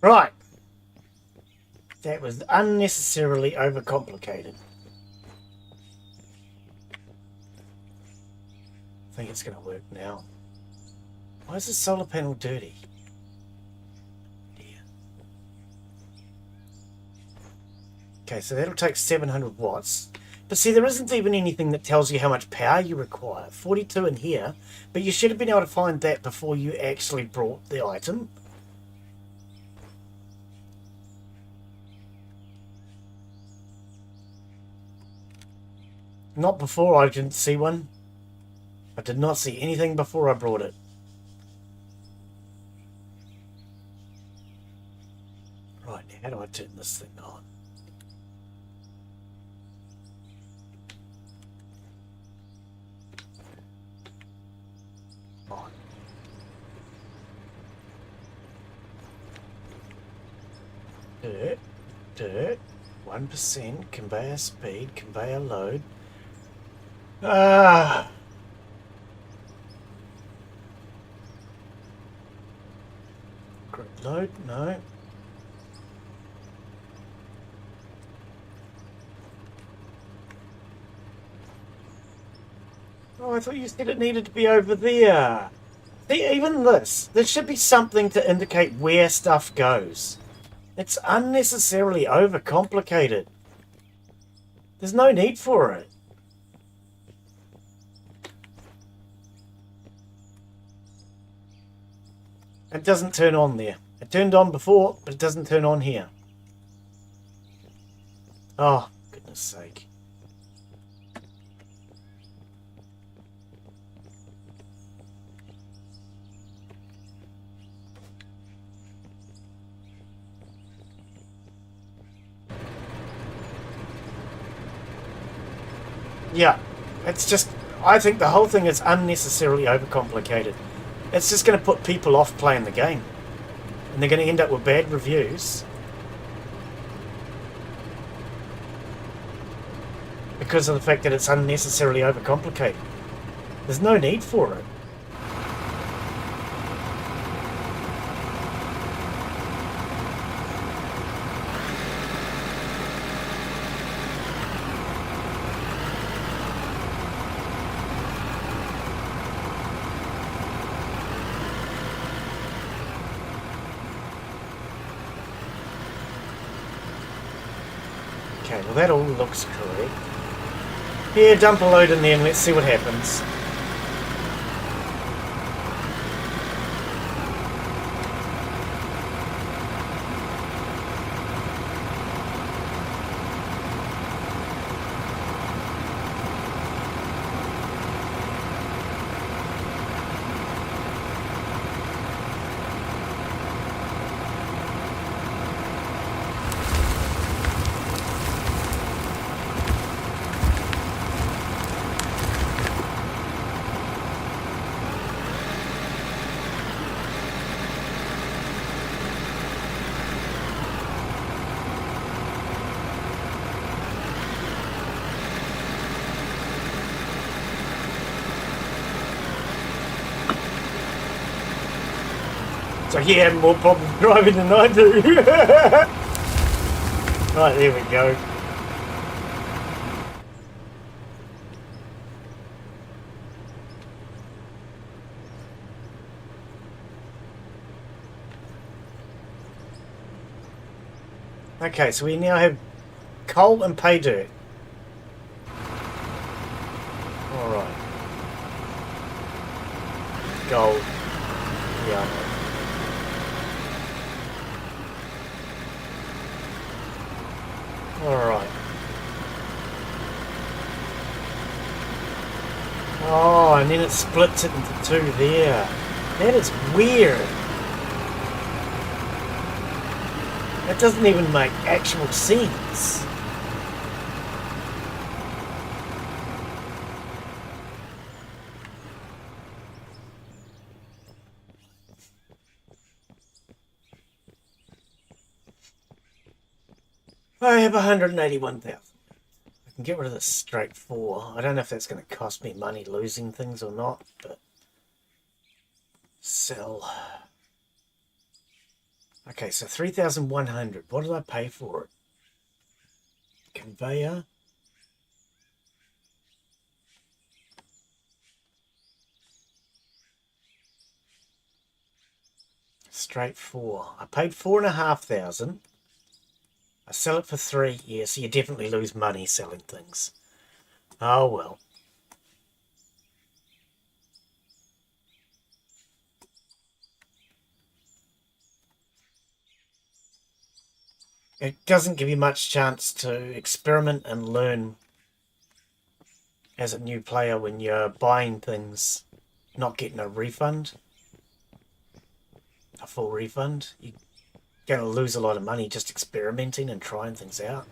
Right. That was unnecessarily overcomplicated. I think it's going to work now. Why is the solar panel dirty? Okay, so that'll take 700 watts. But see, there isn't even anything that tells you how much power you require. 42 in here, but you should have been able to find that before you actually brought the item. Not before. I didn't see one. I did not see anything before I brought it. Right, now how do I turn this thing on? On. Dirt, 1%, conveyor speed, conveyor load. Grid load, no. Oh, I thought you said it needed to be over there. See, even this. There should be something to indicate where stuff goes. It's unnecessarily overcomplicated. There's no need for it. It doesn't turn on there. It turned on before, but it doesn't turn on here. Oh, goodness sake. Yeah, it's just, I think the whole thing is unnecessarily overcomplicated. It's just going to put people off playing the game. And they're going to end up with bad reviews. Because of the fact that it's unnecessarily overcomplicated. There's no need for it. Okay, well that all looks correct. Here, dump a load in there and let's see what happens. So you have more problems driving than I do. Right, there we go. Okay, so we now have coal and pay dirt. Alright. Gold. Yeah. Alright. Oh, and then it splits it into two there. That is weird. That doesn't even make actual sense. I have 181,000. I can get rid of this straight 4. I don't know if that's going to cost me money losing things or not, but sell. Okay, so 3,100. What did I pay for it? Conveyor. Straight 4. I paid 4,500. I sell it for 3. Yeah, so you definitely lose money selling things. Oh well. It doesn't give you much chance to experiment and learn as a new player when you're buying things, not getting a refund, a full refund. You're going to lose a lot of money just experimenting and trying things out.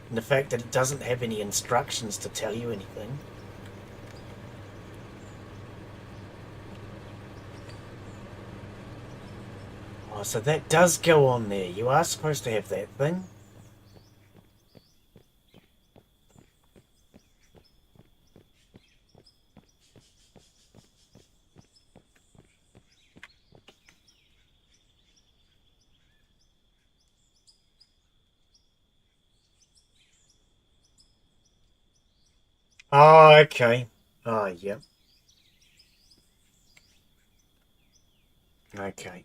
And the fact that it doesn't have any instructions to tell you anything. Oh, so that does go on there. You are supposed to have that thing. Oh, okay. Oh, yep. Okay.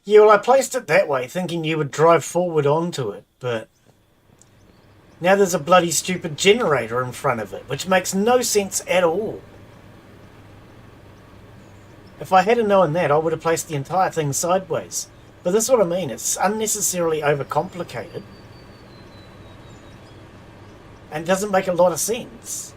Yeah, well, I placed it that way, thinking you would drive forward onto it, but now there's a bloody stupid generator in front of it, which makes no sense at all. If I had known that, I would have placed the entire thing sideways. But that's what I mean, it's unnecessarily overcomplicated. And doesn't make a lot of sense.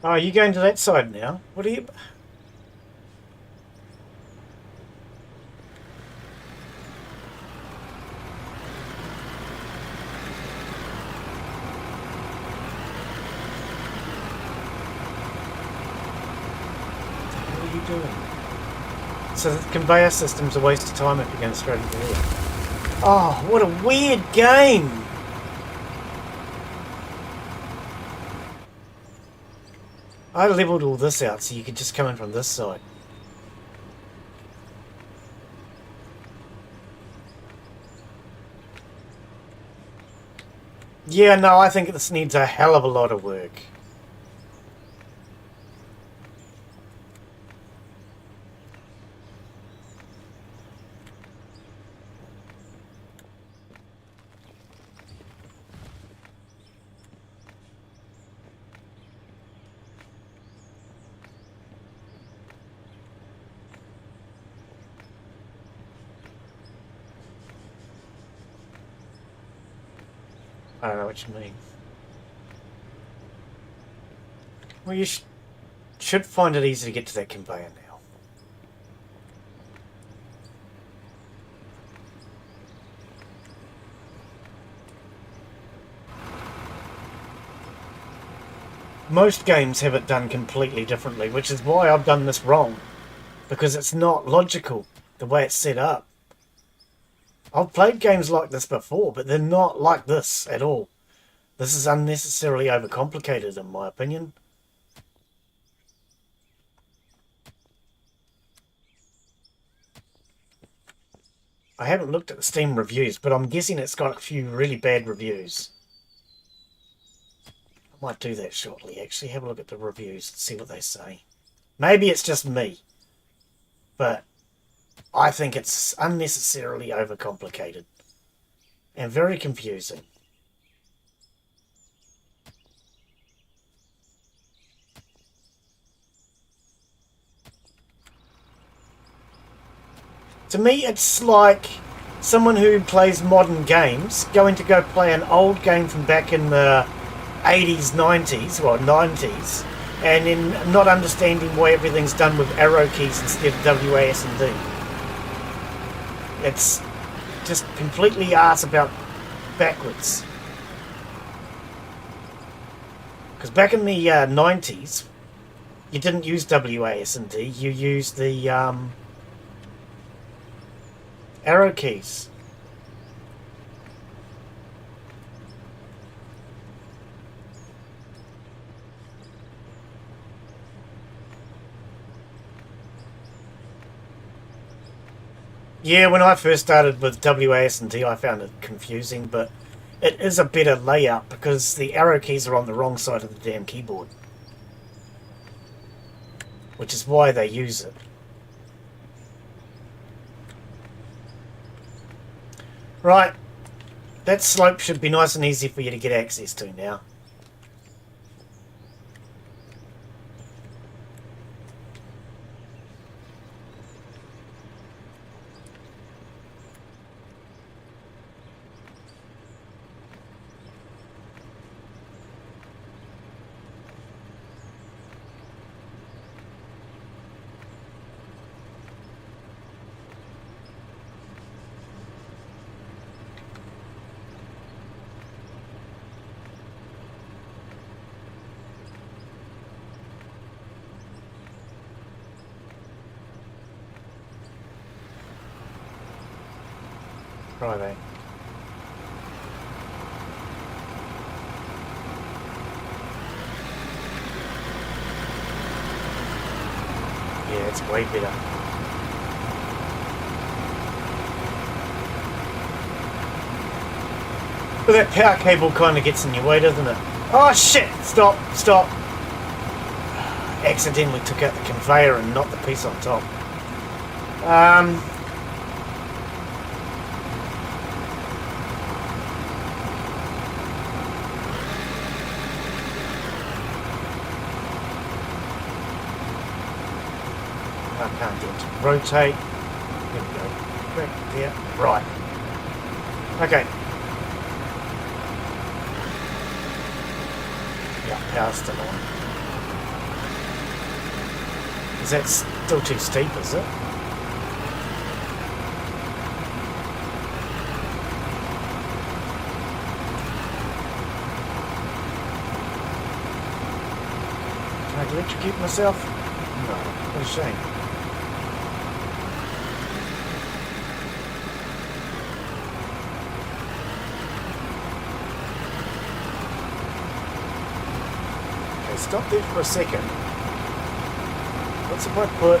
Oh, you going to that side now? What are you... What are you doing? So the conveyor system's a waste of time if you're going straight into there. Oh, what a weird game! I leveled all this out so you could just come in from this side. Yeah, no, I think this needs a hell of a lot of work. I don't know what you mean. Well, you should find it easy to get to that conveyor now. Most games have it done completely differently, which is why I've done this wrong. Because it's not logical, the way it's set up. I've played games like this before, but they're not like this at all. This is unnecessarily overcomplicated, in my opinion. I haven't looked at the Steam reviews, but I'm guessing it's got a few really bad reviews. I might do that shortly, actually. Have a look at the reviews and see what they say. Maybe it's just me. But I think it's unnecessarily overcomplicated and very confusing. To me, it's like someone who plays modern games going to go play an old game from back in the 80s, 90s, well, 90s, and then not understanding why everything's done with arrow keys instead of WASD. It's just completely arse about backwards. Because back in the 90s, you didn't use WASD, you used the arrow keys. Yeah, when I first started with WASD, I found it confusing, but it is a better layout because the arrow keys are on the wrong side of the damn keyboard. Which is why they use it. Right, that slope should be nice and easy for you to get access to now. Righto. Yeah, it's way better. But that power cable kind of gets in your way, doesn't it? Oh shit! Stop! Stop! Accidentally took out the conveyor and not the piece on top. I can't get it to rotate. There we go. Back there. Right. Okay. Yeah, power's still on. Is that still too steep, is it? Can I electrocute myself? No. What a shame. Stop there for a second. What's if I put...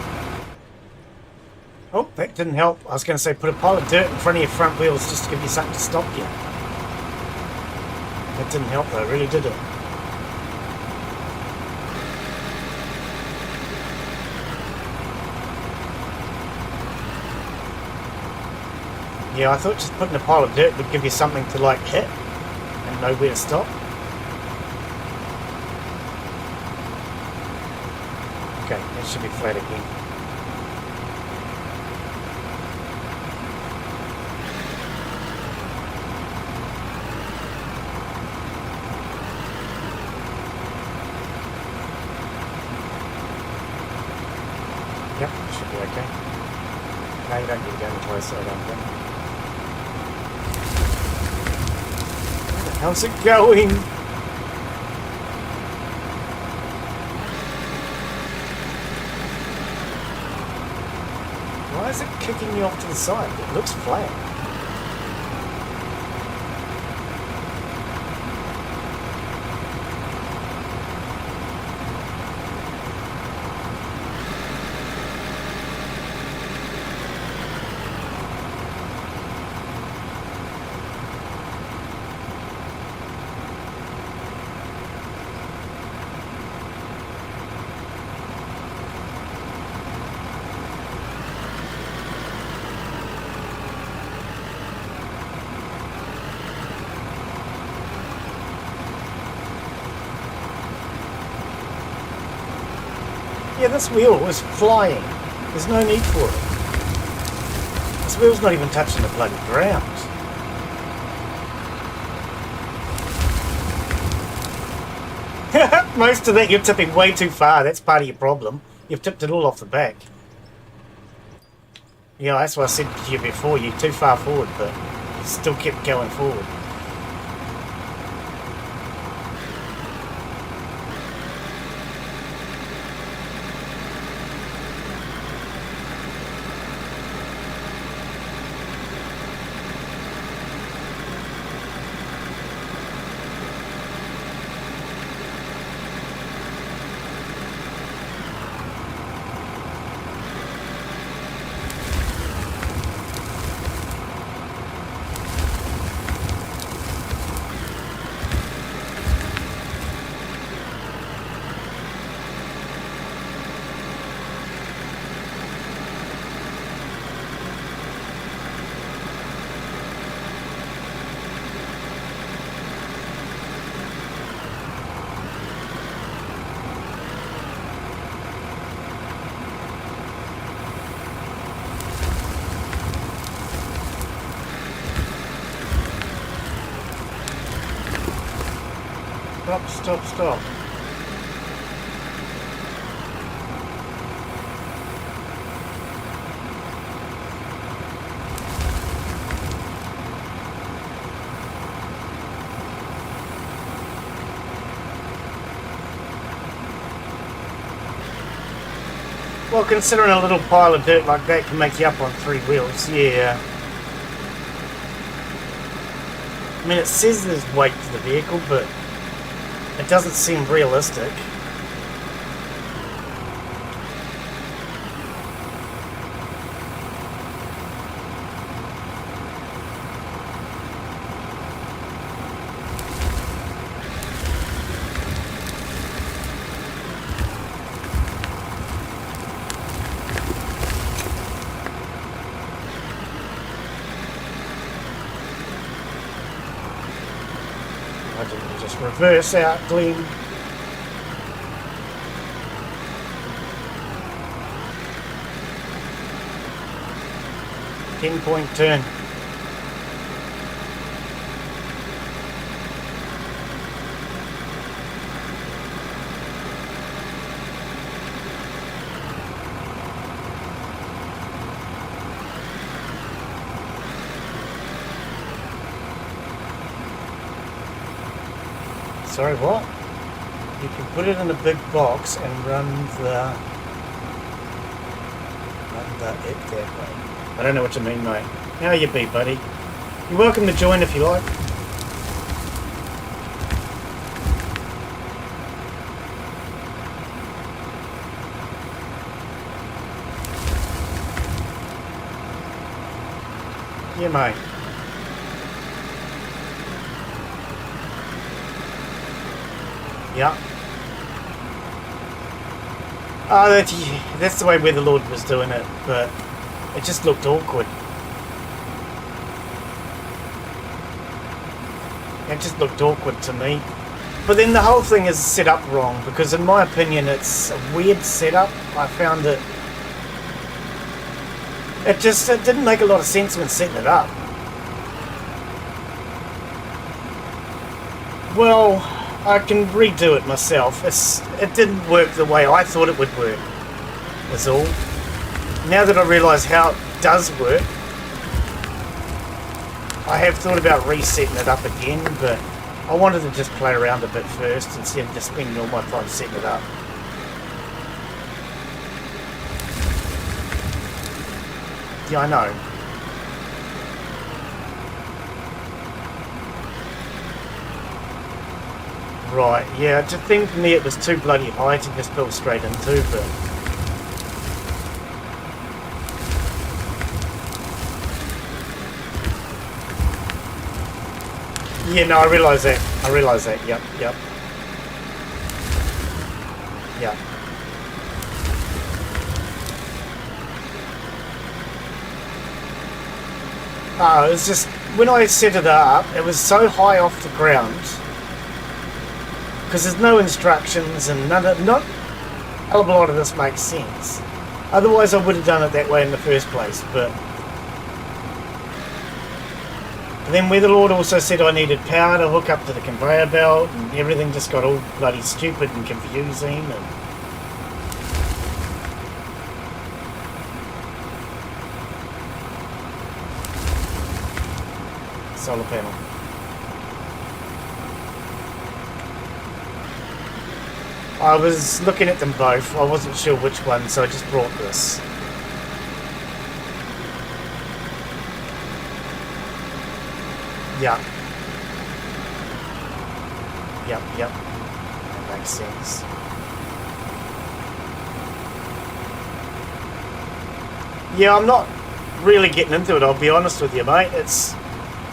Oh, that didn't help. I was going to say put a pile of dirt in front of your front wheels just to give you something to stop you. That didn't help though, really did it? Yeah, I thought just putting a pile of dirt would give you something to like hit and know where to stop. Okay, that should be flat again. No, you don't need to go any closer, I don't think. Where the hell's it going? Why is it kicking me off to the side? It looks flat. Yeah, this wheel is flying. There's no need for it. This wheel's not even touching the bloody ground. Most of that you're tipping way too far. That's part of your problem. You've tipped it all off the back. Yeah, that's what I said to you before. You're too far forward, but you still kept going forward. Stop. Well, considering a little pile of dirt like that can make you up on 3 wheels, yeah. I mean, it says there's weight to the vehicle, but it doesn't seem realistic. I didn't just reverse out, Glen. Ten-point turn. Sorry, what? You can put it in a big box and run it that way. I don't know what you mean, mate. How you be, buddy? You're welcome to join if you like. Yeah, mate. Yeah. Oh, that's the way where the Lord was doing it, but it just looked awkward. It just looked awkward to me. But then the whole thing is set up wrong, because in my opinion it's a weird setup. I found it... It didn't make a lot of sense when setting it up. Well, I can redo it myself. It didn't work the way I thought it would work, that's all. Now that I realise how does work. I have thought about resetting it up again, but I wanted to just play around a bit first instead of just spending all my time setting it up. Yeah, I know. Right, yeah, to think for me it was too bloody high to just build straight into, but... Yeah, no, I realise that. Yep. Yep. Oh, it was just... When I set it up, it was so high off the ground... Because there's no instructions and not a hell of a lot of this makes sense. Otherwise I would have done it that way in the first place, but... And then Weatherlord also said I needed power to hook up to the conveyor belt, and everything just got all bloody stupid and confusing, and... Solar panel. I was looking at them both. I wasn't sure which one, so I just brought this. Yeah. Yep. That makes sense. Yeah, I'm not really getting into it, I'll be honest with you, mate.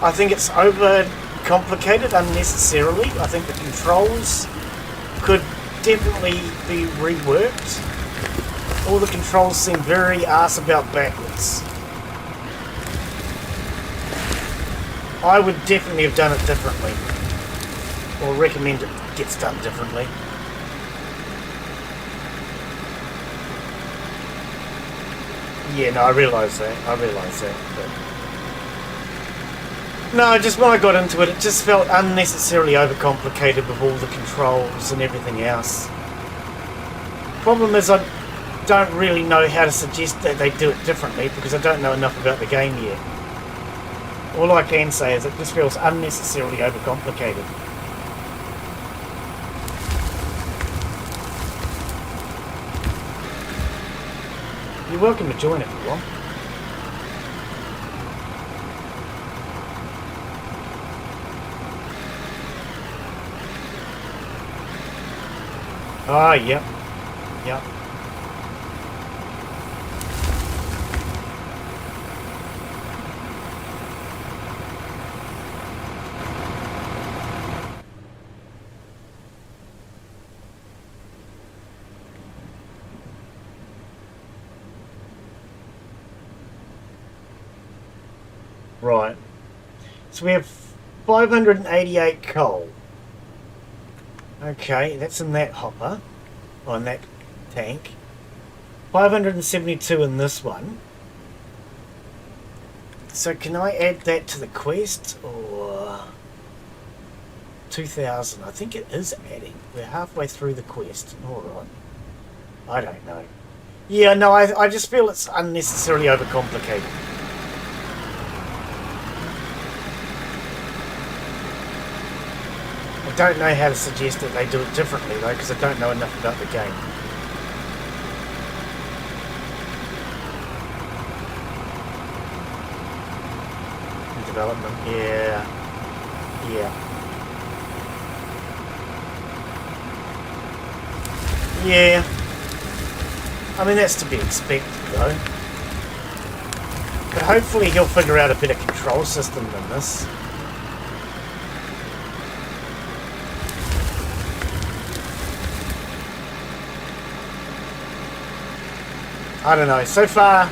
I think it's over complicated unnecessarily. I think the controls could definitely be reworked. All the controls seem very arse about backwards. I would definitely have done it differently, or recommend it gets done differently. Yeah, no, I realise that, but... No, just when I got into it, it just felt unnecessarily overcomplicated with all the controls and everything else. Problem is I don't really know how to suggest that they do it differently because I don't know enough about the game yet. All I can say is it just feels unnecessarily overcomplicated. You're welcome to join if you want. Ah, yep. Right. So we have 588 coal. Okay, that's in that hopper, on that tank. 572 in this one. So can I add that to the quest, or 2,000? I think it is adding. We're halfway through the quest. Alright. I don't know. Yeah, no, I just feel it's unnecessarily overcomplicated. I don't know how to suggest that they do it differently though, because I don't know enough about the game. Development, yeah. I mean, that's to be expected though. But hopefully he'll figure out a better control system than this. I don't know, so far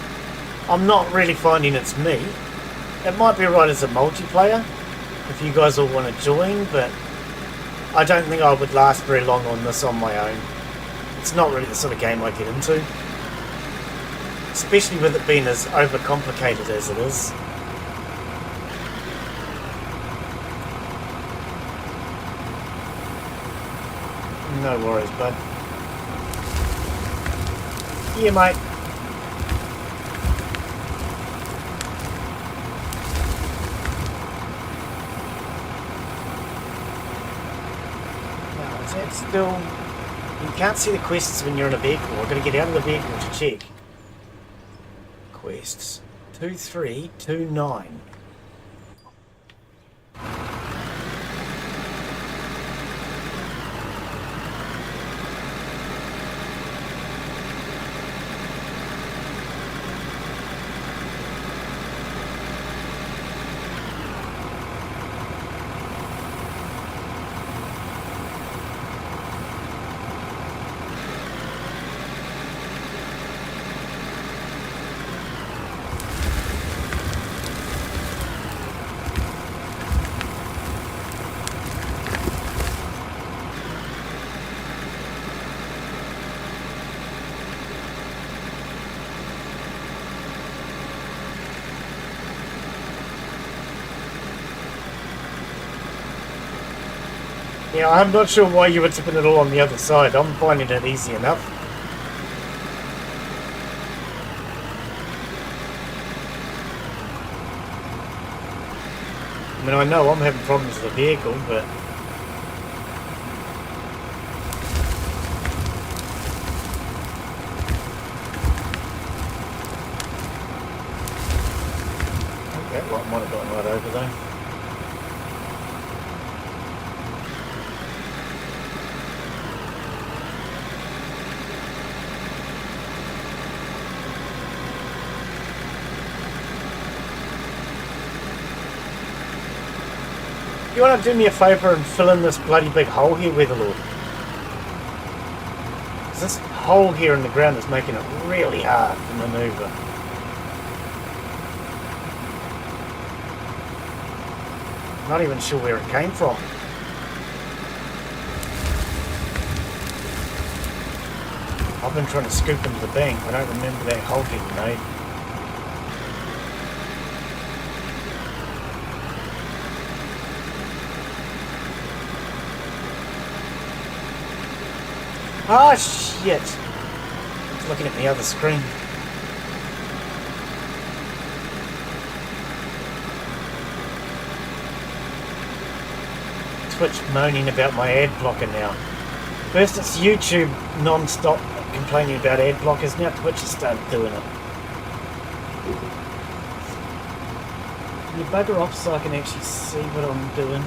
I'm not really finding it's me. It might be right as a multiplayer, if you guys all want to join, but I don't think I would last very long on this on my own. It's not really the sort of game I get into. Especially with it being as overcomplicated as it is. No worries, bud. Yeah, mate. That's still... You can't see the quests when you're in a vehicle. I've got to get out of the vehicle to check. Quests. 2329. Yeah, I'm not sure why you were tipping it all on the other side. I'm finding it easy enough. I mean, I know I'm having problems with the vehicle, but... Okay, well, I might have gotten right over there. You want to do me a favour and fill in this bloody big hole here, Weatherlord? Because this hole here in the ground is making it really hard to manoeuvre. Not even sure where it came from. I've been trying to scoop into the bank. I don't remember that hole getting made. Ah, shit! It's looking at the other screen. Twitch moaning about my ad blocker now. First it's YouTube non-stop complaining about ad blockers, now Twitch has started doing it. Can you bugger off so I can actually see what I'm doing?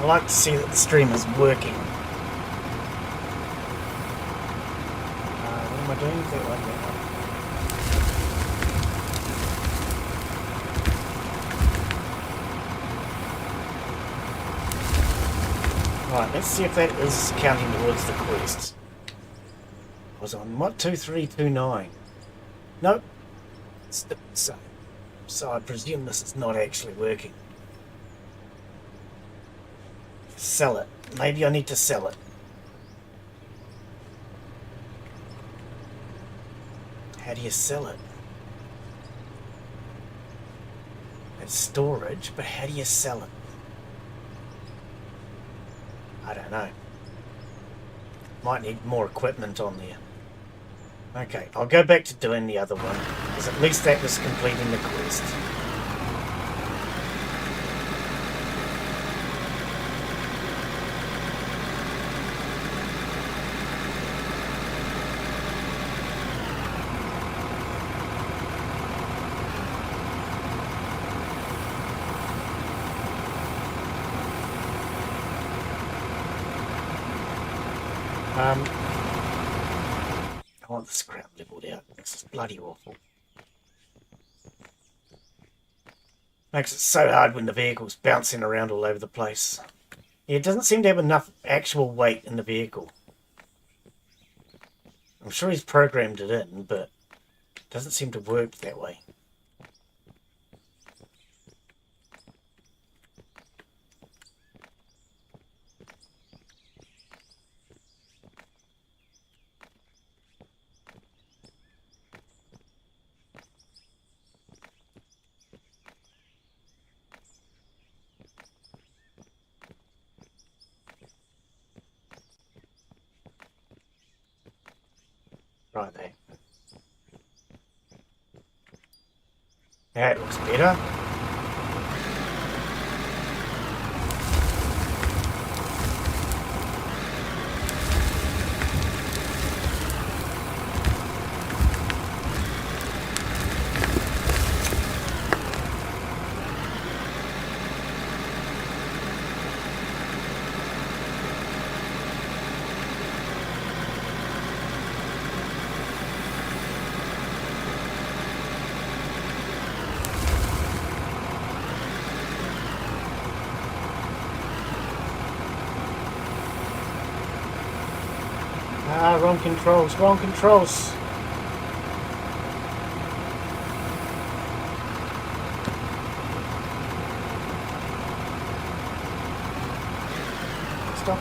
I like to see that the stream is working. What am I doing? That one, that one. Right, let's see if that is counting towards the quest. I was on what? 2329. Nope. It's the same. So I presume this is not actually working. Sell it. Maybe I need to sell it. How do you sell it? It's storage, but how do you sell it? I don't know. Might need more equipment on there. Okay, I'll go back to doing the other one, because at least that was completing the quest. I want the scrap leveled out. It's bloody awful. Makes it so hard when the vehicle's bouncing around all over the place. Yeah, it doesn't seem to have enough actual weight in the vehicle. I'm sure he's programmed it in, but it doesn't seem to work that way. Right there. That looks better. Ah, wrong controls, wrong controls. Stop.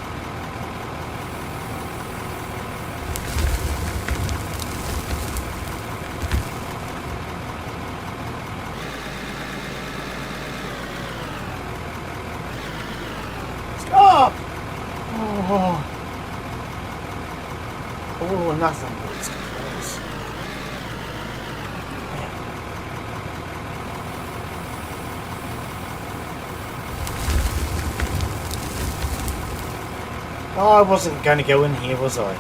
Stop! Oh. All or nothing with these controls. Man. Oh, I wasn't going to go in here, was I?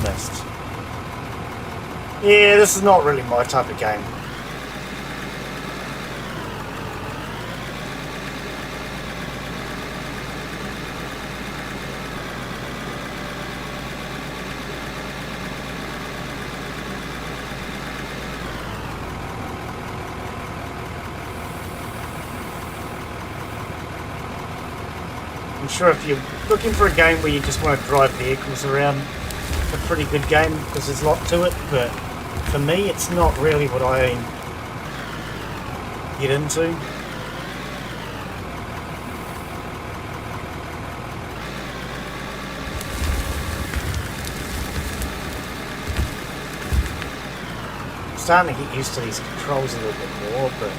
Missed. Yeah, this is not really my type of game. I'm sure if you're looking for a game where you just want to drive vehicles around, it's a pretty good game because there's a lot to it, but for me it's not really what I get into. I'm starting to get used to these controls a little bit more, but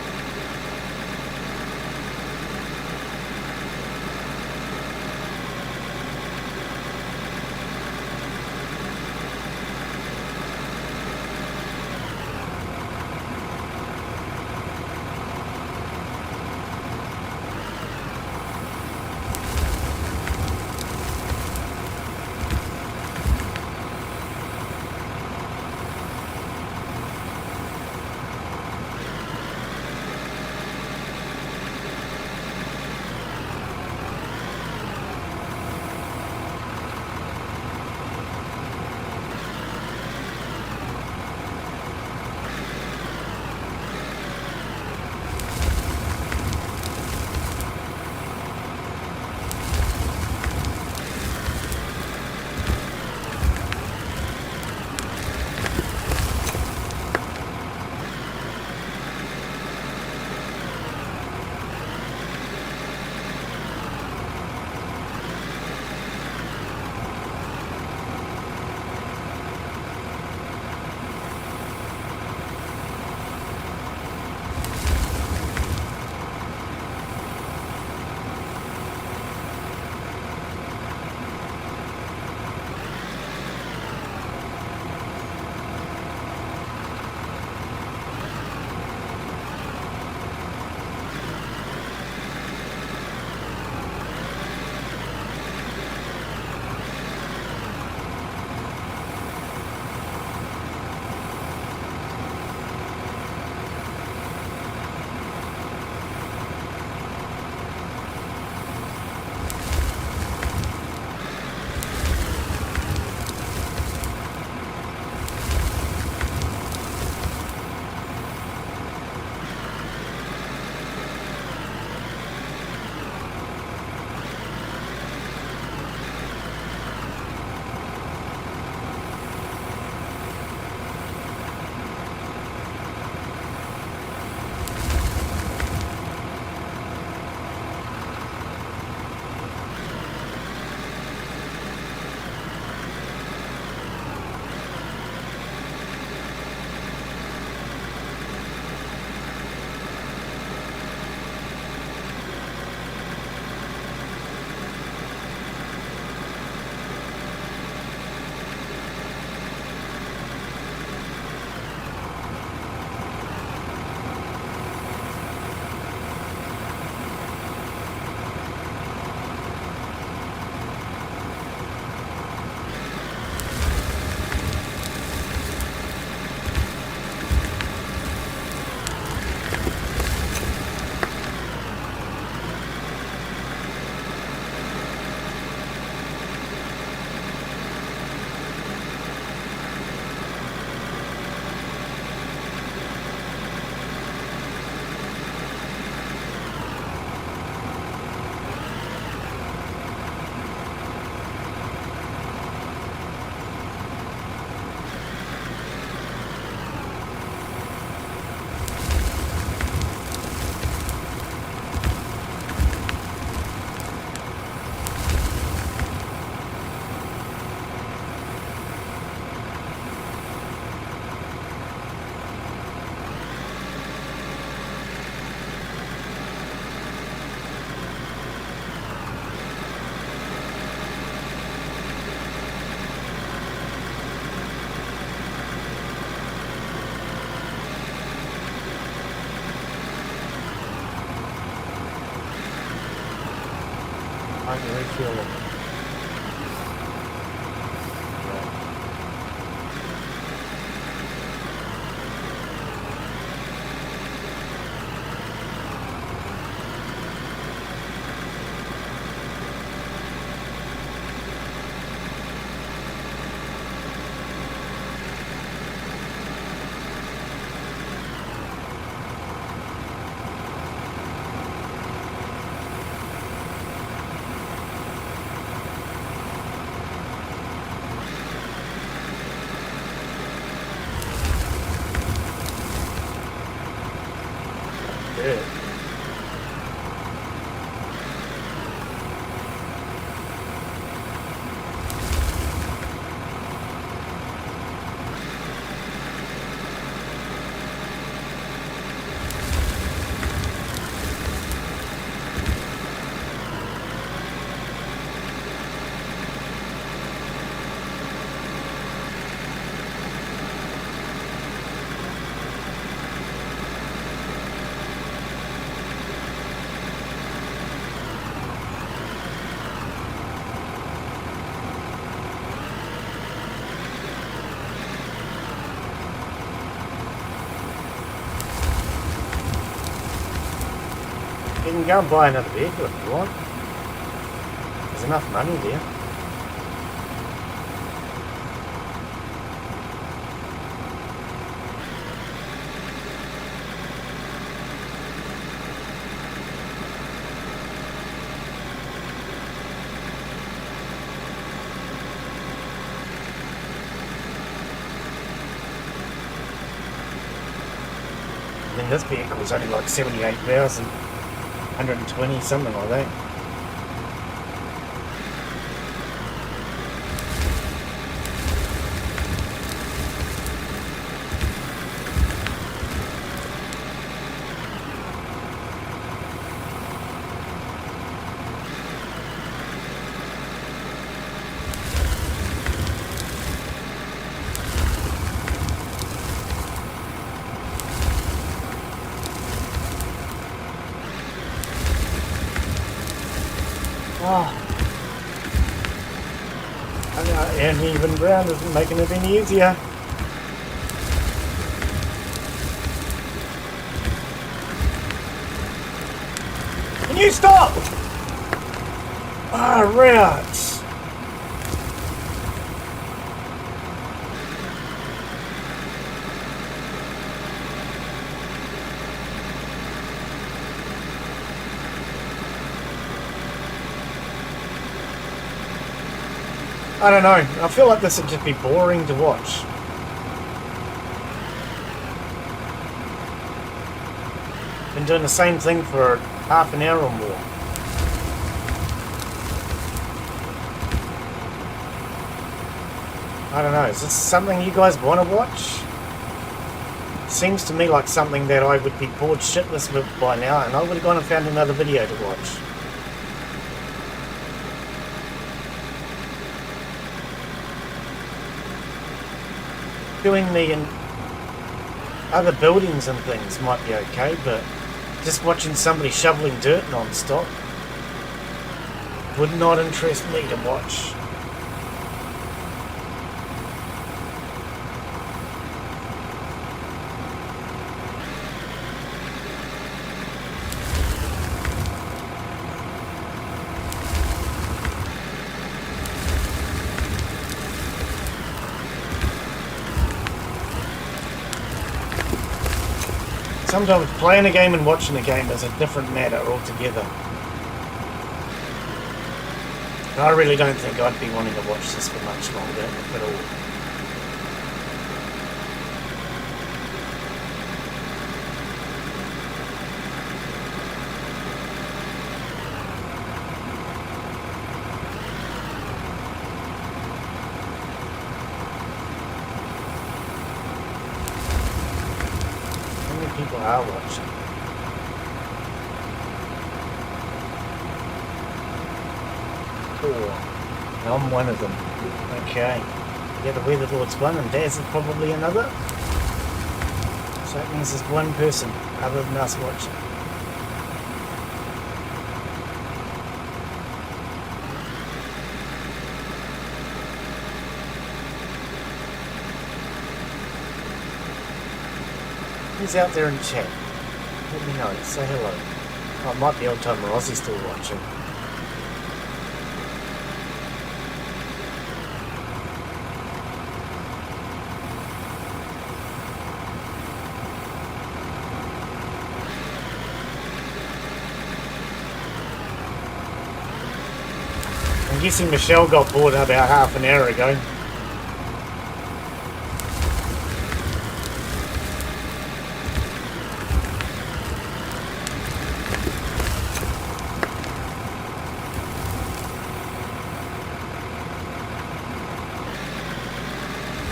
fuel. Good. You can go and buy another vehicle if you want. There's enough money there. I mean, this vehicle is only like 78,000. 120, something like that. Oh. And even ground isn't making it any easier. Can you stop? Ah, rats. I don't know, I feel like this would just be boring to watch. Been doing the same thing for half an hour or more. I don't know, is this something you guys want to watch? Seems to me like something that I would be bored shitless with by now, and I would have gone and found another video to watch. Doing the other buildings and things might be okay, but just watching somebody shoveling dirt non-stop would not interest me to watch. Sometimes playing a game and watching a game is a different matter altogether. And I really don't think I'd be wanting to watch this for much longer, if at all. People are watching. Cool. I'm one of them. Okay. Yeah, the Weather Lord's one, and Daz is probably another. So that means there's one person other than us watching. Who's out there in chat? Let me know. Say hello. Oh, it might be old timer Aussie still watching. I'm guessing Michelle got bored about half an hour ago.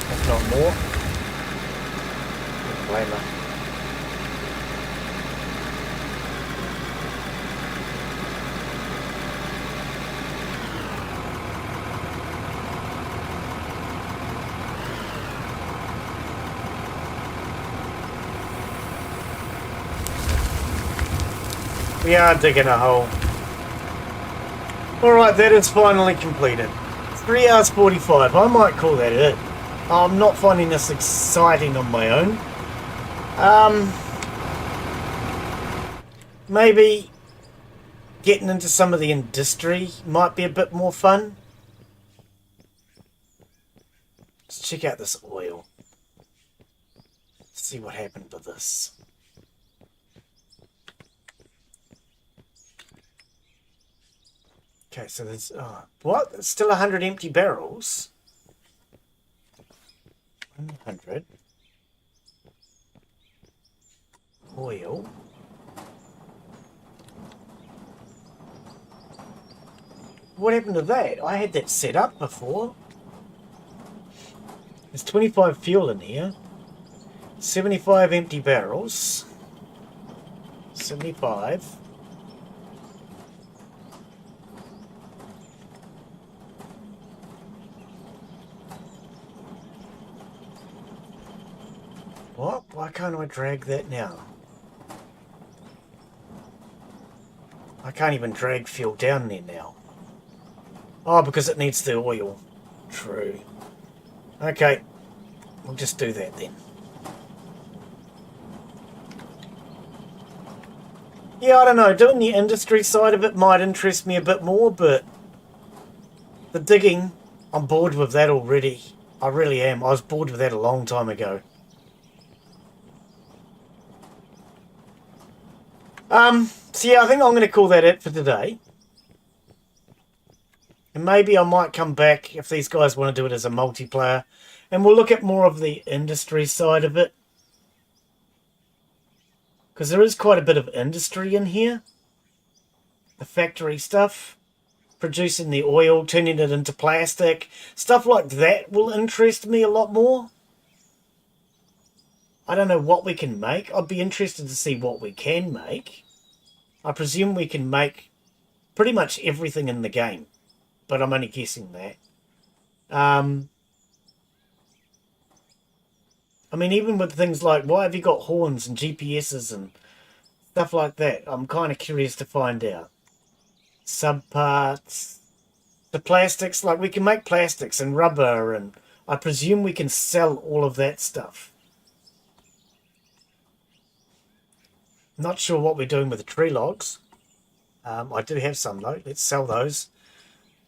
If not more. Don't blame her. We are digging a hole. Alright, that is finally completed. 3 hours 45. I might call that it. I'm not finding this exciting on my own. Maybe getting into some of the industry might be a bit more fun. Let's check out this oil. See what happened to this. Okay, so there's... what? There's still 100 empty barrels. 100. Oil. What happened to that? I had that set up before. There's 25 fuel in here. 75 empty barrels. 75. What? Why can't I drag that now? I can't even drag fuel down there now. Oh, because it needs the oil. True. Okay. We'll just do that then. Yeah, I don't know. Doing the industry side of it might interest me a bit more, but the digging, I'm bored with that already. I really am. I was bored with that a long time ago. So yeah, I think I'm going to call that it for today. And maybe I might come back if these guys want to do it as a multiplayer. And we'll look at more of the industry side of it. Because there is quite a bit of industry in here. The factory stuff. Producing the oil, turning it into plastic. Stuff like that will interest me a lot more. I don't know what we can make. I'd be interested to see what we can make. I presume we can make pretty much everything in the game. But I'm only guessing that. I mean, even with things like, why have you got horns and GPSs and stuff like that? I'm kind of curious to find out. Subparts. The plastics, like we can make plastics and rubber, and I presume we can sell all of that stuff. Not sure what we're doing with the tree logs. I do have some though. Let's sell those.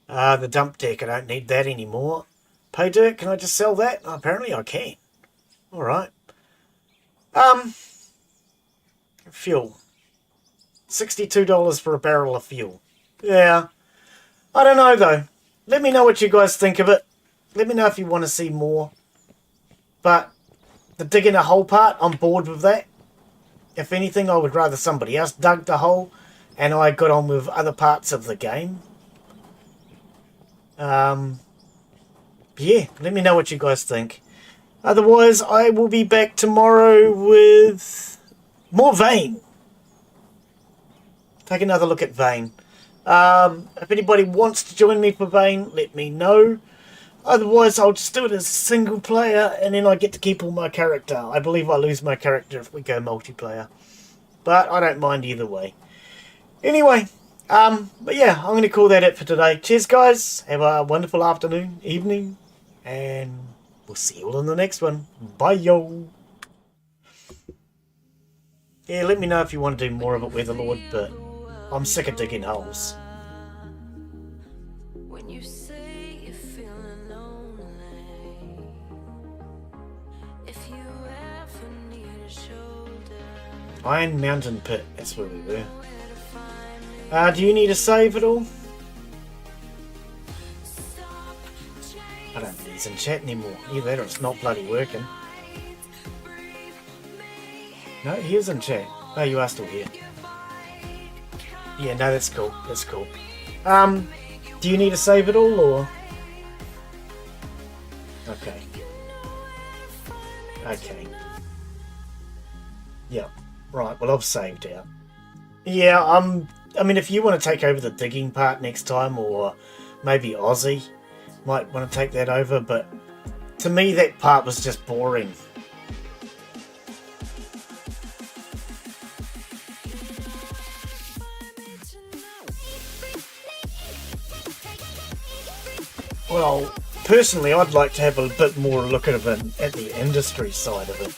The dump deck, I don't need that anymore. Pay dirt, can I just sell that? Apparently I can. Alright. Fuel. $62 for a barrel of fuel. Yeah. I don't know though. Let me know what you guys think of it. Let me know if you want to see more. But the digging a hole part, I'm bored with that. If anything, I would rather somebody else dug the hole and I got on with other parts of the game. Yeah, let me know what you guys think. Otherwise, I will be back tomorrow with more Vane. Take another look at Vane. If anybody wants to join me for Vane, let me know. Otherwise, I'll just do it as a single player, and then I get to keep all my character. I believe I lose my character if we go multiplayer. But I don't mind either way. Anyway, but yeah, I'm going to call that it for today. Cheers, guys. Have a wonderful afternoon, evening, and we'll see you all in the next one. Bye, yo. Yeah, let me know if you want to do more of it, Weatherlord, but I'm sick of digging holes. Iron Mountain Pit, that's where we were. Do you need to save it all? I don't think he's in chat anymore. Either it's not bloody working. No, he is in chat. Oh, you are still here. Yeah, no, that's cool. That's cool. Do you need to save it all, or? Okay. Okay. Yep. Right, well, I've saved out. Yeah, I mean, if you want to take over the digging part next time, or maybe Aussie might want to take that over, but to me that part was just boring. Well, personally, I'd like to have a bit more look at the industry side of it.